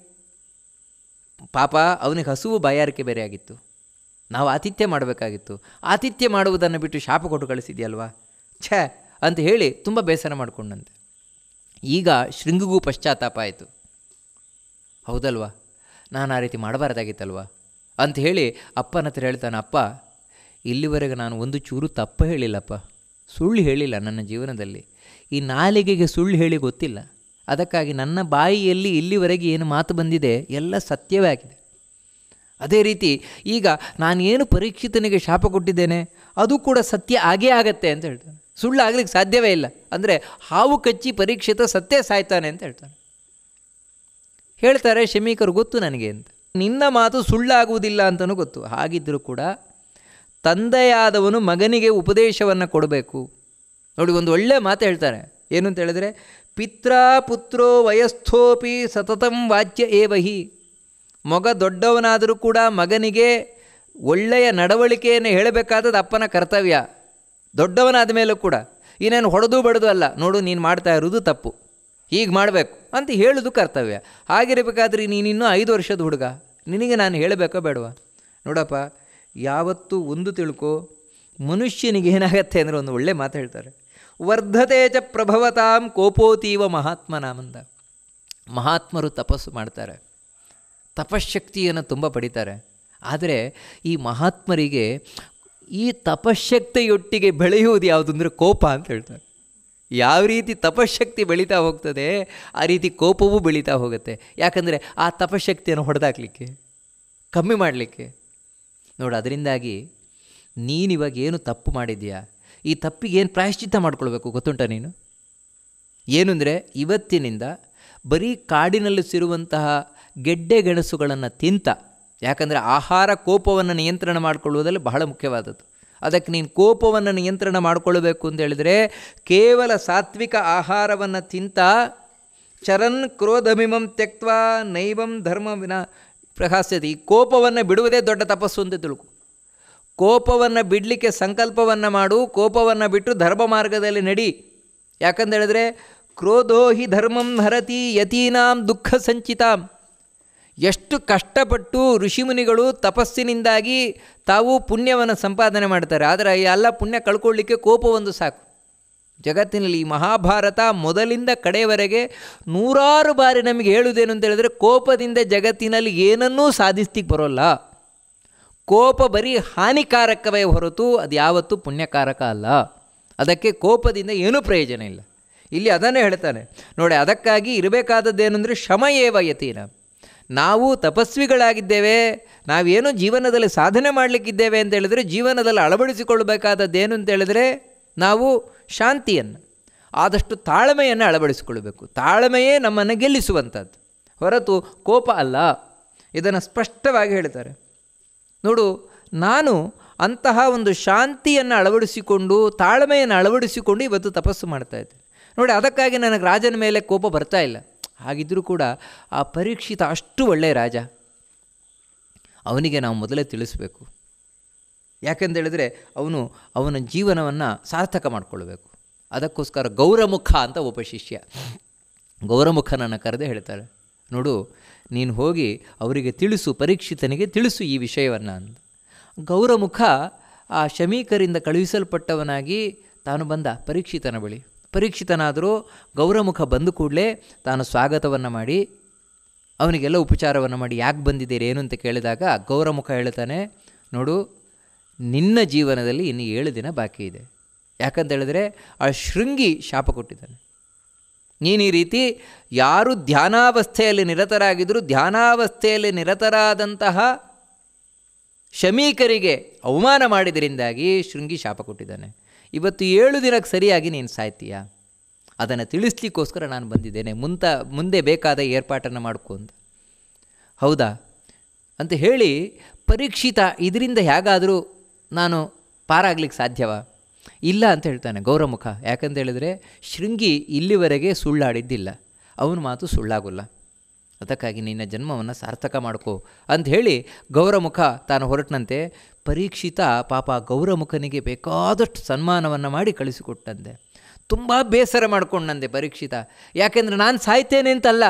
ಪಾಪ ಅವನಿಗೆ ಹಸುವು ಬಾಯಾರಿಕೆ ಬೇರೆ ಆಗಿತ್ತು, ನಾವು ಆತಿಥ್ಯ ಮಾಡಬೇಕಾಗಿತ್ತು. ಆತಿಥ್ಯ ಮಾಡುವುದನ್ನು ಬಿಟ್ಟು ಶಾಪ ಕೊಟ್ಟು ಕಳಿಸಿದ್ಯಲ್ವಾ, ಛೇ ಅಂತ ಹೇಳಿ ತುಂಬ ಬೇಸರ ಮಾಡಿಕೊಂಡಂತೆ. ಈಗ ಶೃಂಗಿಗೂ ಪಶ್ಚಾತ್ತಾಪ ಆಯಿತು. ಹೌದಲ್ವಾ, ನಾನು ಆ ರೀತಿ ಮಾಡಬಾರ್ದಾಗಿತ್ತಲ್ವ ಅಂತ ಹೇಳಿ ಅಪ್ಪನ ಹತ್ರ ಹೇಳ್ತಾನೆ, ಅಪ್ಪ ಇಲ್ಲಿವರೆಗೆ ನಾನು ಒಂದು ಚೂರು ತಪ್ಪು ಹೇಳಿಲ್ಲಪ್ಪ, ಸುಳ್ಳು ಹೇಳಿಲ್ಲ ನನ್ನ ಜೀವನದಲ್ಲಿ. ಈ ನಾಲಿಗೆಗೆ ಸುಳ್ಳು ಹೇಳಿ ಗೊತ್ತಿಲ್ಲ. ಅದಕ್ಕಾಗಿ ನನ್ನ ಬಾಯಿಯಲ್ಲಿ ಇಲ್ಲಿವರೆಗೆ ಏನು ಮಾತು ಬಂದಿದೆ ಎಲ್ಲ ಸತ್ಯವೇ ಆಗಿದೆ. ಅದೇ ರೀತಿ ಈಗ ನಾನೇನು ಪರೀಕ್ಷಿತನಿಗೆ ಶಾಪ ಕೊಟ್ಟಿದ್ದೇನೆ ಅದು ಕೂಡ ಸತ್ಯ ಆಗೇ ಆಗತ್ತೆ ಅಂತ ಹೇಳ್ತಾನೆ. ಸುಳ್ಳು ಆಗಲಿಕ್ಕೆ ಸಾಧ್ಯವೇ ಇಲ್ಲ. ಅಂದರೆ ಹಾವು ಕಚ್ಚಿ ಪರೀಕ್ಷಿತ ಸತ್ಯ ಸಾಯ್ತಾನೆ ಅಂತ ಹೇಳ್ತಾರೆ ಶಮೀಕರು. ಗೊತ್ತು ನನಗೆ ಅಂತ, ನಿನ್ನ ಮಾತು ಸುಳ್ಳಾಗುವುದಿಲ್ಲ ಅಂತಲೂ ಗೊತ್ತು. ಹಾಗಿದ್ದರೂ ಕೂಡ ತಂದೆಯಾದವನು ಮಗನಿಗೆ ಉಪದೇಶವನ್ನು ಕೊಡಬೇಕು. ನೋಡಿ, ಒಂದು ಒಳ್ಳೆಯ ಮಾತು ಹೇಳ್ತಾರೆ. ಏನು ಅಂತ ಹೇಳಿದ್ರೆ, ಪಿತ್ರಾ ಪುತ್ರೋ ವಯಸ್ಥೋಪಿ ಸತತಂ ವಾಚ್ಯ ಏವಹಿ. ಮಗ ದೊಡ್ಡವನಾದರೂ ಕೂಡ ಮಗನಿಗೆ ಒಳ್ಳೆಯ ನಡವಳಿಕೆಯನ್ನು ಹೇಳಬೇಕಾದದ್ದು ಅಪ್ಪನ ಕರ್ತವ್ಯ. ದೊಡ್ಡವನಾದ ಮೇಲೂ ಕೂಡ ಇನ್ನೇನು ಹೊಡೆದು ಬಡದು ಅಲ್ಲ, ನೋಡು ನೀನು ಮಾಡ್ತಾ ಇರೋದು ತಪ್ಪು, ಹೀಗೆ ಮಾಡಬೇಕು ಅಂತ ಹೇಳೋದು ಕರ್ತವ್ಯ. ಹಾಗಿರಬೇಕಾದ್ರೆ ನೀನಿನ್ನೂ 5 ವರ್ಷದ ಹುಡುಗ, ನಿನಗೆ ನಾನು ಹೇಳಬೇಕೋ ಬೇಡವಾ? ನೋಡಪ್ಪ, ಯಾವತ್ತೂ ಒಂದು ತಿಳ್ಕೊ, ಮನುಷ್ಯನಿಗೆ ಏನಾಗತ್ತೆ ಅಂದರೆ ಒಂದು ಒಳ್ಳೆ ಮಾತು ಹೇಳ್ತಾರೆ, ವರ್ಧತೆ ಚ ಪ್ರಭವತಾಂ ಕೋಪೋತೀವ ಮಹಾತ್ಮನಾಮಂದ. ಮಹಾತ್ಮರು ತಪಸ್ಸು ಮಾಡ್ತಾರೆ, ತಪಶ್ಶಕ್ತಿಯನ್ನು ತುಂಬ ಪಡಿತಾರೆ. ಆದರೆ ಈ ಮಹಾತ್ಮರಿಗೆ ಈ ತಪಶ್ಶಕ್ತಿಯೊಟ್ಟಿಗೆ ಬೆಳೆಯುವುದು ಯಾವುದು ಅಂದರೆ ಕೋಪ ಅಂತ ಹೇಳ್ತಾರೆ. ಯಾವ ರೀತಿ ತಪಶ್ಶಕ್ತಿ ಬೆಳೀತಾ ಹೋಗ್ತದೆ ಆ ರೀತಿ ಕೋಪವೂ ಬೆಳೀತಾ ಹೋಗುತ್ತೆ. ಯಾಕಂದರೆ ಆ ತಪಶ್ಶಕ್ತಿಯನ್ನು ಹೊಡೆದಾಕಲಿಕ್ಕೆ, ಕಮ್ಮಿ ಮಾಡಲಿಕ್ಕೆ. ನೋಡು, ಅದರಿಂದಾಗಿ ನೀನಿವಾಗ ಏನು ತಪ್ಪು ಮಾಡಿದ್ಯಾ, ಈ ತಪ್ಪಿಗೆ ಏನು ಪ್ರಾಯಶ್ಚಿತ್ತ ಮಾಡ್ಕೊಳ್ಬೇಕು ಗೊತ್ತುಂಟ ನೀನು? ಏನು ಅಂದರೆ, ಇವತ್ತಿನಿಂದ ಬರೀ ಕಾಡಿನಲ್ಲಿ ಸಿರುವಂತಹ ಗೆಡ್ಡೆ ಗೆಣಸುಗಳನ್ನು ತಿಂತ. ಯಾಕಂದರೆ ಆಹಾರ ಕೋಪವನ್ನು ನಿಯಂತ್ರಣ ಮಾಡಿಕೊಳ್ಳುವುದಲ್ಲಿ ಬಹಳ ಮುಖ್ಯವಾದದ್ದು. ಅದಕ್ಕೆ ನೀನು ಕೋಪವನ್ನು ನಿಯಂತ್ರಣ ಮಾಡಿಕೊಳ್ಳಬೇಕು ಅಂತ ಹೇಳಿದರೆ ಕೇವಲ ಸಾತ್ವಿಕ ಆಹಾರವನ್ನು ತಿಂತ ಚರನ್ ಕ್ರೋಧಮಿಮಂ ತ್ಯಕ್ತ್ವಾ ನೈವಂ ಧರ್ಮ ವಿನ ಪ್ರಕಾಶ್ಯತಿ. ಈ ಕೋಪವನ್ನು ಬಿಡುವುದೇ ದೊಡ್ಡ ತಪಸ್ಸು ಅಂತ ತಿಳ್ಕೊ. ಕೋಪವನ್ನು ಬಿಡಲಿಕ್ಕೆ ಸಂಕಲ್ಪವನ್ನು ಮಾಡು, ಕೋಪವನ್ನು ಬಿಟ್ಟು ಧರ್ಮ ಮಾರ್ಗದಲ್ಲಿ ನಡಿ. ಯಾಕಂತ ಹೇಳಿದ್ರೆ ಕ್ರೋಧೋ ಹಿ ಧರ್ಮಂ ಹರತಿ ಯತೀನಾಂ ದುಃಖ ಸಂಚಿತಾಂ. ಎಷ್ಟು ಕಷ್ಟಪಟ್ಟು ಋಷಿಮುನಿಗಳು ತಪಸ್ಸಿನಿಂದಾಗಿ ತಾವು ಪುಣ್ಯವನ್ನು ಸಂಪಾದನೆ ಮಾಡ್ತಾರೆ. ಆದರೆ ಎಲ್ಲ ಪುಣ್ಯ ಕಳ್ಕೊಳ್ಳಿಕ್ಕೆ ಕೋಪ ಒಂದು ಸಾಕು. ಜಗತ್ತಿನಲ್ಲಿ ಈ ಮಹಾಭಾರತ ಮೊದಲಿಂದ ಕಡೆಯವರೆಗೆ ನೂರಾರು ಬಾರಿ ನಮಗೆ ಹೇಳುವುದೇನು ಅಂತ ಹೇಳಿದ್ರೆ, ಕೋಪದಿಂದ ಜಗತ್ತಿನಲ್ಲಿ ಏನನ್ನೂ ಸಾಧಿಸ್ಲಿಕ್ಕೆ ಬರೋಲ್ಲ. ಕೋಪ ಬರೀ ಹಾನಿಕಾರಕವೇ ಹೊರತು ಅದು ಯಾವತ್ತೂ ಪುಣ್ಯಕಾರಕ ಅಲ್ಲ. ಅದಕ್ಕೆ ಕೋಪದಿಂದ ಏನೂ ಪ್ರಯೋಜನ ಇಲ್ಲ. ಇಲ್ಲಿ ಅದನ್ನೇ ಹೇಳ್ತಾನೆ ನೋಡಿ. ಅದಕ್ಕಾಗಿ ಇರಬೇಕಾದದ್ದೇನು ಅಂದರೆ ಶಮ ಏವ ಯತೀನ. ನಾವು ತಪಸ್ವಿಗಳಾಗಿದ್ದೇವೆ, ನಾವೇನು ಜೀವನದಲ್ಲಿ ಸಾಧನೆ ಮಾಡಲಿಕ್ಕಿದ್ದೇವೆ ಅಂತ ಹೇಳಿದರೆ, ಜೀವನದಲ್ಲಿ ಅಳವಡಿಸಿಕೊಳ್ಳಬೇಕಾದದ್ದೇನು ಅಂತ ಹೇಳಿದರೆ ನಾವು ಶಾಂತಿಯನ್ನು, ಆದಷ್ಟು ತಾಳ್ಮೆಯನ್ನು ಅಳವಡಿಸಿಕೊಳ್ಬೇಕು. ತಾಳ್ಮೆಯೇ ನಮ್ಮನ್ನು ಗೆಲ್ಲಿಸುವಂಥದ್ದು ಹೊರತು ಕೋಪ ಅಲ್ಲ. ಇದನ್ನು ಸ್ಪಷ್ಟವಾಗಿ ಹೇಳ್ತಾರೆ. ನೋಡು, ನಾನು ಅಂತಹ ಒಂದು ಶಾಂತಿಯನ್ನು ಅಳವಡಿಸಿಕೊಂಡು, ತಾಳ್ಮೆಯನ್ನು ಅಳವಡಿಸಿಕೊಂಡು ಇವತ್ತು ತಪಸ್ಸು ಮಾಡ್ತಾಯಿದ್ದೆ ನೋಡಿ. ಅದಕ್ಕಾಗಿ ನನಗೆ ರಾಜನ ಮೇಲೆ ಕೋಪ ಬರ್ತಾ ಇಲ್ಲ. ಹಾಗಿದ್ದರೂ ಕೂಡ ಆ ಪರೀಕ್ಷಿತ ಅಷ್ಟು ಒಳ್ಳೆಯ ರಾಜ, ಅವನಿಗೆ ನಾವು ಮೊದಲೇ ತಿಳಿಸ್ಬೇಕು. ಯಾಕೆಂದೇಳಿದರೆ ಅವನ ಜೀವನವನ್ನು ಸಾರ್ಥಕ ಮಾಡಿಕೊಳ್ಬೇಕು. ಅದಕ್ಕೋಸ್ಕರ ಗೌರಮುಖ ಅಂತ ಒಬ್ಬ ಶಿಷ್ಯ, ಗೌರಮುಖನನ್ನು ಕರೆದೇ ಹೇಳ್ತಾರೆ, ನೋಡು ನೀನು ಹೋಗಿ ಅವರಿಗೆ ತಿಳಿಸು, ಪರೀಕ್ಷಿತನಿಗೆ ತಿಳಿಸು ಈ ವಿಷಯವನ್ನು ಅಂತ. ಗೌರಮುಖ ಆ ಶಮೀಕರಿಂದ ಕಳುಹಿಸಲ್ಪಟ್ಟವನಾಗಿ ತಾನು ಬಂದ ಪರೀಕ್ಷಿತನ ಬಳಿ. ಪರೀಕ್ಷಿತನಾದರೂ ಗೌರಮುಖ ಬಂದ ಕೂಡಲೇ ತಾನು ಸ್ವಾಗತವನ್ನು ಮಾಡಿ ಅವನಿಗೆಲ್ಲ ಉಪಚಾರವನ್ನು ಮಾಡಿ, ಯಾಕೆ ಬಂದಿದ್ದೀರಿ ಏನು ಅಂತ ಕೇಳಿದಾಗ ಗೌರಮುಖ ಹೇಳ್ತಾನೆ, ನೋಡು ನಿನ್ನ ಜೀವನದಲ್ಲಿ ಇನ್ನು 7 ದಿನ ಬಾಕಿ ಇದೆ. ಯಾಕಂತ ಹೇಳಿದ್ರೆ ಆ ಶೃಂಗಿ ಶಾಪ ಕೊಟ್ಟಿದ್ದಾನೆ. ನೀನು ಈ ರೀತಿ ಯಾರು ಧ್ಯಾನಾವಸ್ಥೆಯಲ್ಲಿ ನಿರತರಾಗಿದ್ದರೂ ಧ್ಯಾನಾವಸ್ಥೆಯಲ್ಲಿ ನಿರತರಾದಂತಹ ಶಮೀಕರಿಗೆ ಅವಮಾನ ಮಾಡಿದರಿಂದಾಗಿ ಶೃಂಗಿ ಶಾಪ ಕೊಟ್ಟಿದ್ದಾನೆ. ಇವತ್ತು 7 ದಿನಕ್ಕೆ ಸರಿಯಾಗಿ ನೀನು ಸಾಯ್ತೀಯಾ? ಅದನ್ನು ತಿಳಿಸ್ಲಿಕ್ಕೋಸ್ಕರ ನಾನು ಬಂದಿದ್ದೇನೆ, ಮುಂದೆ ಬೇಕಾದ ಏರ್ಪಾಟನ್ನು ಮಾಡ್ಕೊ ಅಂತ. ಹೌದಾ ಅಂತ ಹೇಳಿ ಪರೀಕ್ಷಿತ ಇದರಿಂದ ಹೇಗಾದರೂ ನಾನು ಪಾರಾಗ್ಲಿಕ್ಕೆ ಸಾಧ್ಯವಾ? ಇಲ್ಲ ಅಂತ ಹೇಳ್ತಾನೆ ಗೌರಮುಖ. ಯಾಕಂತ ಹೇಳಿದ್ರೆ ಶೃಂಗಿ ಇಲ್ಲಿವರೆಗೆ ಸುಳ್ಳಾಡಿದ್ದಿಲ್ಲ, ಅವನ ಮಾತು ಸುಳ್ಳಾಗೋಲ್ಲ. ಅದಕ್ಕಾಗಿ ನಿನ್ನ ಜನ್ಮವನ್ನು ಸಾರ್ಥಕ ಮಾಡ್ಕೋ ಅಂತ ಹೇಳಿ ಗೌರಮುಖ ತಾನು ಹೊರಟನಂತೆ. ಪರೀಕ್ಷಿತ ಪಾಪ ಗೌರಮುಖನಿಗೆ ಬೇಕಾದಷ್ಟು ಸನ್ಮಾನವನ್ನು ಮಾಡಿ ಕಳಿಸಿಕೊಟ್ಟಂತೆ. ತುಂಬ ಬೇಸರ ಮಾಡಿಕೊಂಡಂತೆ ಪರೀಕ್ಷಿತ. ಯಾಕೆಂದರೆ ನಾನು ಸಾಯ್ತೇನೆ ಅಂತಲ್ಲ,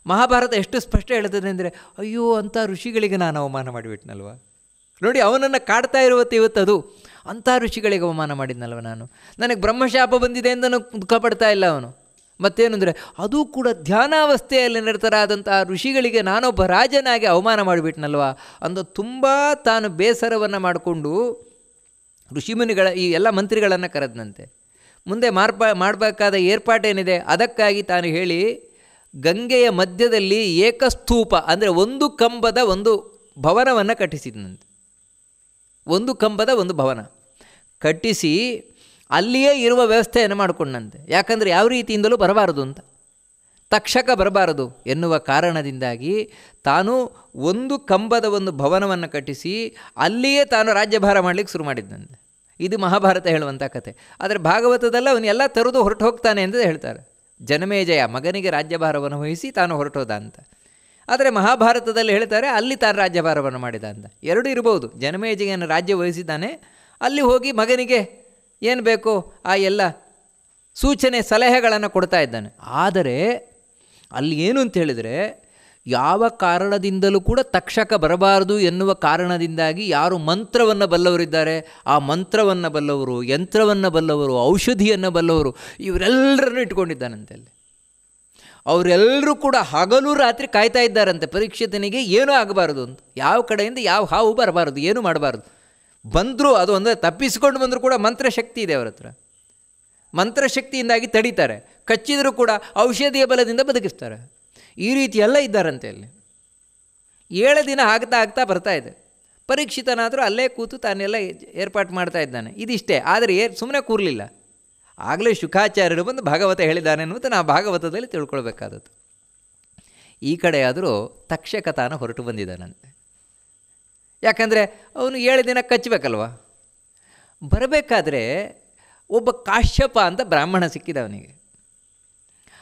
ಮಹಾಭಾರತ ಎಷ್ಟು ಸ್ಪಷ್ಟ ಹೇಳ್ತದೆ ಅಂದರೆ, ಅಯ್ಯೋ ಅಂಥ ಋಷಿಗಳಿಗೆ ನಾನು ಅವಮಾನ ಮಾಡಿಬಿಟ್ನಲ್ವ. ನೋಡಿ, ಅವನನ್ನು ಕಾಡ್ತಾ ಇವತ್ತದು ಅಂಥ ಋಷಿಗಳಿಗೆ ಅವಮಾನ ಮಾಡಿದ್ನಲ್ವ ನಾನು. ನನಗೆ ಬ್ರಹ್ಮಶಾಪ ಬಂದಿದೆ ಅಂತ ದುಃಖ ಪಡ್ತಾ ಇಲ್ಲ ಅವನು. ಮತ್ತೇನು ಅಂದರೆ, ಅದು ಕೂಡ ಧ್ಯಾನಾವಸ್ಥೆಯಲ್ಲಿ ನಿರತರಾದಂತಹ ಋಷಿಗಳಿಗೆ ನಾನೊಬ್ಬ ರಾಜನಾಗಿ ಅವಮಾನ ಮಾಡಿಬಿಟ್ನಲ್ವ ಅಂದು ತುಂಬ ತಾನು ಬೇಸರವನ್ನು ಮಾಡಿಕೊಂಡು ಋಷಿಮುನಿಗಳ ಈ ಎಲ್ಲ ಮಂತ್ರಿಗಳನ್ನು ಕರೆದನಂತೆ. ಮುಂದೆ ಮಾಡಬೇಕಾದ ಏರ್ಪಾಟೇನಿದೆ ಅದಕ್ಕಾಗಿ ತಾನು ಹೇಳಿ ಗಂಗೆಯ ಮಧ್ಯದಲ್ಲಿ ಏಕಸ್ತೂಪ ಅಂದರೆ ಒಂದು ಕಂಬದ ಒಂದು ಭವನವನ್ನು ಕಟ್ಟಿಸಿದನಂತೆ. ಒಂದು ಕಂಬದ ಒಂದು ಭವನ ಕಟ್ಟಿಸಿ ಅಲ್ಲಿಯೇ ಇರುವ ವ್ಯವಸ್ಥೆಯನ್ನು ಮಾಡಿಕೊಂಡಂತೆ. ಯಾಕಂದರೆ ಯಾವ ರೀತಿಯಿಂದಲೂ ಬರಬಾರದು ಅಂತ, ತಕ್ಷಕ ಬರಬಾರದು ಎನ್ನುವ ಕಾರಣದಿಂದಾಗಿ ತಾನು ಒಂದು ಕಂಬದ ಒಂದು ಭವನವನ್ನು ಕಟ್ಟಿಸಿ ಅಲ್ಲಿಯೇ ತಾನು ರಾಜ್ಯಭಾರ ಮಾಡಲಿಕ್ಕೆ ಶುರು ಮಾಡಿದ್ದಂತೆ. ಇದು ಮಹಾಭಾರತ ಹೇಳುವಂಥ ಕಥೆ. ಆದರೆ ಭಾಗವತದಲ್ಲ ಅವನು ಎಲ್ಲ ತರದು ಹೊರಟು ಹೋಗ್ತಾನೆ ಅಂತ ಹೇಳ್ತಾರೆ. ಜನಮೇಜಯ ಮಗನಿಗೆ ರಾಜ್ಯಭಾರವನ್ನು ವಹಿಸಿ ತಾನು ಹೊರಟೋದ ಅಂತ. ಆದರೆ ಮಹಾಭಾರತದಲ್ಲಿ ಹೇಳ್ತಾರೆ ಅಲ್ಲಿ ತಾನು ರಾಜ್ಯಭಾರವನ್ನು ಮಾಡಿದ ಅಂತ. ಎರಡೂ ಇರ್ಬೋದು. ಜನಮೇಜಯನ ರಾಜ್ಯ ವಹಿಸಿದ್ದಾನೆ, ಅಲ್ಲಿ ಹೋಗಿ ಮಗನಿಗೆ ಏನು ಬೇಕೋ ಆ ಎಲ್ಲ ಸೂಚನೆ ಸಲಹೆಗಳನ್ನು ಕೊಡ್ತಾ ಇದ್ದಾನೆ. ಆದರೆ ಅಲ್ಲಿ ಏನು ಅಂತ ಹೇಳಿದರೆ, ಯಾವ ಕಾರಣದಿಂದಲೂ ಕೂಡ ತಕ್ಷಕ ಬರಬಾರದು ಎನ್ನುವ ಕಾರಣದಿಂದಾಗಿ ಯಾರು ಮಂತ್ರವನ್ನು ಬಲ್ಲವರಿದ್ದಾರೆ, ಆ ಮಂತ್ರವನ್ನು ಬಲ್ಲವರು, ಯಂತ್ರವನ್ನು ಬಲ್ಲವರು, ಔಷಧಿಯನ್ನು ಬಲ್ಲವರು, ಇವರೆಲ್ಲರನ್ನು ಇಟ್ಕೊಂಡಿದ್ದಾನಂತೆ ಅಲ್ಲಿ. ಅವರೆಲ್ಲರೂ ಕೂಡ ಹಗಲು ರಾತ್ರಿ ಕಾಯ್ತಾ ಇದ್ದಾರಂತೆ ಪರೀಕ್ಷಿತನಿಗೆ ಏನೂ ಆಗಬಾರ್ದು ಅಂತ. ಯಾವ ಕಡೆಯಿಂದ ಯಾವ ಹಾವು ಬರಬಾರ್ದು, ಏನೂ ಮಾಡಬಾರ್ದು. ಬಂದರೂ ಅದು ಅಂದರೆ ತಪ್ಪಿಸಿಕೊಂಡು ಬಂದರೂ ಕೂಡ ಮಂತ್ರಶಕ್ತಿ ಇದೆ ಅವರ ಹತ್ರ, ಮಂತ್ರಶಕ್ತಿಯಿಂದಾಗಿ ತಡೀತಾರೆ. ಕಚ್ಚಿದರೂ ಕೂಡ ಔಷಧಿಯ ಬಲದಿಂದ ಬದುಕಿಸ್ತಾರೆ. ಈ ರೀತಿ ಎಲ್ಲ ಇದ್ದಾರಂತೆ ಅಲ್ಲಿ. 7 ದಿನ ಆಗ್ತಾ ಬರ್ತಾ ಇದೆ. ಪರೀಕ್ಷಿತನಾದರೂ ಅಲ್ಲೇ ಕೂತು ತಾನೆಲ್ಲ ಏರ್ಪಾಟು ಮಾಡ್ತಾ ಇದ್ದಾನೆ. ಇದಿಷ್ಟೇ. ಆದರೆ ಸುಮ್ಮನೆ ಕೂರಲಿಲ್ಲ. ಆಗಲೇ ಶುಕಾಚಾರ್ಯರು ಬಂದು ಭಾಗವತ ಹೇಳಿದ್ದಾನೆ ಅನ್ನುವುದು ನಾವು ಭಾಗವತದಲ್ಲಿ ತಿಳ್ಕೊಳ್ಬೇಕಾದದ್ದು. ಈ ಕಡೆ ಆದರೂ ತಕ್ಷಕ ತಾನು ಹೊರಟು ಬಂದಿದ್ದಾನಂತೆ. ಯಾಕಂದರೆ ಅವನು 7 ದಿನ ಕಚ್ಚಬೇಕಲ್ವ. ಬರಬೇಕಾದ್ರೆ ಒಬ್ಬ ಕಾಶ್ಯಪ ಅಂತ ಬ್ರಾಹ್ಮಣ ಸಿಕ್ಕಿದ ಅವನಿಗೆ.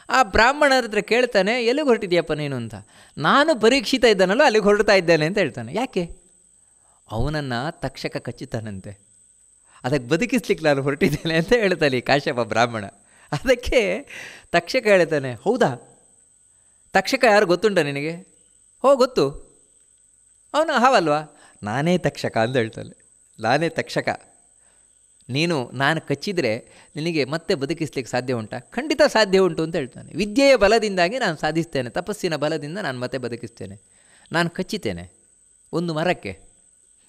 ಆ ಬ್ರಾಹ್ಮಣರ ಹತ್ರ ಕೇಳ್ತಾನೆ, ಎಲ್ಲಿಗೆ ಹೊರಟಿದ್ಯಪ್ಪ ನೀನು ಅಂತ. ನಾನು ಪರೀಕ್ಷಿತ ಇದ್ದಾನಲ್ಲ ಅಲ್ಲಿಗೆ ಹೊರಡ್ತಾ ಇದ್ದೇನೆ ಅಂತ ಹೇಳ್ತಾನೆ. ಯಾಕೆ? ಅವನನ್ನು ತಕ್ಷಕ ಕಚ್ಚುತ್ತಾನಂತೆ. ಅದಕ್ಕೆ ಬದುಕಿಸ್ಲಿಕ್ಕೆ ನಾನು ಹೊರಟಿದ್ದೇನೆ ಅಂತ ಹೇಳ್ತಾನೆ ಈ ಕಾಶ್ಯಪ ಬ್ರಾಹ್ಮಣ. ಅದಕ್ಕೆ ತಕ್ಷಕ ಹೇಳ್ತಾನೆ, ಹೌದಾ ತಕ್ಷಕ ಯಾರು ಗೊತ್ತುಂಟ ನಿನಗೆ? ಗೊತ್ತು. ಅವನು ಹಾವಲ್ವಾ? ನಾನೇ ತಕ್ಷಕ ಅಂತ ಹೇಳ್ತಾನೆ. ನಾನೇ ತಕ್ಷಕ, ನೀನು ನಾನು ಕಚ್ಚಿದರೆ ನಿನಗೆ ಮತ್ತೆ ಬದುಕಿಸ್ಲಿಕ್ಕೆ ಸಾಧ್ಯ ಉಂಟಾ? ಖಂಡಿತ ಸಾಧ್ಯ ಉಂಟು ಅಂತ ಹೇಳ್ತಾನೆ. ವಿದ್ಯೆಯ ಬಲದಿಂದಾಗಿ ನಾನು ಸಾಧಿಸ್ತೇನೆ, ತಪಸ್ಸಿನ ಬಲದಿಂದ ನಾನು ಮತ್ತೆ ಬದುಕಿಸ್ತೇನೆ. ನಾನು ಕಚ್ಚಿತೇನೆ ಒಂದು ಮರಕ್ಕೆ,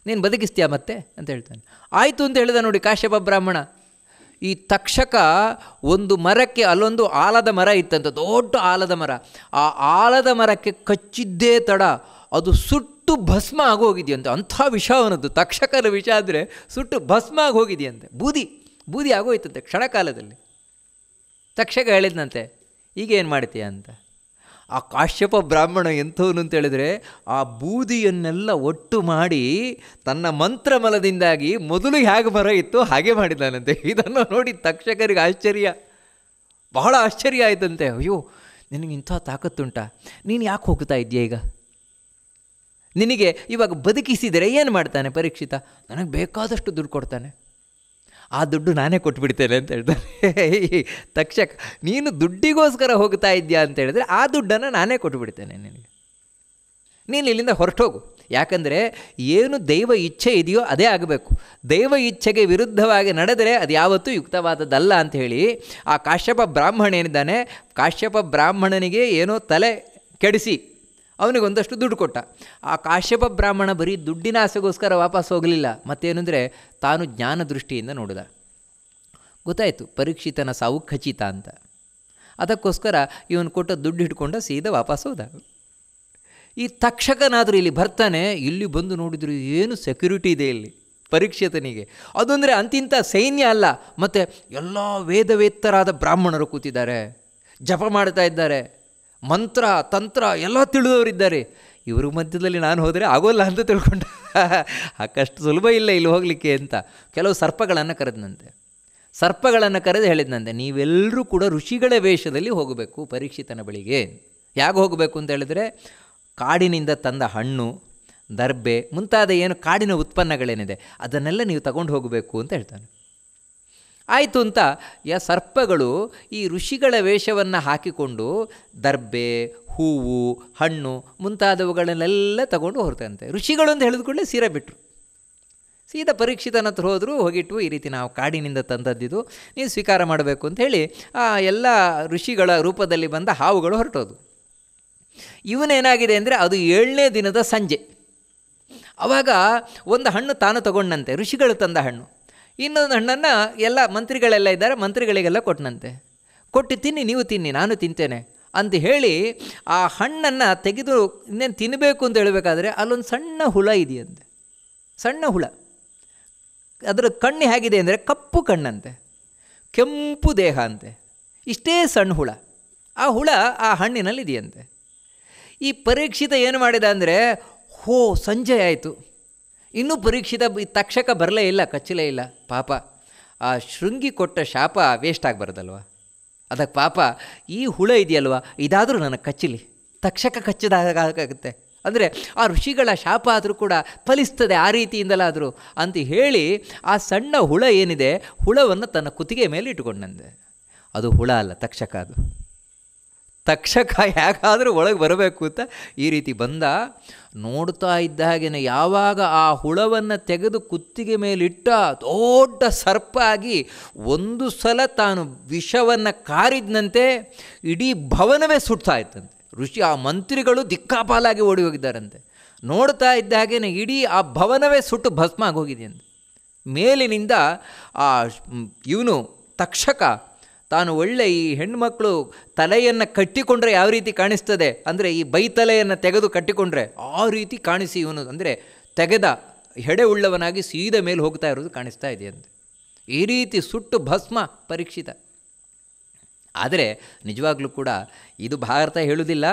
ನೀನು ಬದುಕಿಸ್ತೀಯಾ ಮತ್ತೆ ಅಂತ ಹೇಳ್ತಾನೆ. ಆಯಿತು ಅಂತ ಹೇಳಿದ ನೋಡಿ ಕಾಶ್ಯಪ ಬ್ರಾಹ್ಮಣ. ಈ ತಕ್ಷಕ ಒಂದು ಮರಕ್ಕೆ, ಅಲ್ಲೊಂದು ಆಲದ ಮರ ಇತ್ತಂತ, ದೊಡ್ಡ ಆಲದ ಮರ. ಆ ಆಲದ ಮರಕ್ಕೆ ಕಚ್ಚಿದ್ದೇ ತಡ ಅದು ಸುಟ್ಟು ಭಸ್ಮ ಆಗೋಗಿದೆಯಂತೆ. ಅಂಥ ವಿಷ ಅವನದ್ದು. ತಕ್ಷಕನ ವಿಷ ಆದರೆ ಸುಟ್ಟು ಭಸ್ಮ ಆಗಿ ಹೋಗಿದೆಯಂತೆ. ಬೂದಿ ಆಗೋಯ್ತಂತೆ ಕ್ಷಣಕಾಲದಲ್ಲಿ. ತಕ್ಷಕ ಹೇಳಿದ್ನಂತೆ, ಈಗ ಏನು ಮಾಡ್ತೀಯ ಅಂತ. ಆ ಕಾಶ್ಯಪ ಬ್ರಾಹ್ಮಣ ಎಂಥವನು ಅಂತೇಳಿದರೆ, ಆ ಬೂದಿಯನ್ನೆಲ್ಲ ಒಟ್ಟು ಮಾಡಿ ತನ್ನ ಮಂತ್ರಮಲದಿಂದಾಗಿ ಮೊದಲು ಹೇಗೆ ಮರ ಇತ್ತು ಹಾಗೆ ಮಾಡಿದ್ದಾನಂತೆ. ಇದನ್ನು ನೋಡಿ ತಕ್ಷಕರಿಗೆ ಆಶ್ಚರ್ಯ, ಬಹಳ ಆಶ್ಚರ್ಯ ಆಯಿತಂತೆ. ಅಯ್ಯೋ, ನಿನಗೆ ಇಂಥ ತಾಕತ್ತುಂಟಾ? ನೀನು ಯಾಕೆ ಹೋಗ್ತಾ ಇದೆಯಾ ಈಗ? ನಿನಗೆ ಇವಾಗ ಬದುಕಿಸಿದರೆ ಏನು ಮಾಡ್ತಾನೆ ಪರೀಕ್ಷಿತ? ನನಗೆ ಬೇಕಾದಷ್ಟು ದುಡ್ಡು ಕೊಡ್ತಾನೆ, ಆ ದುಡ್ಡು ನಾನೇ ಕೊಟ್ಬಿಡ್ತೇನೆ ಅಂತ ಹೇಳ್ತಾನೆ. ತಕ್ಷಕ, ನೀನು ದುಡ್ಡಿಗೋಸ್ಕರ ಹೋಗ್ತಾ ಇದೆಯಾ ಅಂತ ಹೇಳಿದ್ರೆ ಆ ದುಡ್ಡನ್ನು ನಾನೇ ಕೊಟ್ಟುಬಿಡ್ತೇನೆ ನಿನಗೆ. ನೀನು ಇಲ್ಲಿಂದ ಹೊರಟೋಗು. ಯಾಕಂದರೆ ಏನು ದೈವ ಇಚ್ಛೆ ಇದೆಯೋ ಅದೇ ಆಗಬೇಕು. ದೈವ ಇಚ್ಛೆಗೆ ವಿರುದ್ಧವಾಗಿ ನಡೆದರೆ ಅದು ಯಾವತ್ತೂ ಯುಕ್ತವಾದದ್ದಲ್ಲ ಅಂಥೇಳಿ ಆ ಕಾಶ್ಯಪ ಬ್ರಾಹ್ಮಣ ಏನಿದ್ದಾನೆ, ಕಾಶ್ಯಪ ಬ್ರಾಹ್ಮಣನಿಗೆ ಏನೋ ತಲೆ ಕೆಡಿಸಿ ಅವನಿಗೊಂದಷ್ಟು ದುಡ್ಡು ಕೊಟ್ಟ. ಆ ಕಾಶ್ಯಪ ಬ್ರಾಹ್ಮಣ ಬರೀ ದುಡ್ಡಿನ ಆಸೆಗೋಸ್ಕರ ವಾಪಸ್ ಹೋಗಲಿಲ್ಲ. ಮತ್ತೇನೆಂದರೆ ತಾನು ಜ್ಞಾನ ದೃಷ್ಟಿಯಿಂದ ನೋಡಿದ. ಗೊತ್ತಾಯಿತು ಪರೀಕ್ಷಿತನ ಸಾವು ಖಚಿತ ಅಂತ. ಅದಕ್ಕೋಸ್ಕರ ಇವನು ಕೊಟ್ಟ ದುಡ್ಡು ಹಿಡ್ಕೊಂಡು ಸೀದಾ ವಾಪಸ್ ಹೋದ. ಈ ತಕ್ಷಕನಾದರೂ ಇಲ್ಲಿ ಬರ್ತಾನೆ. ಇಲ್ಲಿ ಬಂದು ನೋಡಿದ್ರು ಏನು ಸೆಕ್ಯೂರಿಟಿ ಇದೆ ಇಲ್ಲಿ ಪರೀಕ್ಷಿತನಿಗೆ. ಅದಂದರೆ ಅಂತಿಂಥ ಸೈನ್ಯ ಅಲ್ಲ, ಮತ್ತು ಎಲ್ಲ ವೇದವೇತ್ತರಾದ ಬ್ರಾಹ್ಮಣರು ಕೂತಿದ್ದಾರೆ, ಜಪ ಮಾಡ್ತಾ ಇದ್ದಾರೆ, ಮಂತ್ರ ತಂತ್ರ ಎಲ್ಲ ತಿಳಿದವರಿದ್ದಾರೆ. ಇವ್ರ ಮಧ್ಯದಲ್ಲಿ ನಾನು ಹೋದರೆ ಆಗೋಲ್ಲ ಅಂತ ತಿಳ್ಕೊಂಡ. ಅಷ್ಟು ಸುಲಭ ಇಲ್ಲ ಇಲ್ಲಿ ಹೋಗಲಿಕ್ಕೆ ಅಂತ ಕೆಲವು ಸರ್ಪಗಳನ್ನು ಕರೆದನಂತೆ. ಸರ್ಪಗಳನ್ನು ಕರೆದು ಹೇಳಿದ್ನಂತೆ, ನೀವೆಲ್ಲರೂ ಕೂಡ ಋಷಿಗಳ ವೇಷದಲ್ಲಿ ಹೋಗಬೇಕು ಪರೀಕ್ಷಿತನ ಬಳಿಗೆ. ಯಾಕೆ ಹೋಗಬೇಕು ಅಂತ ಹೇಳಿದರೆ, ಕಾಡಿನಿಂದ ತಂದ ಹಣ್ಣು, ದರ್ಬೆ ಮುಂತಾದ ಏನು ಕಾಡಿನ ಉತ್ಪನ್ನಗಳೇನಿದೆ ಅದನ್ನೆಲ್ಲ ನೀವು ತಗೊಂಡು ಹೋಗಬೇಕು ಅಂತ ಹೇಳ್ತಾನೆ. ಆಯಿತು ಅಂತ ಸರ್ಪಗಳು ಈ ಋಷಿಗಳ ವೇಷವನ್ನು ಹಾಕಿಕೊಂಡು ದರ್ಬೆ, ಹೂವು, ಹಣ್ಣು ಮುಂತಾದವುಗಳನ್ನೆಲ್ಲ ತಗೊಂಡು ಹೊರತಂತೆ. ಋಷಿಗಳು ಅಂತ ಹೇಳಿದ ಕೂಡಲೇ ಸೀರೆ ಬಿಟ್ಟರು. ಸೀದಾ ಪರೀಕ್ಷಿತನ ಹತ್ರ ಹೋದರು. ಹೋಗಿಟ್ಟು ಈ ರೀತಿ ನಾವು ಕಾಡಿನಿಂದ ತಂದದ್ದಿದ್ದು ನೀವು ಸ್ವೀಕಾರ ಮಾಡಬೇಕು ಅಂತ ಹೇಳಿ ಆ ಎಲ್ಲ ಋಷಿಗಳ ರೂಪದಲ್ಲಿ ಬಂದ ಹಾವುಗಳು ಹೊರಟೋದು. ಇವನೇನಾಗಿದೆ ಅಂದರೆ ಅದು 7ನೇ ದಿನದ ಸಂಜೆ. ಆವಾಗ ಒಂದು ಹಣ್ಣು ತಾನು ತಗೊಂಡಂತೆ, ಋಷಿಗಳು ತಂದ ಹಣ್ಣು. ಇನ್ನೊಂದು ಹಣ್ಣನ್ನು ಎಲ್ಲ ಮಂತ್ರಿಗಳೆಲ್ಲ ಇದ್ದಾರೆ, ಮಂತ್ರಿಗಳಿಗೆಲ್ಲ ಕೊಟ್ಟನಂತೆ. ಕೊಟ್ಟು ತಿನ್ನಿ, ನೀವು ತಿನ್ನಿ, ನಾನು ತಿಂತೇನೆ ಅಂತ ಹೇಳಿ ಆ ಹಣ್ಣನ್ನು ತೆಗೆದು ಇನ್ನೇನು ತಿನ್ನಬೇಕು ಅಂತ ಹೇಳಬೇಕಾದ್ರೆ ಅಲ್ಲೊಂದು ಸಣ್ಣ ಹುಳ ಇದೆಯಂತೆ. ಸಣ್ಣ ಹುಳ. ಅದರ ಕಣ್ಣು ಹೇಗಿದೆ ಅಂದರೆ ಕಪ್ಪು ಕಣ್ಣಂತೆ, ಕೆಂಪು ದೇಹ ಅಂತೆ, ಇಷ್ಟೇ ಸಣ್ಣ ಹುಳ. ಆ ಹುಳ ಆ ಹಣ್ಣಿನಲ್ಲಿ ಇದೆಯಂತೆ. ಈ ಪರೀಕ್ಷಿತ ಏನು ಮಾಡಿದ ಅಂದರೆ, ಸಂಜೆ ಆಯಿತು, ಇನ್ನೂ ಪರೀಕ್ಷಿತ ತಕ್ಷಕ ಬರಲೇ ಇಲ್ಲ, ಕಚ್ಚಲೇ ಇಲ್ಲ. ಪಾಪ ಆ ಶೃಂಗಿ ಕೊಟ್ಟ ಶಾಪ ವೇಸ್ಟ್ ಆಗಬಾರ್ದಲ್ವ. ಅದಕ್ಕೆ ಪಾಪ ಈ ಹುಳ ಇದೆಯಲ್ವ, ಇದಾದರೂ ನನಗೆ ಕಚ್ಚಲಿ, ತಕ್ಷಕ ಕಚ್ಚಿದಾಗುತ್ತೆ, ಅಂದರೆ ಆ ಋಷಿಗಳ ಶಾಪ ಆದರೂ ಕೂಡ ಫಲಿಸ್ತದೆ ಆ ರೀತಿಯಿಂದಲಾದರೂ ಅಂತ ಹೇಳಿ ಆ ಸಣ್ಣ ಹುಳ ಏನಿದೆ, ಹುಳವನ್ನು ತನ್ನ ಕುತ್ತಿಗೆ ಮೇಲೆ ಇಟ್ಟುಕೊಂಡಂತೆ. ಅದು ಹುಳ ಅಲ್ಲ, ತಕ್ಷಕ. ಅದು ತಕ್ಷಕ ಯಾಕಾದರೂ ಒಳಗೆ ಬರಬೇಕು ಅಂತ ಈ ರೀತಿ ಬಂದ. ನೋಡ್ತಾ ಇದ್ದ ಹಾಗೇನೆ ಯಾವಾಗ ಆ ಹುಳವನ್ನು ತೆಗೆದು ಕುತ್ತಿಗೆ ಮೇಲಿಟ್ಟ, ದೊಡ್ಡ ಸರ್ಪ ಆಗಿ ಒಂದು ಸಲ ತಾನು ವಿಷವನ್ನು ಕಾರಿದ್ನಂತೆ ಇಡೀ ಭವನವೇ ಸುಡ್ತಾ ಇತ್ತಂತೆ. ಆ ಮಂತ್ರಿಗಳು ದಿಕ್ಕಾಪಾಲಾಗಿ ಓಡಿ ಹೋಗಿದ್ದಾರಂತೆ. ನೋಡ್ತಾ ಇದ್ದ ಹಾಗೇನೆ ಇಡೀ ಆ ಭವನವೇ ಸುಟ್ಟು ಭಸ್ಮ ಆಗೋಗಿದೆಯಂತೆ. ಮೇಲಿನಿಂದ ಆ ಇವನು ತಕ್ಷಕ ತಾನು ಒಳ್ಳೆ ಈ ಹೆಣ್ಣುಮಕ್ಕಳು ತಲೆಯನ್ನು ಕಟ್ಟಿಕೊಂಡ್ರೆ ಯಾವ ರೀತಿ ಕಾಣಿಸ್ತದೆ ಅಂದರೆ, ಈ ಬೈತಲೆಯನ್ನು ತೆಗೆದು ಕಟ್ಟಿಕೊಂಡ್ರೆ ಆ ರೀತಿ ಕಾಣಿಸಿ ಇವನು ಅಂದರೆ ತೆಗೆದ ಹೆಡೆ ಉಳ್ಳವನಾಗಿ ಸೀದ ಮೇಲೆ ಹೋಗ್ತಾ ಇರೋದು ಕಾಣಿಸ್ತಾ ಇದೆಯಂತೆ. ಈ ರೀತಿ ಸುಟ್ಟು ಭಸ್ಮ ಪರೀಕ್ಷಿತ. ಆದರೆ ನಿಜವಾಗ್ಲೂ ಕೂಡ ಇದು ಭಾರತ ಹೇಳುವುದಿಲ್ಲ,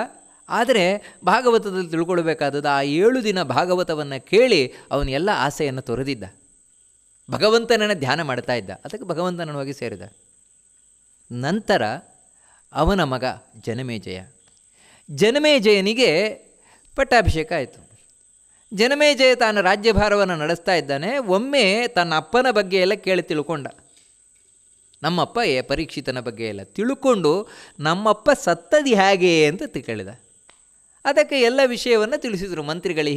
ಆದರೆ ಭಾಗವತದಲ್ಲಿ ತಿಳ್ಕೊಳ್ಬೇಕಾದದ್ದು ಆ 7 ದಿನ ಭಾಗವತವನ್ನು ಕೇಳಿ ಅವನು ಎಲ್ಲ ಆಸೆಯನ್ನು ತೊರೆದಿದ್ದ, ಭಗವಂತನನ್ನು ಧ್ಯಾನ ಮಾಡ್ತಾ ಇದ್ದ. ಅದಕ್ಕೆ ಭಗವಂತನನ್ನು ಸೇರಿದ. ನಂತರ ಅವನ ಮಗ ಜನಮೇಜಯನಿಗೆ ಪಟ್ಟಾಭಿಷೇಕ ಆಯಿತು. ಜನಮೇಜಯ ತಾನು ರಾಜ್ಯಭಾರವನ್ನು ನಡೆಸ್ತಾ ಇದ್ದಾನೆ. ಒಮ್ಮೆ ತನ್ನ ಅಪ್ಪನ ಬಗ್ಗೆ ಎಲ್ಲ ಕೇಳಿ ತಿಳ್ಕೊಂಡ. ನಮ್ಮಪ್ಪ ಪರೀಕ್ಷಿತನ ಬಗ್ಗೆ ಎಲ್ಲ ತಿಳ್ಕೊಂಡು ನಮ್ಮಪ್ಪ ಸತ್ತದು ಹೇಗೆ ಅಂತ ಕೇಳಿದ. ಅದಕ್ಕೆ ಎಲ್ಲ ವಿಷಯವನ್ನು ತಿಳಿಸಿದರು ಮಂತ್ರಿಗಳು,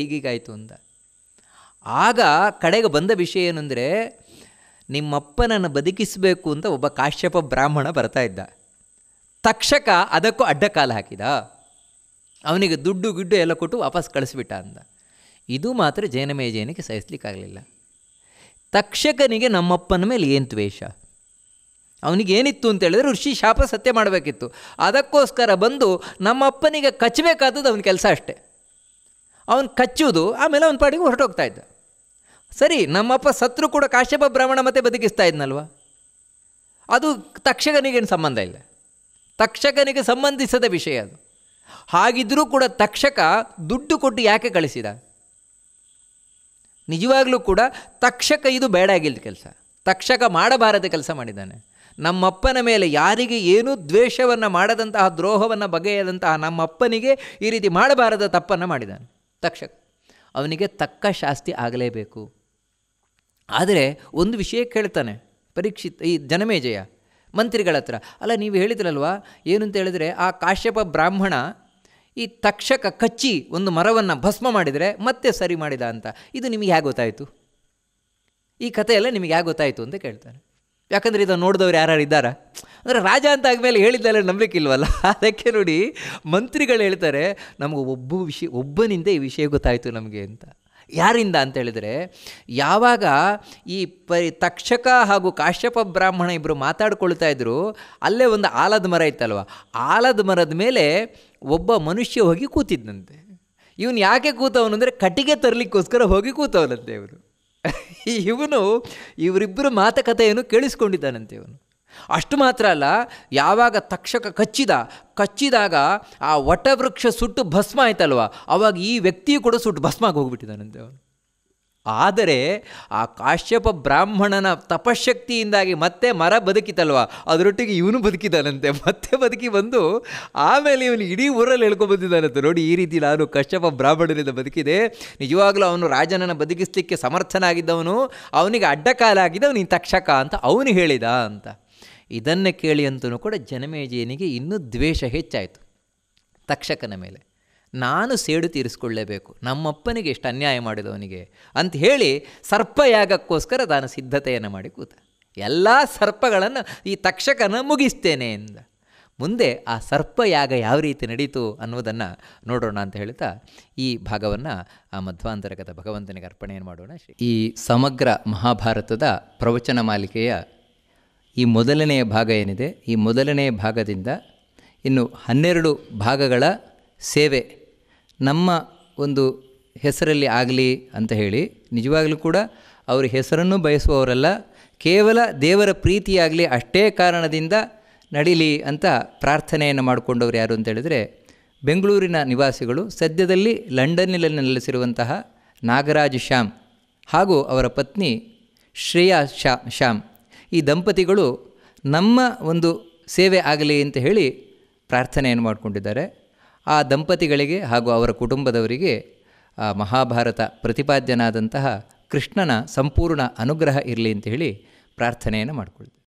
ಹೀಗೀಗಾಯಿತು ಅಂತ. ಆಗ ಕಡೆಗೆ ಬಂದ ವಿಷಯ ಏನಂದರೆ, ನಿಮ್ಮಪ್ಪನನ್ನು ಬದುಕಿಸಬೇಕು ಅಂತ ಒಬ್ಬ ಕಾಶ್ಯಪ ಬ್ರಾಹ್ಮಣ ಬರ್ತಾ ಇದ್ದ. ತಕ್ಷಕ ಅದಕ್ಕೂ ಅಡ್ಡಕಾಲ ಹಾಕಿದ. ಅವನಿಗೆ ದುಡ್ಡು ಗಿಡ್ಡು ಎಲ್ಲ ಕೊಟ್ಟು ವಾಪಸ್ ಕಳಿಸ್ಬಿಟ್ಟ ಅಂದ. ಇದು ಮಾತ್ರ ಜನಮೇಜಯನಿಗೆ ಸಹಿಸ್ಲಿಕ್ಕಾಗಲಿಲ್ಲ. ತಕ್ಷಕನಿಗೆ ನಮ್ಮಪ್ಪನ ಮೇಲೆ ಏನು ದ್ವೇಷ? ಅವನಿಗೇನಿತ್ತು ಅಂತೇಳಿದ್ರೆ ಋಷಿ ಶಾಪ ಸತ್ಯ ಮಾಡಬೇಕಿತ್ತು. ಅದಕ್ಕೋಸ್ಕರ ಬಂದು ನಮ್ಮಪ್ಪನಿಗೆ ಕಚ್ಚಬೇಕಾದದ್ದು ಅವನ ಕೆಲಸ ಅಷ್ಟೆ. ಅವನು ಕಚ್ಚುವುದು, ಆಮೇಲೆ ಅವನ ಪಾಡಿಗೆ ಹೊರಟೋಗ್ತಾ ಇದ್ದ. ಸರಿ, ನಮ್ಮಪ್ಪ ಸತ್ರು ಕೂಡ ಕಾಶ್ಯಪ ಬ್ರಾಹ್ಮಣ ಮತ್ತೆ ಬದುಕಿಸ್ತಾ ಇದ್ನಲ್ವ, ಅದು ತಕ್ಷಕನಿಗೇನು ಸಂಬಂಧ ಇಲ್ಲ. ತಕ್ಷಕನಿಗೆ ಸಂಬಂಧಿಸದ ವಿಷಯ ಅದು. ಹಾಗಿದ್ದರೂ ಕೂಡ ತಕ್ಷಕ ದುಡ್ಡು ಕೊಟ್ಟು ಯಾಕೆ ಕಳಿಸಿದ? ನಿಜವಾಗಲೂ ಕೂಡ ತಕ್ಷಕ ಇದು ಬೇಡ ಆಗಿದ್ದ ಕೆಲಸ, ತಕ್ಷಕ ಮಾಡಬಾರದ ಕೆಲಸ ಮಾಡಿದ್ದಾನೆ. ನಮ್ಮಪ್ಪನ ಮೇಲೆ ಯಾರಿಗೆ ಏನೂ ದ್ವೇಷವನ್ನು ಮಾಡದಂತಹ, ದ್ರೋಹವನ್ನು ಬಗೆಯದಂತಹ ನಮ್ಮಪ್ಪನಿಗೆ ಈ ರೀತಿ ಮಾಡಬಾರದ ತಪ್ಪನ್ನು ಮಾಡಿದ್ದಾನೆ ತಕ್ಷಕ. ಅವನಿಗೆ ತಕ್ಕ ಶಾಸ್ತಿ ಆಗಲೇಬೇಕು. ಆದರೆ ಒಂದು ವಿಷಯ ಕೇಳ್ತಾನೆ ಈ ಜನಮೇಜಯ ಮಂತ್ರಿಗಳ ಹತ್ರ. ಅಲ್ಲ, ನೀವು ಹೇಳಿದ್ರಲ್ವ ಏನು ಅಂತ ಹೇಳಿದ್ರೆ, ಆ ಕಾಶ್ಯಪ ಬ್ರಾಹ್ಮಣ ಈ ತಕ್ಷಕ ಕಚ್ಚಿ ಒಂದು ಮರವನ್ನು ಭಸ್ಮ ಮಾಡಿದರೆ ಮತ್ತೆ ಸರಿ ಮಾಡಿದ ಅಂತ. ಇದು ನಿಮಗೆ ಹೇಗೆ ಗೊತ್ತಾಯಿತು? ಈ ಕಥೆಯೆಲ್ಲ ನಿಮಗೆ ಹೇಗೆ ಗೊತ್ತಾಯಿತು ಅಂತ ಕೇಳ್ತಾನೆ. ಯಾಕಂದರೆ ಇದನ್ನು ನೋಡಿದವ್ರು ಯಾರು ಇದ್ದಾರಾ? ಅಂದರೆ ರಾಜ ಅಂತ ಆದಮೇಲೆ ಹೇಳಿದ್ದೆಲ್ಲ ನಂಬಿಕಿಲ್ವಲ್ಲ. ಅದಕ್ಕೆ ನೋಡಿ ಮಂತ್ರಿಗಳು ಹೇಳ್ತಾರೆ, ನಮಗೆ ಒಬ್ಬನಿಂದ ಈ ವಿಷಯ ಗೊತ್ತಾಯಿತು ನಮಗೆ ಅಂತ. ಯಾರಿಂದ ಅಂತ ಹೇಳಿದರೆ, ಯಾವಾಗ ಈ ತಕ್ಷಕ ಹಾಗೂ ಕಾಶ್ಯಪ ಬ್ರಾಹ್ಮಣ ಇಬ್ಬರು ಮಾತಾಡ್ಕೊಳ್ತಾ ಇದ್ದರು, ಅಲ್ಲೇ ಒಂದು ಆಲದ ಮರ ಇತ್ತಲ್ವ, ಆಲದ ಮರದ ಮೇಲೆ ಒಬ್ಬ ಮನುಷ್ಯ ಹೋಗಿ ಕೂತಿದ್ದಂತೆ. ಇವನು ಯಾಕೆ ಕೂತವನು ಅಂದರೆ ಕಟ್ಟಿಗೆ ತರಲಿಕ್ಕೋಸ್ಕರ ಹೋಗಿ ಕೂತವನಂತೆ ಇವನು. ಇವರಿಬ್ಬರು ಮಾತುಕತೆಯನ್ನು ಕೇಳಿಸ್ಕೊಂಡಿದ್ದಾನಂತೆ ಇವನು. ಅಷ್ಟು ಮಾತ್ರ ಅಲ್ಲ, ಯಾವಾಗ ತಕ್ಷಕ ಕಚ್ಚಿದಾಗ ಆ ವಟವೃಕ್ಷ ಸುಟ್ಟು ಭಸ್ಮ ಆಯ್ತಲ್ವ, ಆವಾಗ ಈ ವ್ಯಕ್ತಿಯು ಕೂಡ ಸುಟ್ಟು ಭಸ್ಮ ಆಗಿ ಹೋಗ್ಬಿಟ್ಟಿದ್ದಾನಂತೆ ಅವನು. ಆದರೆ ಆ ಕಾಶ್ಯಪ ಬ್ರಾಹ್ಮಣನ ತಪಶಕ್ತಿಯಿಂದಾಗಿ ಮತ್ತೆ ಮರ ಬದುಕಿತಲ್ವ, ಅದರೊಟ್ಟಿಗೆ ಇವನು ಬದುಕಿದ್ದಾನಂತೆ. ಮತ್ತೆ ಬದುಕಿ ಬಂದು ಆಮೇಲೆ ಇವನು ಇಡೀ ಊರಲ್ಲಿ ಹೇಳ್ಕೊಬಂದಿದ್ದಾನಂತೆ, ನೋಡಿ ಈ ರೀತಿ ನಾನು ಕಾಶ್ಯಪ ಬ್ರಾಹ್ಮಣನಿಂದ ಬದುಕಿದೆ, ನಿಜವಾಗಲೂ ಅವನು ರಾಜನನ್ನು ಬದುಕಿಸಲಿಕ್ಕೆ ಸಮರ್ಥನಾಗಿದ್ದವನು, ಅವನಿಗೆ ಅಡ್ಡಕಾಲ ಆಗಿದ್ದವನು ನೀನು ತಕ್ಷಕ ಅಂತ ಅವನು ಹೇಳಿದ ಅಂತ. ಇದನ್ನು ಕೇಳಿ ಅಂತಲೂ ಕೂಡ ಜನಮೇಜಯನಿಗೆ ಇನ್ನೂ ದ್ವೇಷ ಹೆಚ್ಚಾಯಿತು ತಕ್ಷಕನ ಮೇಲೆ. ನಾನು ಸೇಡು ತೀರಿಸ್ಕೊಳ್ಳೇಬೇಕು, ನಮ್ಮಪ್ಪನಿಗೆ ಎಷ್ಟು ಅನ್ಯಾಯ ಮಾಡಿದವನಿಗೆ ಅಂತ ಹೇಳಿ ಸರ್ಪಯಾಗಕ್ಕೋಸ್ಕರ ತಾನು ಸಿದ್ಧತೆಯನ್ನು ಮಾಡಿ ಕೂತ. ಎಲ್ಲ ಸರ್ಪಗಳನ್ನು ಈ ತಕ್ಷಕನ ಮುಗಿಸ್ತೇನೆ ಎಂದ. ಮುಂದೆ ಆ ಸರ್ಪಯಾಗ ಯಾವ ರೀತಿ ನಡೀತು ಅನ್ನೋದನ್ನು ನೋಡೋಣ ಅಂತ ಹೇಳ್ತಾ ಈ ಭಾಗವನ್ನು ಆ ಮಧ್ವಾಂತರಗತ ಭಗವಂತನಿಗೆ ಅರ್ಪಣೆಯನ್ನು ಮಾಡೋಣ. ಈ ಸಮಗ್ರ ಮಹಾಭಾರತದ ಪ್ರವಚನ ಮಾಲಿಕೆಯ ಈ ಮೊದಲನೆಯ ಭಾಗ ಏನಿದೆ, ಈ ಮೊದಲನೆಯ ಭಾಗದಿಂದ ಇನ್ನು 12 ಭಾಗಗಳ ಸೇವೆ ನಮ್ಮ ಒಂದು ಹೆಸರಲ್ಲಿ ಆಗಲಿ ಅಂತ ಹೇಳಿ, ನಿಜವಾಗಲೂ ಕೂಡ ಅವರು ಹೆಸರನ್ನು ಬಯಸುವವರಲ್ಲ, ಕೇವಲ ದೇವರ ಪ್ರೀತಿಯಾಗಲಿ ಅಷ್ಟೇ ಕಾರಣದಿಂದ ನಡೀಲಿ ಅಂತ ಪ್ರಾರ್ಥನೆಯನ್ನು ಮಾಡಿಕೊಂಡವರು ಯಾರು ಅಂತ ಹೇಳಿದರೆ, ಬೆಂಗಳೂರಿನ ನಿವಾಸಿಗಳು, ಸದ್ಯದಲ್ಲಿ ಲಂಡನ್ನಲ್ಲಿ ನೆಲೆಸಿರುವಂತಹ ನಾಗರಾಜ್ ಶ್ಯಾಮ್ ಹಾಗೂ ಅವರ ಪತ್ನಿ ಶ್ರೇಯಾ ಶ್ಯಾಮ್. ಈ ದಂಪತಿಗಳು ನಮ್ಮ ಒಂದು ಸೇವೆ ಆಗಲಿ ಅಂತ ಹೇಳಿ ಪ್ರಾರ್ಥನೆಯನ್ನು ಮಾಡಿಕೊಂಡಿದ್ದಾರೆ. ಆ ದಂಪತಿಗಳಿಗೆ ಹಾಗೂ ಅವರ ಕುಟುಂಬದವರಿಗೆ ಆ ಮಹಾಭಾರತ ಪ್ರತಿಪಾದ್ಯನಾದಂತಹ ಕೃಷ್ಣನ ಸಂಪೂರ್ಣ ಅನುಗ್ರಹ ಇರಲಿ ಅಂತ ಹೇಳಿ ಪ್ರಾರ್ಥನೆಯನ್ನು ಮಾಡಿಕೊಳ್ತಾರೆ.